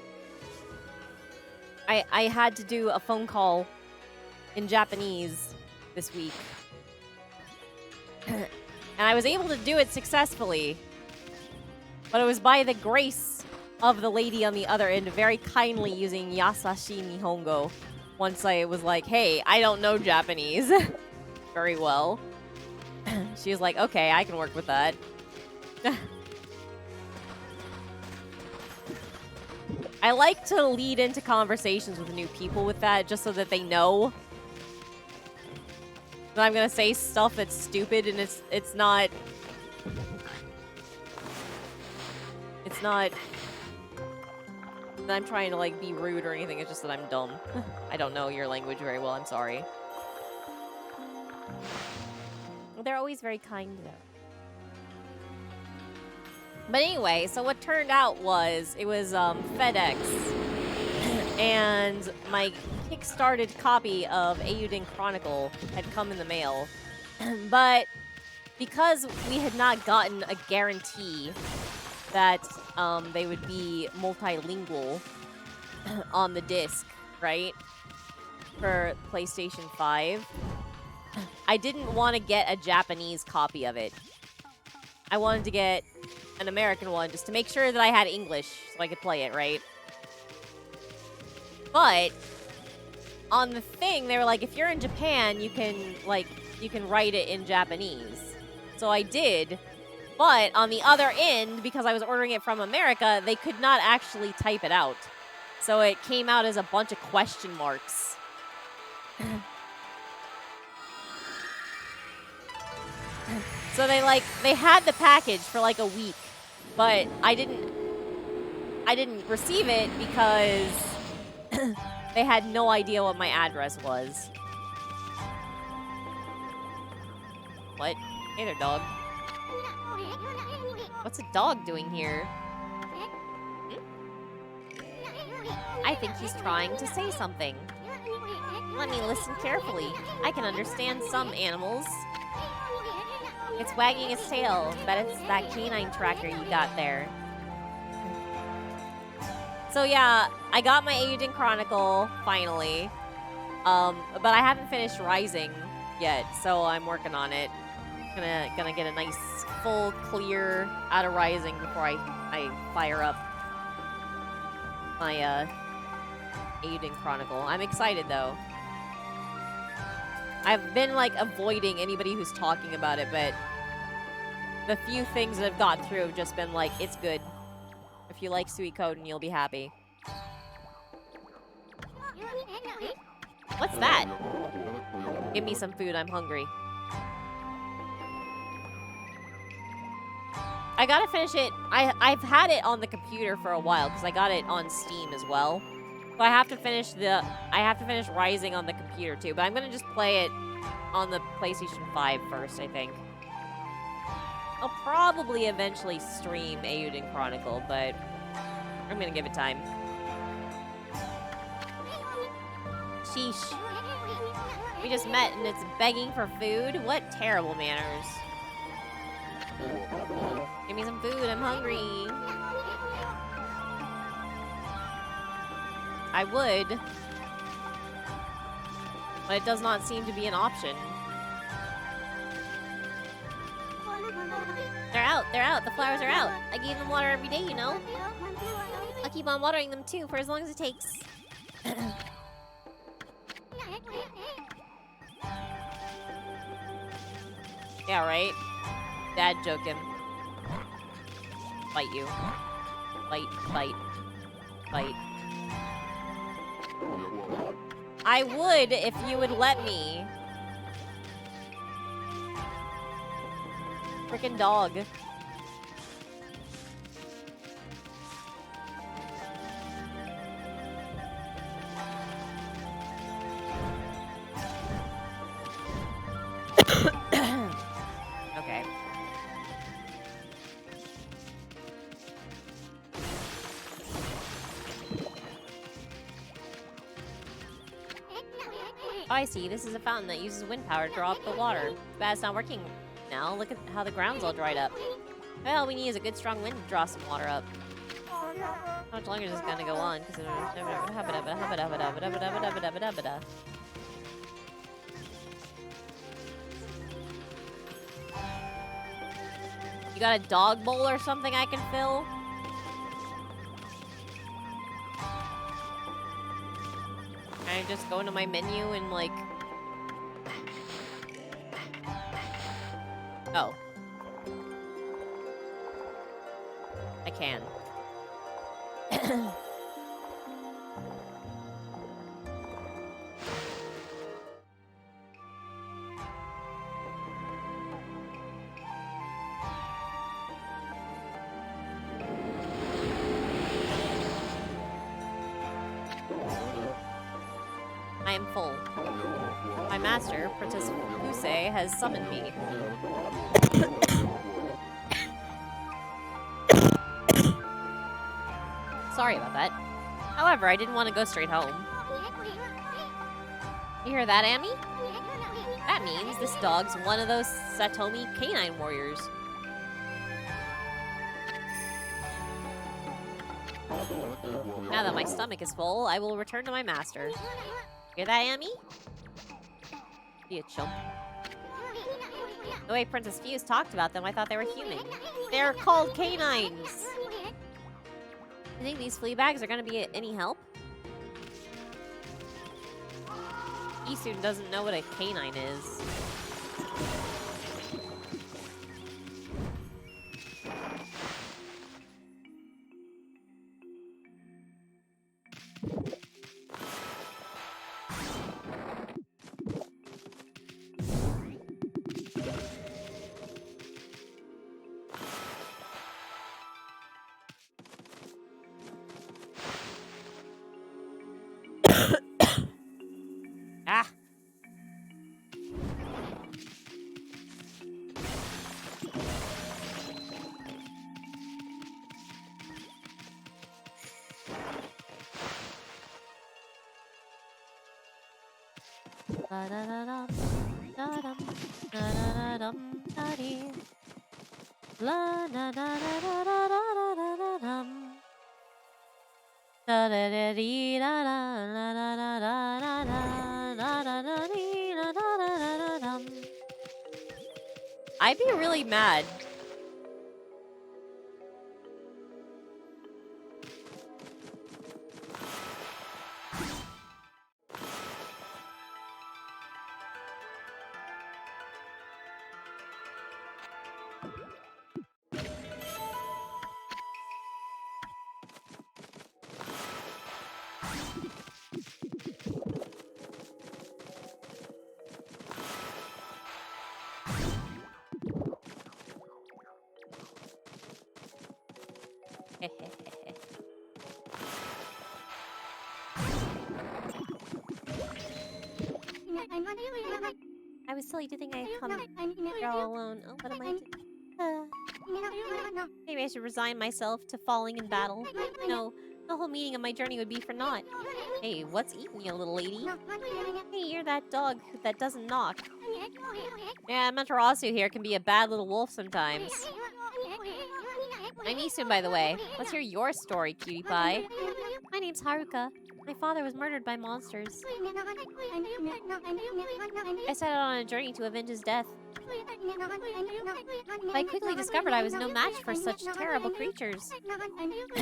I had to do a phone call in Japanese this week. And I was able to do it successfully. But it was by the grace of the lady on the other end, very kindly using Yasashi Nihongo. Once I was like, hey, I don't know Japanese very well. She was like, okay, I can work with that. I like to lead into conversations with new people with that, just so that they know that I'm gonna say stuff that's stupid, and it's not that I'm trying to like be rude or anything. It's just that I'm dumb. I don't know your language very well. I'm sorry. They're always very kind though. But anyway, so what turned out was it was FedEx, and my kickstarted copy of Eiyuden Chronicle had come in the mail, but because we had not gotten a guarantee that they would be multilingual on the disc, right, for PlayStation 5, I didn't want to get a Japanese copy of it. I wanted to get an American one just to make sure that I had English so I could play it, right? But on the thing, they were like, if you're in Japan, you can write it in Japanese. So I did. But on the other end, because I was ordering it from America, they could not actually type it out. So it came out as a bunch of question marks. So they had the package for like a week, but I didn't receive it because they had no idea what my address was. What? Hey there, dog. What's a dog doing here? I think he's trying to say something. Let me listen carefully. I can understand some animals. It's wagging its tail. Bet it's that canine tracker you got there. So yeah, I got my Eiyuden Chronicle, finally. But I haven't finished Rising yet, so I'm working on it. Gonna get a nice full clear out of Rising before I fire up my Eiyuden Chronicle. I'm excited though. I've been like avoiding anybody who's talking about it, but the few things that I've got through have just been like, it's good. If you like Suikoden, you'll be happy. What's that? Give me some food, I'm hungry. I gotta finish it. I've had it on the computer for a while because I got it on Steam as well. So I have to finish Rising on the computer too, but I'm gonna just play it on the PlayStation 5 first, I think. I'll probably eventually stream Eiyuden Chronicle, but I'm gonna give it time. Sheesh. We just met and it's begging for food? What terrible manners. Give me some food, I'm hungry. I would, but it does not seem to be an option. They're out, the flowers are out. I gave them water every day, you know. I'll keep on watering them too for as long as it takes. Yeah, right? Dad joke him. Fight you. Fight. I would if you would let me Frickin' dog. Okay. Oh, I see. This is a fountain that uses wind power to draw up the water. Too bad it's not working now. Look at how the ground's all dried up. Well, all we need is a good strong wind to draw some water up. How much longer is this gonna go on? You got a dog bowl or something I can fill? Can I just go into my menu and like... Oh. I can. I am full. My master, Princess Fuse, has summoned me. Sorry about that. However, I didn't want to go straight home. You hear that, Amy? That means this dog's one of those Satomi canine warriors. Now that my stomach is full, I will return to my master. Hear that, Amy? Be a chump. The way Princess Fuse talked about them, I thought they were human. They're called canines! You think these flea bags are gonna be any help? Isun doesn't know what a canine is. Ah! La-da-da-dum, da-dum, da-da-da-dum, da-dee. La-da-da-da-da-da-da-da-da-dum. Da-da-da-dee-da-da-da-da-da-da-da-da-da-dee-da-da-da-da-da-dum. I'd be really mad. I was silly to think I'd come here all alone. Oh, what am I doing? Maybe I should resign myself to falling in battle. No, the whole meaning of my journey would be for naught. Hey, what's eating you, little lady? Hey, you're that dog that doesn't knock. Yeah, Amaterasu here can be a bad little wolf sometimes. I'm Isun, by the way. Let's hear your story, cutie pie. My name's Haruka. My father was murdered by monsters. I set out on a journey to avenge his death. But I quickly discovered I was no match for such terrible creatures.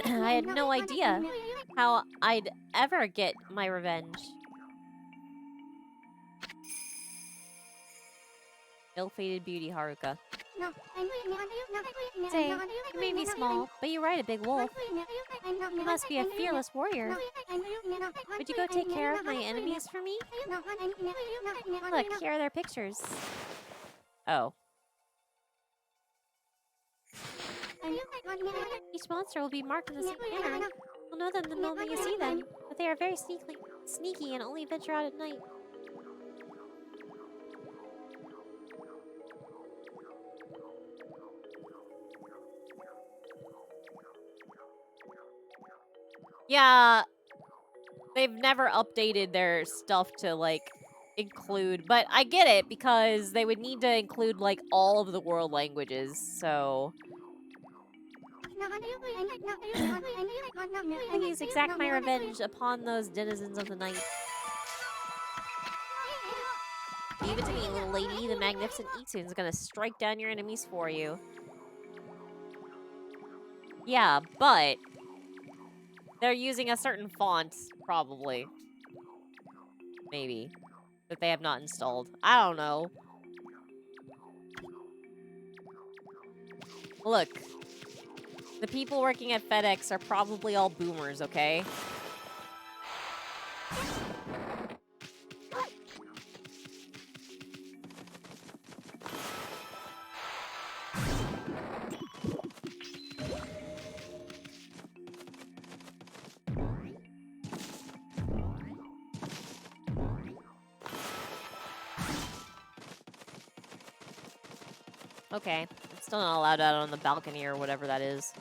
I had no idea how I'd ever get my revenge. Ill-fated beauty, Haruka. Say, you may be small, but you're right, a big wolf. You must be a fearless warrior. Would you go take care of my enemies for me? Look, here are their pictures. Oh. Each monster will be marked in the same manner. You'll know them the moment you see them, but they are very sneaky and only venture out at night. Yeah, they've never updated their stuff to, like, include... But I get it, because they would need to include, like, all of the world languages, so... Please exact my revenge upon those denizens of the night. Leave it to me, little lady. The magnificent Itsun's gonna strike down your enemies for you. Yeah, but... they're using a certain font, probably. Maybe. That they have not installed. I don't know. Look. The people working at FedEx are probably all boomers, okay? Okay. I'm still not allowed out on the balcony or whatever that is.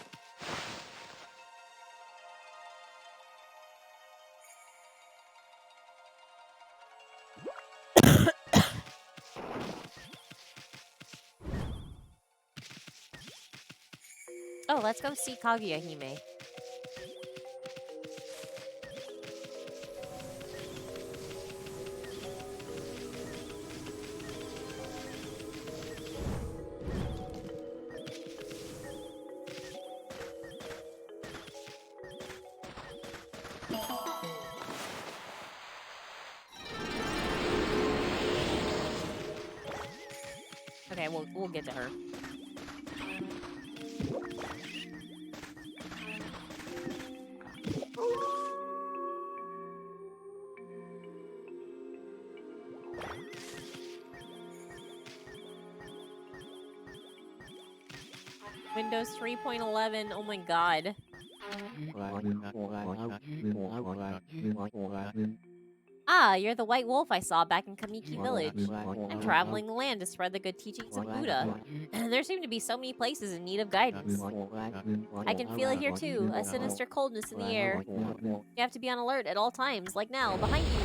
Oh, let's go see Kaguya-hime. Okay, we'll get to her. Windows 3.11, oh my god. Ah, you're the white wolf I saw back in Kamiki Village. I'm traveling the land to spread the good teachings of Buddha. There seem to be so many places in need of guidance. I can feel it here too, a sinister coldness in the air. You have to be on alert at all times, like now, behind you.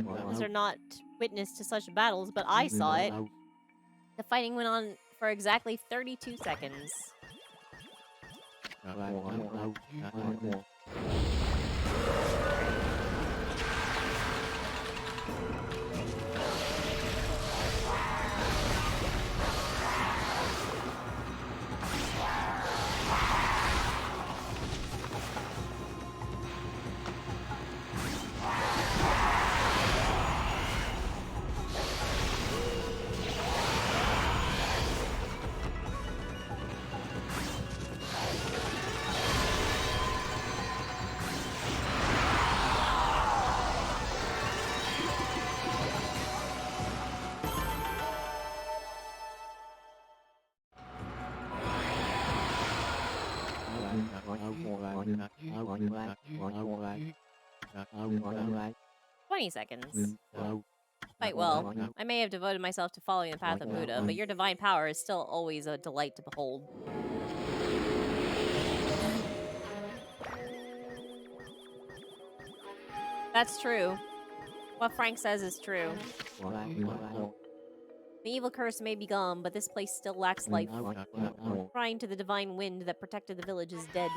Others are not witness to such battles, but I saw it. The fighting went on for exactly 32 seconds. "20 seconds. Quite well. I may have devoted myself to following the path of Buddha, but your divine power is still always a delight to behold." That's true. What Frank says is true. The evil curse may be gone, but this place still lacks life. Crying to the divine wind that protected the village is dead.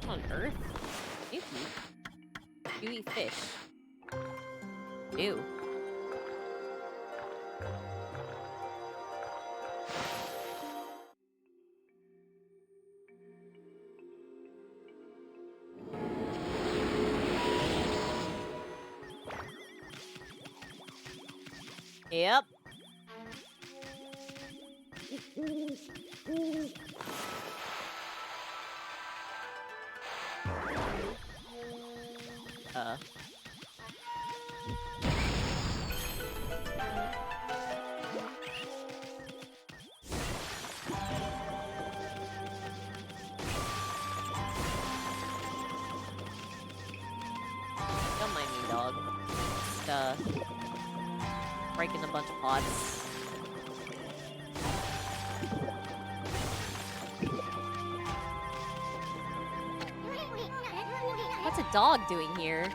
What on earth? You eat fish. Ew. Yep. Don't mind me, dog. Just, breaking a bunch of pots. What's a dog doing here?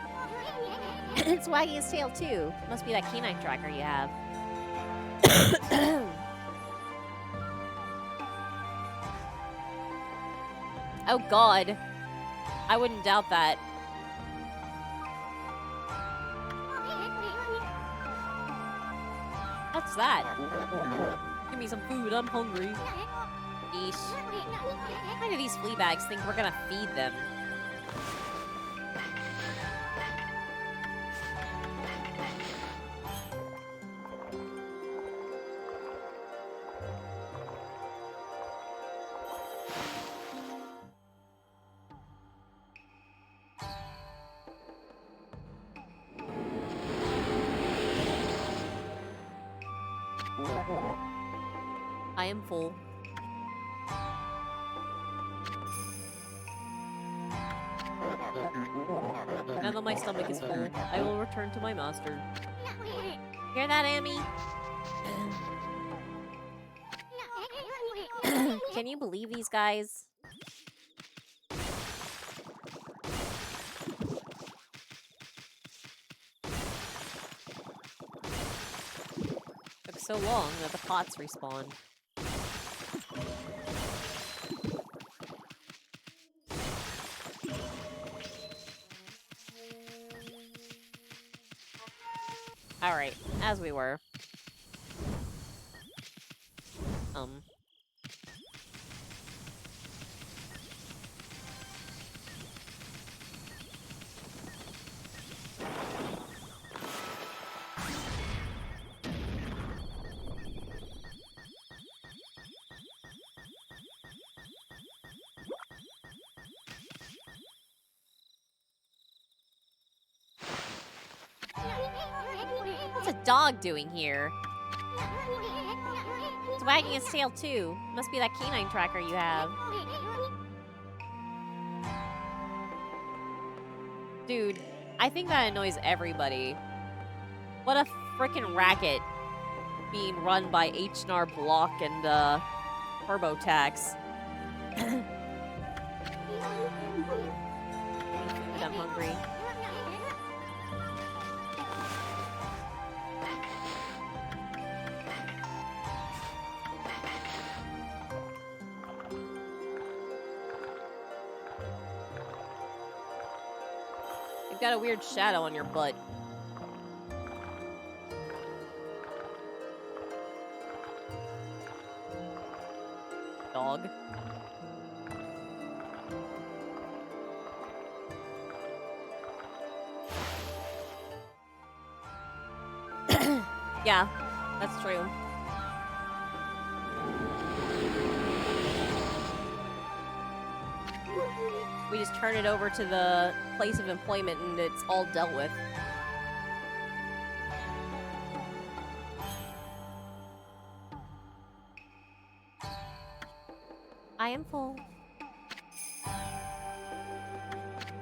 It's wagging its tail too. Must be that canine tracker you have. Oh god. I wouldn't doubt that. What's that? Give me some food, I'm hungry. Yeesh. Why do these flea bags think we're gonna feed them? I am full. Now that my stomach is full, I will return to my master. Hear that, Amy? Can you believe these guys? Took so long that the pots respawned. Alright, as we were. What's a dog doing here? It's wagging its tail too. Must be that canine tracker you have. Dude, I think that annoys everybody. What a frickin' racket being run by H&R Block and TurboTax. I'm hungry. You've got a weird shadow on your butt. Dog. Yeah, that's true. We just turn it over to the place of employment and it's all dealt with. I am full.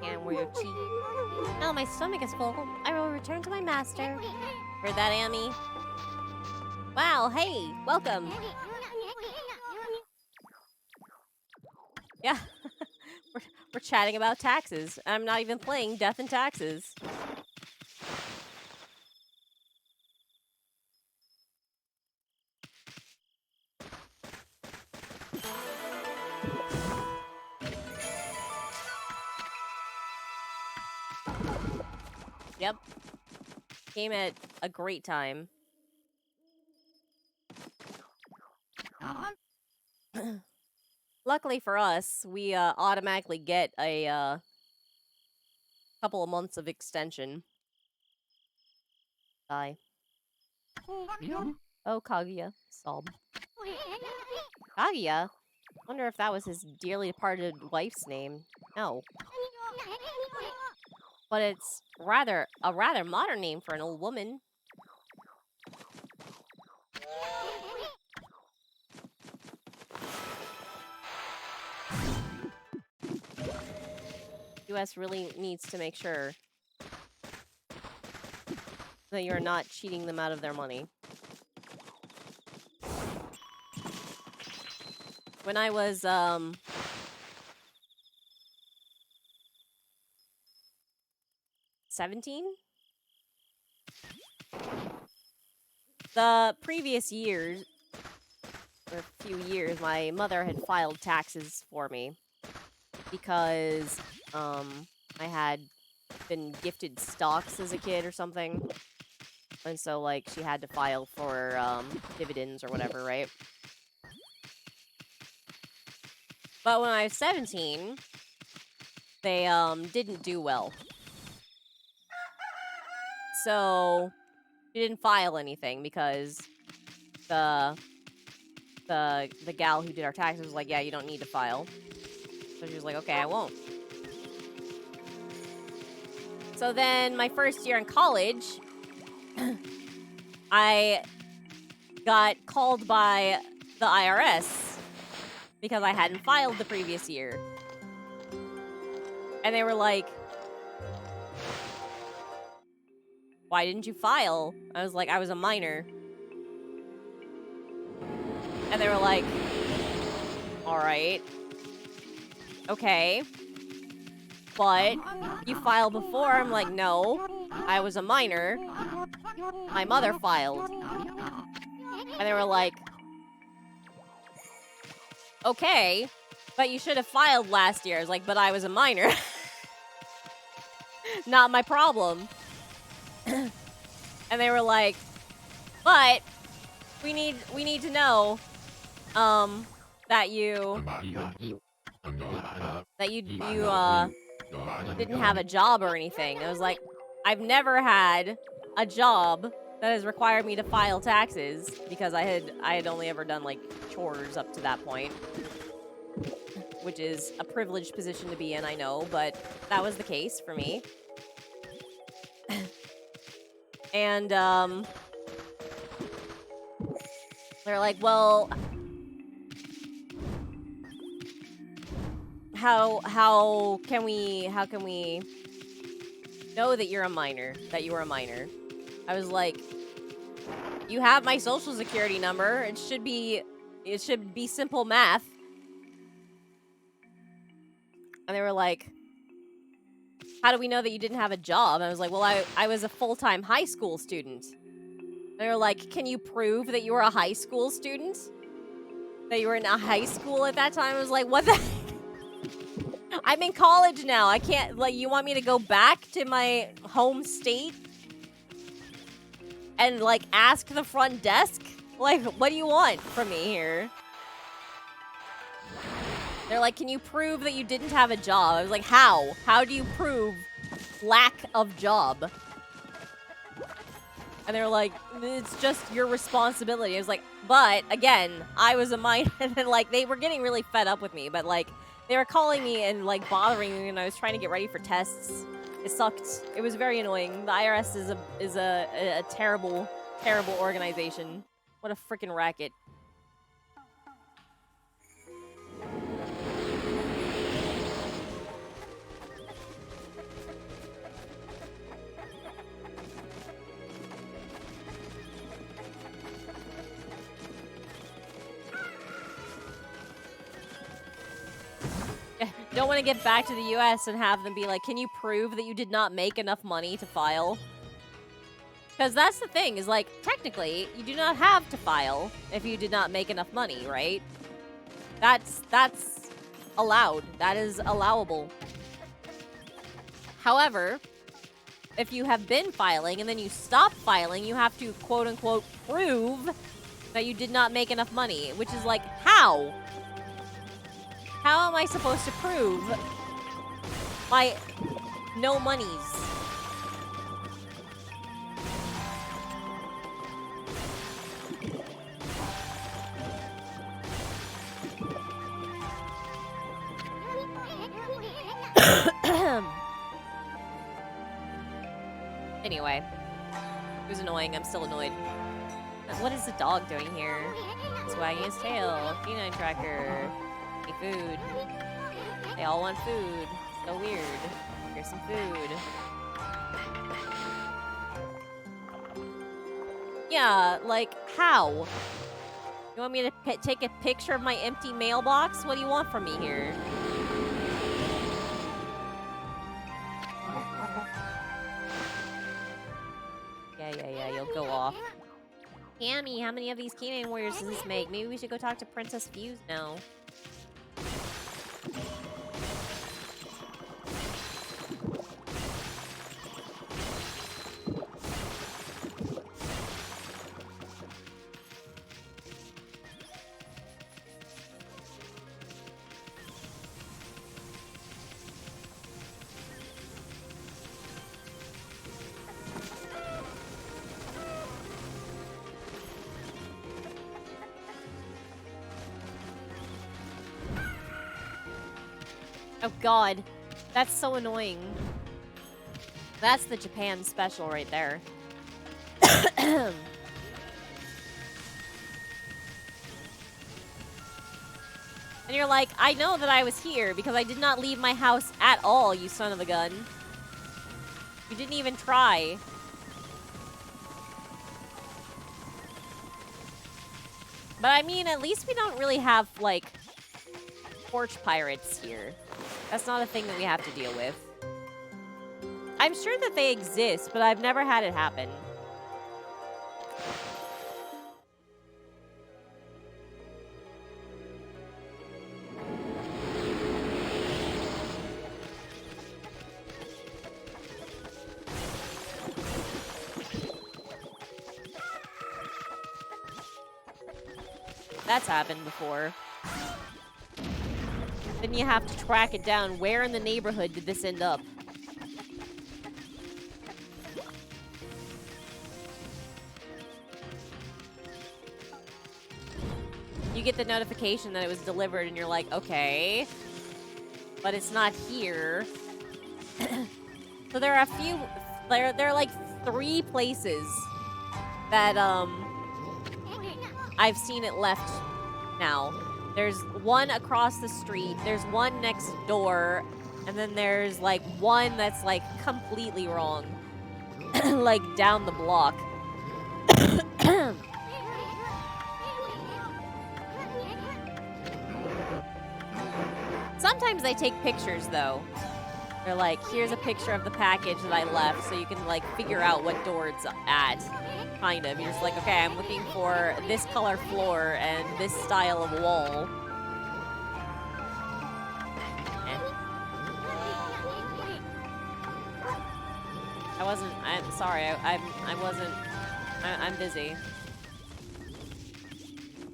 And we're cheap. Now my stomach is full. I will return to my master. Heard that, Amy? Wow, hey, welcome. Yeah. we're chatting about taxes. I'm not even playing Death and Taxes. Yep. Came at a great time. Luckily for us, we automatically get a couple of months of extension. Bye. Oh, Kaguya. Sob. Kaguya? Wonder if that was his dearly departed wife's name. No. But it's a rather modern name for an old woman. US really needs to make sure that you're not cheating them out of their money. When I was 17? The previous years, or a few years, my mother had filed taxes for me because I had been gifted stocks as a kid or something. And so, like, she had to file for dividends or whatever, right? But when I was 17, they didn't do well. So she didn't file anything because the gal who did our taxes was like, yeah, you don't need to file. So she was like, okay, I won't. So then my first year in college, I got called by the IRS because I hadn't filed the previous year. And they were like, why didn't you file? I was like, I was a minor. And they were like, all right. Okay. But you filed before? I'm like, no. I was a minor. My mother filed. And they were like, okay. But you should have filed last year. I was like, but I was a minor. Not my problem. And they were like, but we need to know that you didn't have a job or anything. I was like, I've never had a job that has required me to file taxes because I had only ever done like chores up to that point, which is a privileged position to be in, I know, but that was the case for me. And they're like, well, how can we know that you're a minor, that you were a minor? I was like, you have my social security number. It should be simple math. And they were like, how do we know that you didn't have a job? And I was like, well, I was a full-time high school student. They were like, can you prove that you were a high school student? That you were in a high school at that time? I was like, what the heck? I'm in college now. I can't, like, you want me to go back to my home state and, like, ask the front desk? Like, what do you want from me here? They're like, can you prove that you didn't have a job? I was like, how? How do you prove lack of job? And they were like, it's just your responsibility. I was like, but, again, I was a minor. And then, like, they were getting really fed up with me. But, like, they were calling me and, like, bothering me. And I was trying to get ready for tests. It sucked. It was very annoying. The IRS is a terrible, terrible organization. What a freaking racket. don't want to get back to the US and have them be like, can you prove that you did not make enough money to file? Because that's the thing, is like, technically, you do not have to file if you did not make enough money, right? That's allowed. That is allowable. However, if you have been filing and then you stop filing, you have to quote-unquote prove that you did not make enough money, which is like, how? How am I supposed to prove my no monies? Anyway, it was annoying. I'm still annoyed. What is the dog doing here? It's wagging his tail. Canine tracker. Hey, food. They all want food. So weird. Here's some food. Yeah, like, how? You want me to take a picture of my empty mailbox? What do you want from me here? Yeah, you'll go off. Tammy, how many of these canine warriors does this make? Maybe we should go talk to Princess Fuse now. Oh god, that's so annoying. That's the Japan special right there. And you're like, I know that I was here because I did not leave my house at all, you son of a gun. You didn't even try. But I mean, at least we don't really have, like, porch pirates here. That's not a thing that we have to deal with. I'm sure that they exist, but I've never had it happen. That's happened before. Then you have to track it down. Where in the neighborhood did this end up? You get the notification that it was delivered and you're like, okay, but it's not here. So there are a few, there are like 3 places that, I've seen it left now. There's one across the street, there's one next door, and then there's, like, one that's, like, completely wrong. Like, down the block. Sometimes they take pictures, though. They're like, here's a picture of the package that I left, so you can, like, figure out what door it's at. Kind of. You're just like, okay, I'm looking for this color floor and this style of wall. I'm sorry, I'm busy.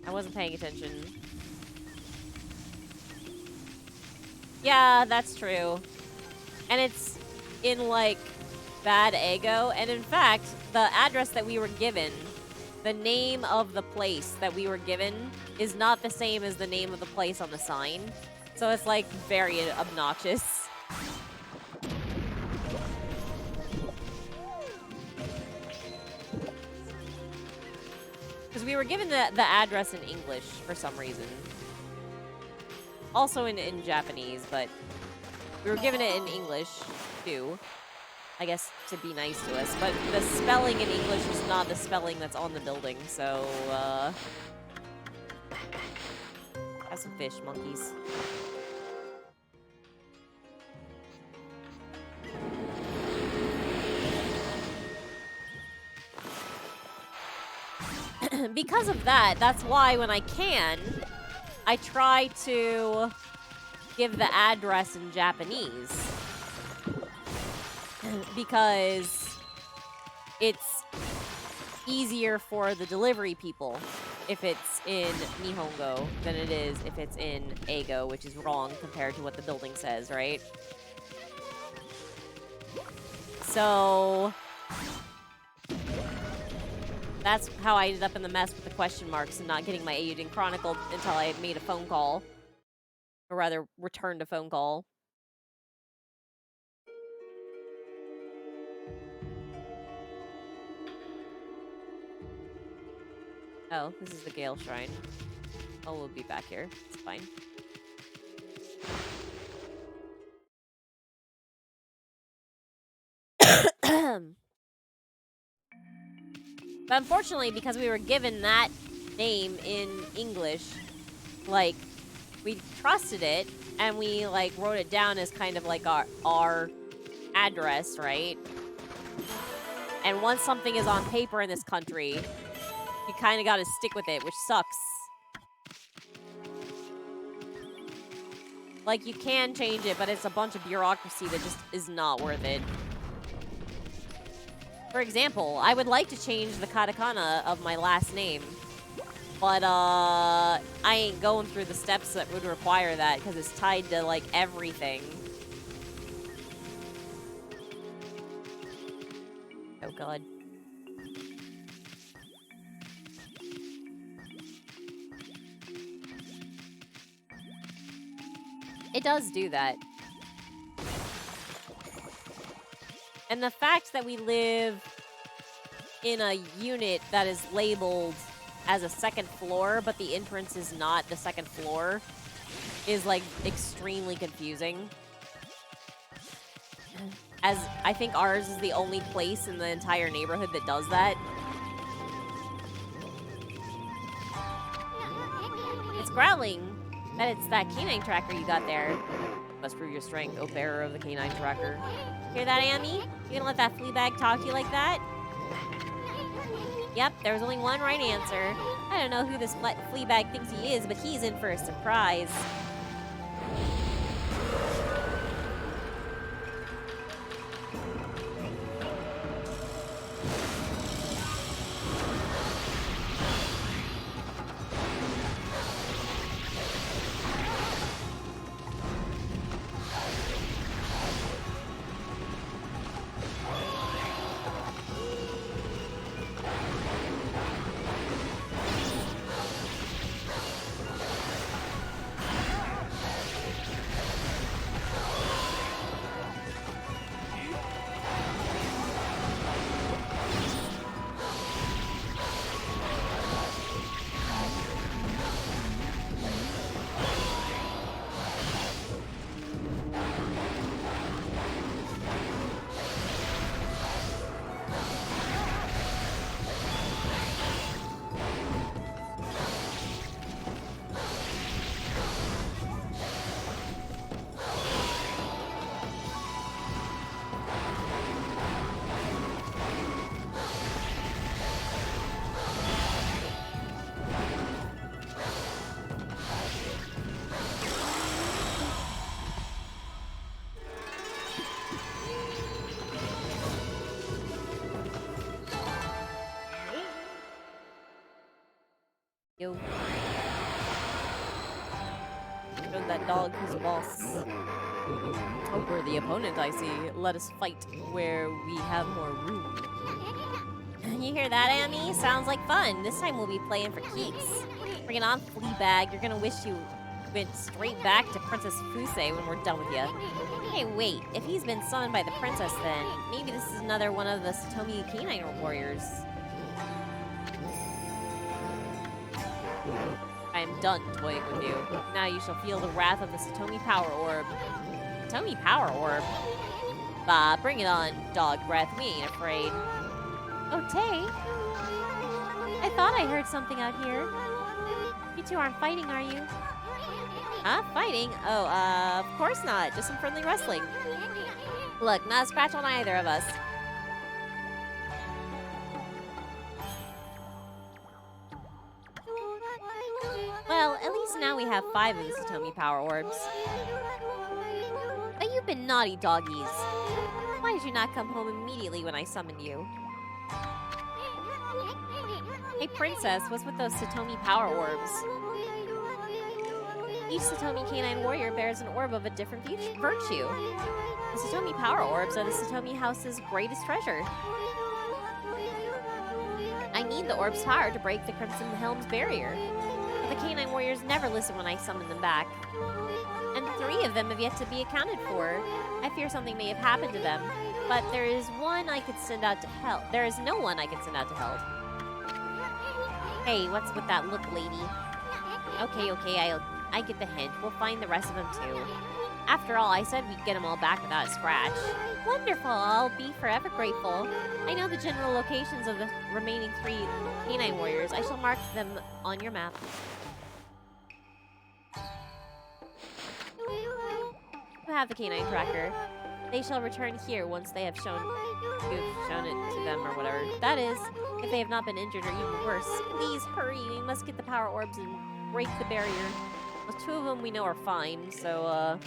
I wasn't paying attention. Yeah, that's true. And it's in, like, Bad Ego. And in fact, the address that we were given, the name of the place that we were given, is not the same as the name of the place on the sign. So it's, like, very obnoxious. Because we were given the address in English for some reason. Also in Japanese, but we were given it in English, too. I guess to be nice to us. But the spelling in English is not the spelling that's on the building, so, have some fish, monkeys. because of that, that's why when I can, I try to give the address in Japanese. Because it's easier for the delivery people if it's in Nihongo than it is if it's in Eigo, which is wrong compared to what the building says, right? So that's how I ended up in the mess with the question marks and not getting my Eiyuden chronicled until I had made a phone call. Or rather, returned a phone call. Oh, this is the Gale Shrine. Oh, we'll be back here. It's fine. But unfortunately, because we were given that name in English, like, we trusted it, and we, like, wrote it down as kind of like our address, right? And once something is on paper in this country, you kind of got to stick with it, which sucks. Like, you can change it, but it's a bunch of bureaucracy that just is not worth it. For example, I would like to change the katakana of my last name, but I ain't going through the steps that would require that because it's tied to, like, everything. Oh, God. It does do that. And the fact that we live in a unit that is labeled as a second floor, but the entrance is not the second floor, is, like, extremely confusing. As I think ours is the only place in the entire neighborhood that does that. It's growling. Bet it's that canine tracker you got there. Must prove your strength, O bearer of the canine tracker. Hear that, Amy? You gonna let that flea bag talk to you like that? Yep, there was only one right answer. I don't know who this flea bag thinks he is, but he's in for a surprise. Yo. Showed that dog who's boss. Oh, we're the opponent, I see. Let us fight where we have more room. You hear that, Amy? Sounds like fun. This time we'll be playing for keeps. Bring it on, Fleabag. You're gonna wish you went straight back to Princess Fuse when we're done with you. Hey, wait. If he's been summoned by the princess, then maybe this is another one of the Satomi Canine warriors. I am done toying with you. Now you shall feel the wrath of the Satomi Power Orb. Satomi Power Orb? Bah, bring it on, dog breath. We ain't afraid. Oh, Tay? I thought I heard something out here. You two aren't fighting, are you? Huh? Fighting? Oh, of course not. Just some friendly wrestling. Look, not a scratch on either of us. now we have 5 of the Satomi power orbs. But you've been naughty doggies. Why did you not come home immediately when I summoned you? Hey princess, what's with those Satomi power orbs? Each Satomi canine warrior bears an orb of a different virtue. The Satomi power orbs are the Satomi house's greatest treasure. I need the orb's power to break the Crimson Helm's barrier. But the canine warriors never listen when I summon them back. And 3 of them have yet to be accounted for. I fear something may have happened to them. But there is one I could send out to help. There is no one I could send out to help. Hey, what's with that look, lady? Okay, I get the hint. We'll find the rest of them too. After all, I said we'd get them all back without a scratch. Wonderful, I'll be forever grateful. I know the general locations of the remaining 3 canine warriors. I shall mark them on your map. You have the canine tracker. They shall return here once they have shown it to them or whatever. That is, if they have not been injured or even worse. Please hurry, we must get the power orbs and break the barrier. Well, 2 of them we know are fine, so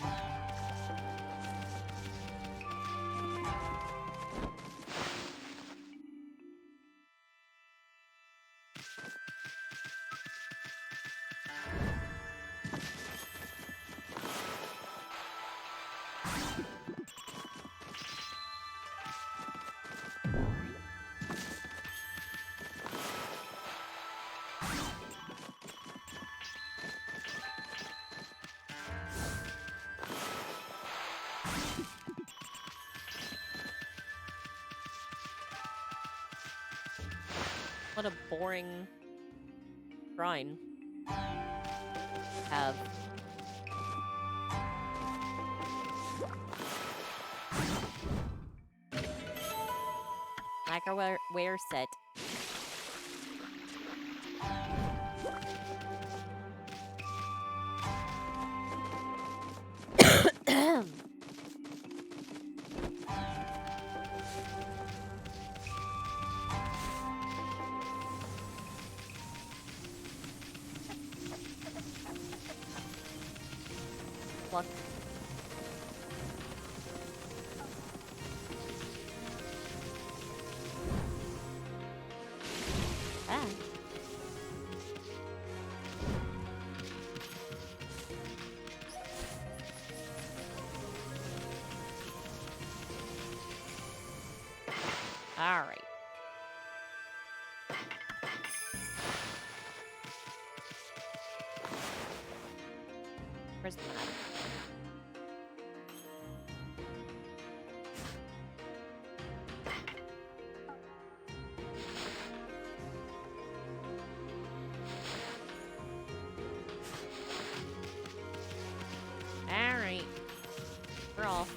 what a boring shrine. Have. Lacquerware set. Look. Ah. All right. Where's the map? All right. We're off.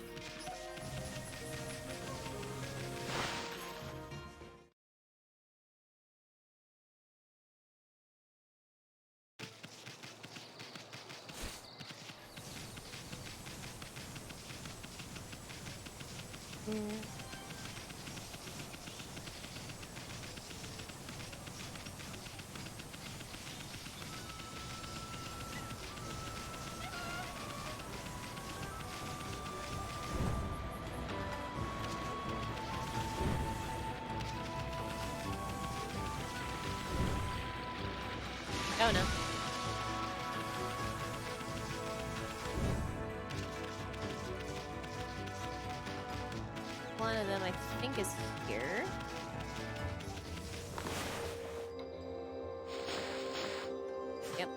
Oh no. One of them I think is here. Yep.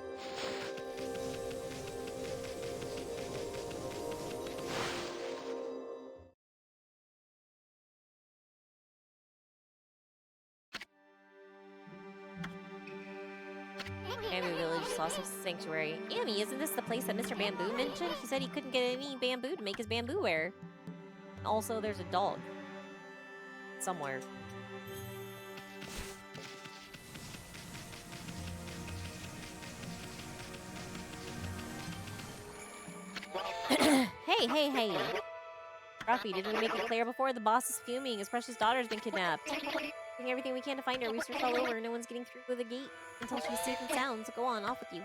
Bamboo Village Lost Sanctuary. Amy, isn't this the place that Mr. Bamboo mentioned? He said he couldn't get any bamboo to make his bamboo ware. Also, there's a dog. Somewhere. Hey! Ruffy, didn't we make it clear before? The boss is fuming. His precious daughter's been kidnapped. Doing everything we can to find her. Research all over. No one's getting through the gate until she's safe and sound. So go on, off with you.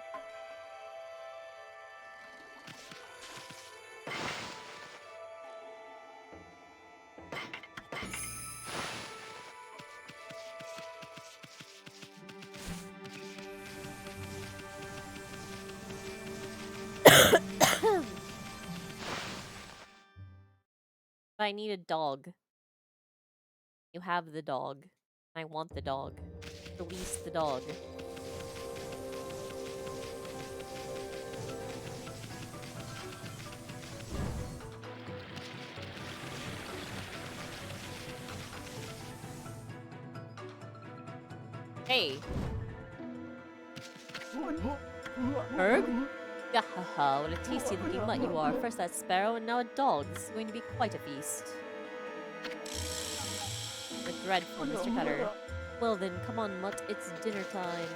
But I need a dog. You have the dog. I want the dog. Release the dog. Hey. Herb? Gahaha, what a tasty looking mutt you are. First that sparrow and now a dog. This is going to be quite a feast. You're dreadful, Mr. Cutter. Well then, come on, mutt, it's dinner time.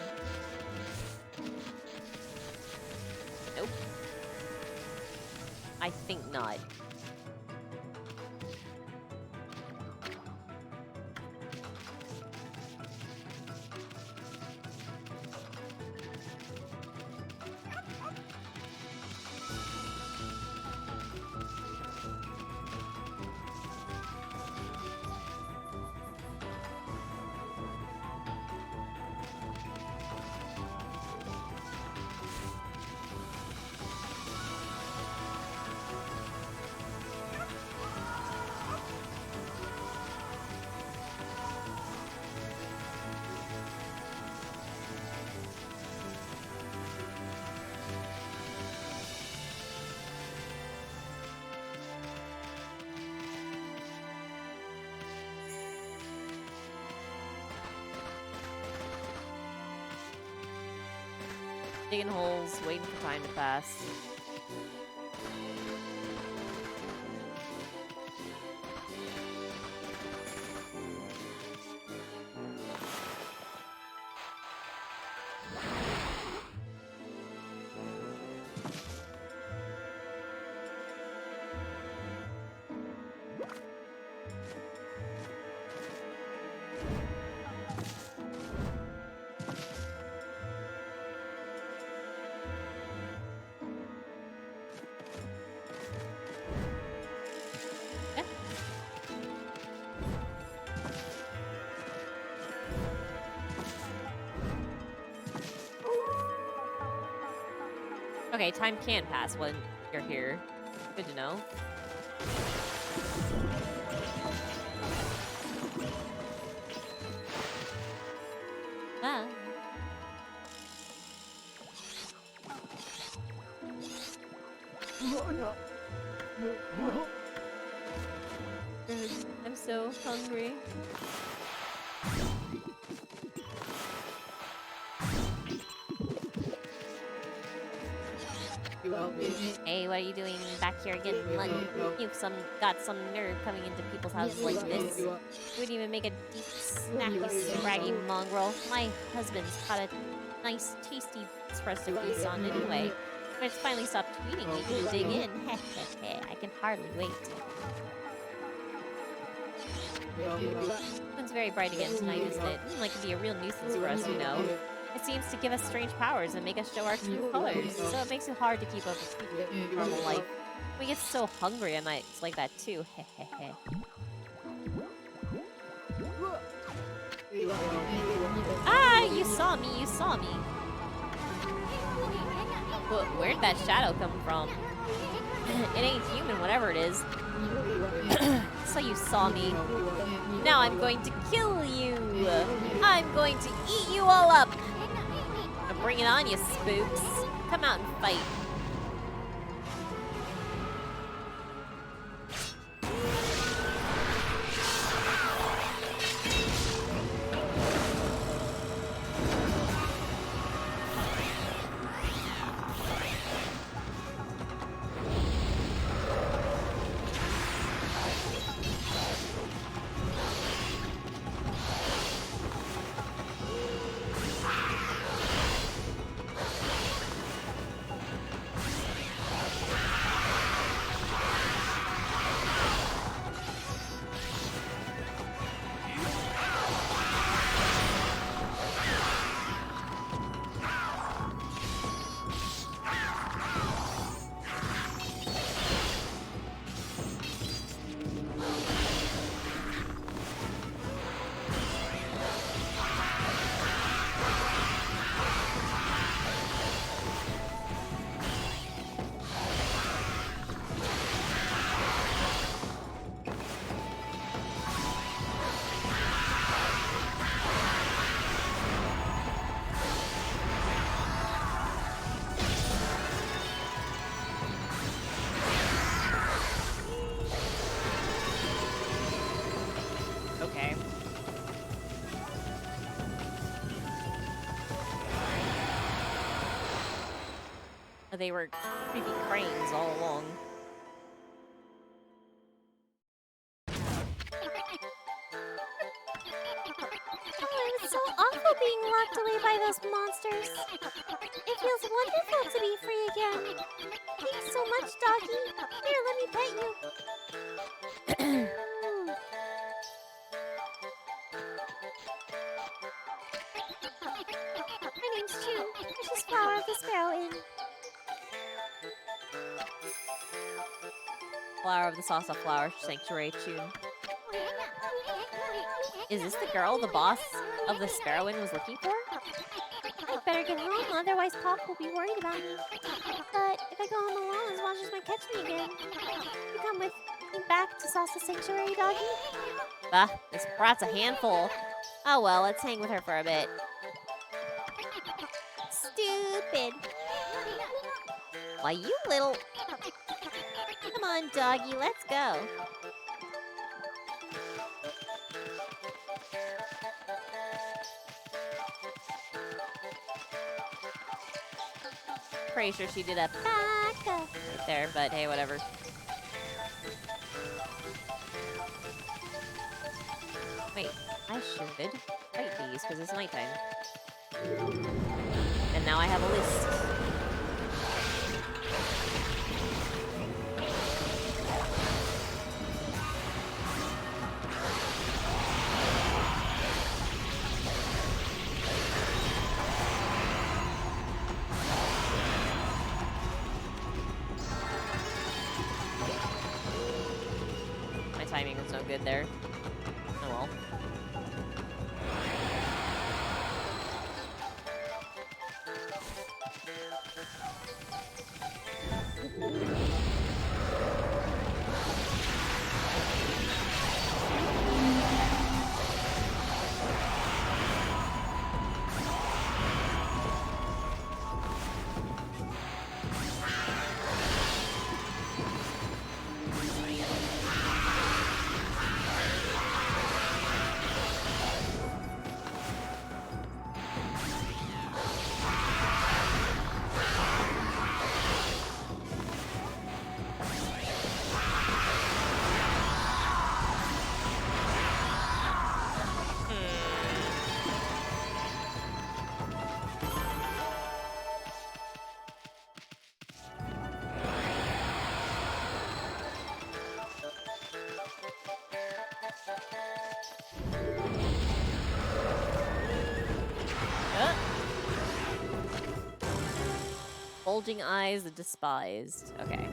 Nope. I think not. Digging holes, waiting for time to pass. Okay, time can pass when you're here. Good to know. Ah. I'm so hungry. Hey, what are you doing back here getting money? You've got some nerve coming into people's houses like this. You wouldn't even make a deep, snacky, scraggy mongrel. My husband's got a nice, tasty espresso piece on anyway. When it's finally stopped tweeting, we can dig in. I can hardly wait. It's very bright again tonight, isn't it? Like to be a real nuisance for us, you know. It seems to give us strange powers and make us show our true colors, so it makes it hard to keep up with normal life. We get so hungry at nights like that too. Ah, you saw me, you saw me. Well, where'd that shadow come from? It ain't human, whatever it is. So you saw me. Now I'm going to kill you. I'm going to eat you all up. Bring it on, you spooks. Come out and fight. they were creepy cranes all along. Oh, it was so awful being locked away by those monsters. It feels wonderful to be free again. Thanks so much, doggy. Here, let me pet you. My name's June, precious flower of the Sparrow Inn. Flower of the Salsa Flower Sanctuary tune. Is this the girl the boss of the Sparrow Inn was looking for? I'd better get home, otherwise Pop will be worried about me. But if I go home alone, his watchers might catch me again. You come with me back to Salsa Sanctuary, doggy? Bah, this brat's a handful. Oh well, let's hang with her for a bit. Stupid. Why, you little... Come on, doggy, let's go. Pretty sure she did a Back up. right there, but hey, whatever. Wait, I should fight these because it's nighttime. And now I have a list. My timing was no good there. Oh well. Bulging eyes, the despised. Okay.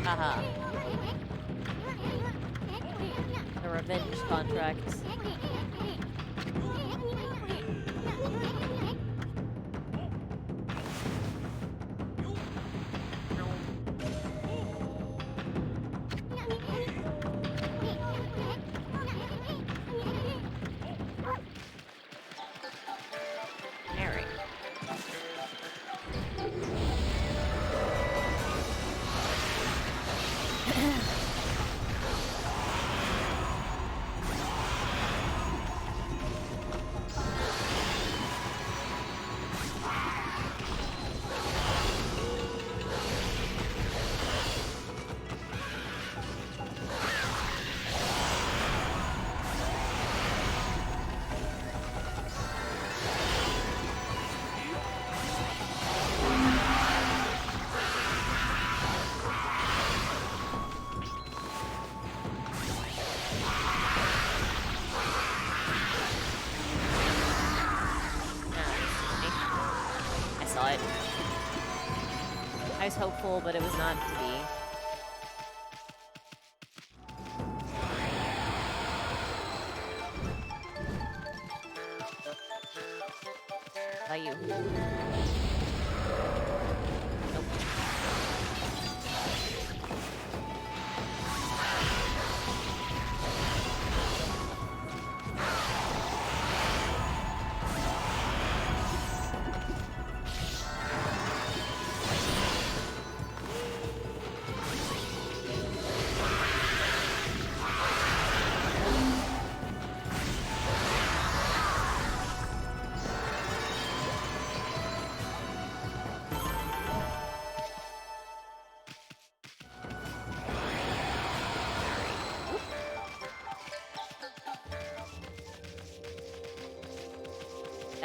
Haha. The revenge contract. Alright. I was hopeful, but it was not to be.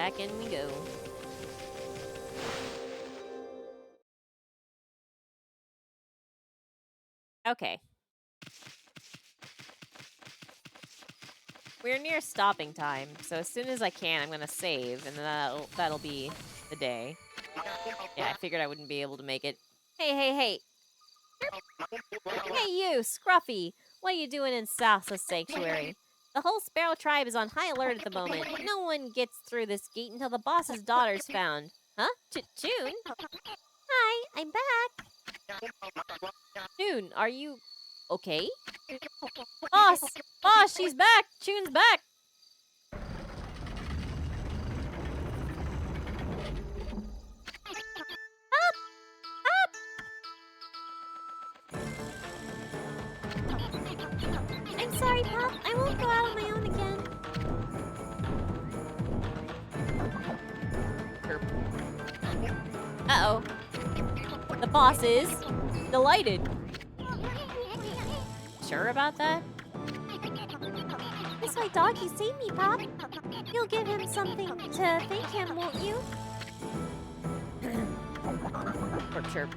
Back in we go. Okay. We're near stopping time, so as soon as I can, I'm gonna save, and then that'll be the day. Yeah, I figured I wouldn't be able to make it. Hey, hey, hey! Hey, you, Scruffy! What are you doing in Salsa Sanctuary? The whole Sparrow tribe is on high alert at the moment. No one gets through this gate until the boss's daughter's found. Huh? Toon? Hi, I'm back. Toon, are you okay? Boss! Boss, she's back! Toon's back! I'm sorry, Pop. I won't go out on my own again. Uh-oh. The boss is delighted. Sure about that? That's why Doggy saved me, Pop. You'll give him something to thank him, won't you? Or chirp.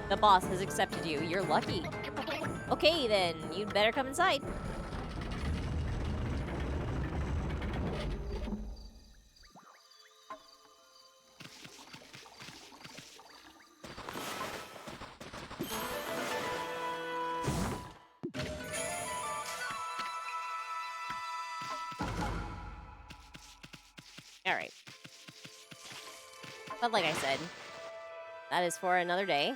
The boss has accepted you. You're lucky. Okay, then. You'd better come inside. Alright. But like I said, that is for another day.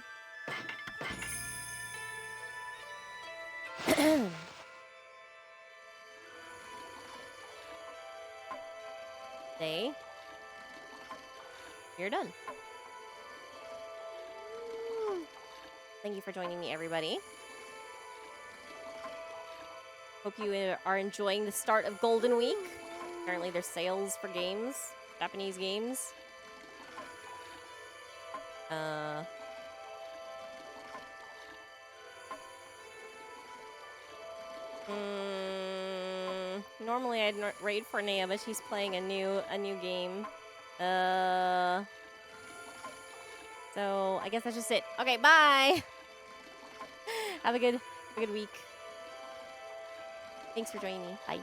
Day. You're done. Thank you for joining me, everybody. Hope you are enjoying the start of Golden Week. Apparently there's sales for games, Japanese games. Normally I'd raid for Nea, but she's playing a new game. So I guess that's just it. Okay, bye. Have a good week. Thanks for joining me. Bye.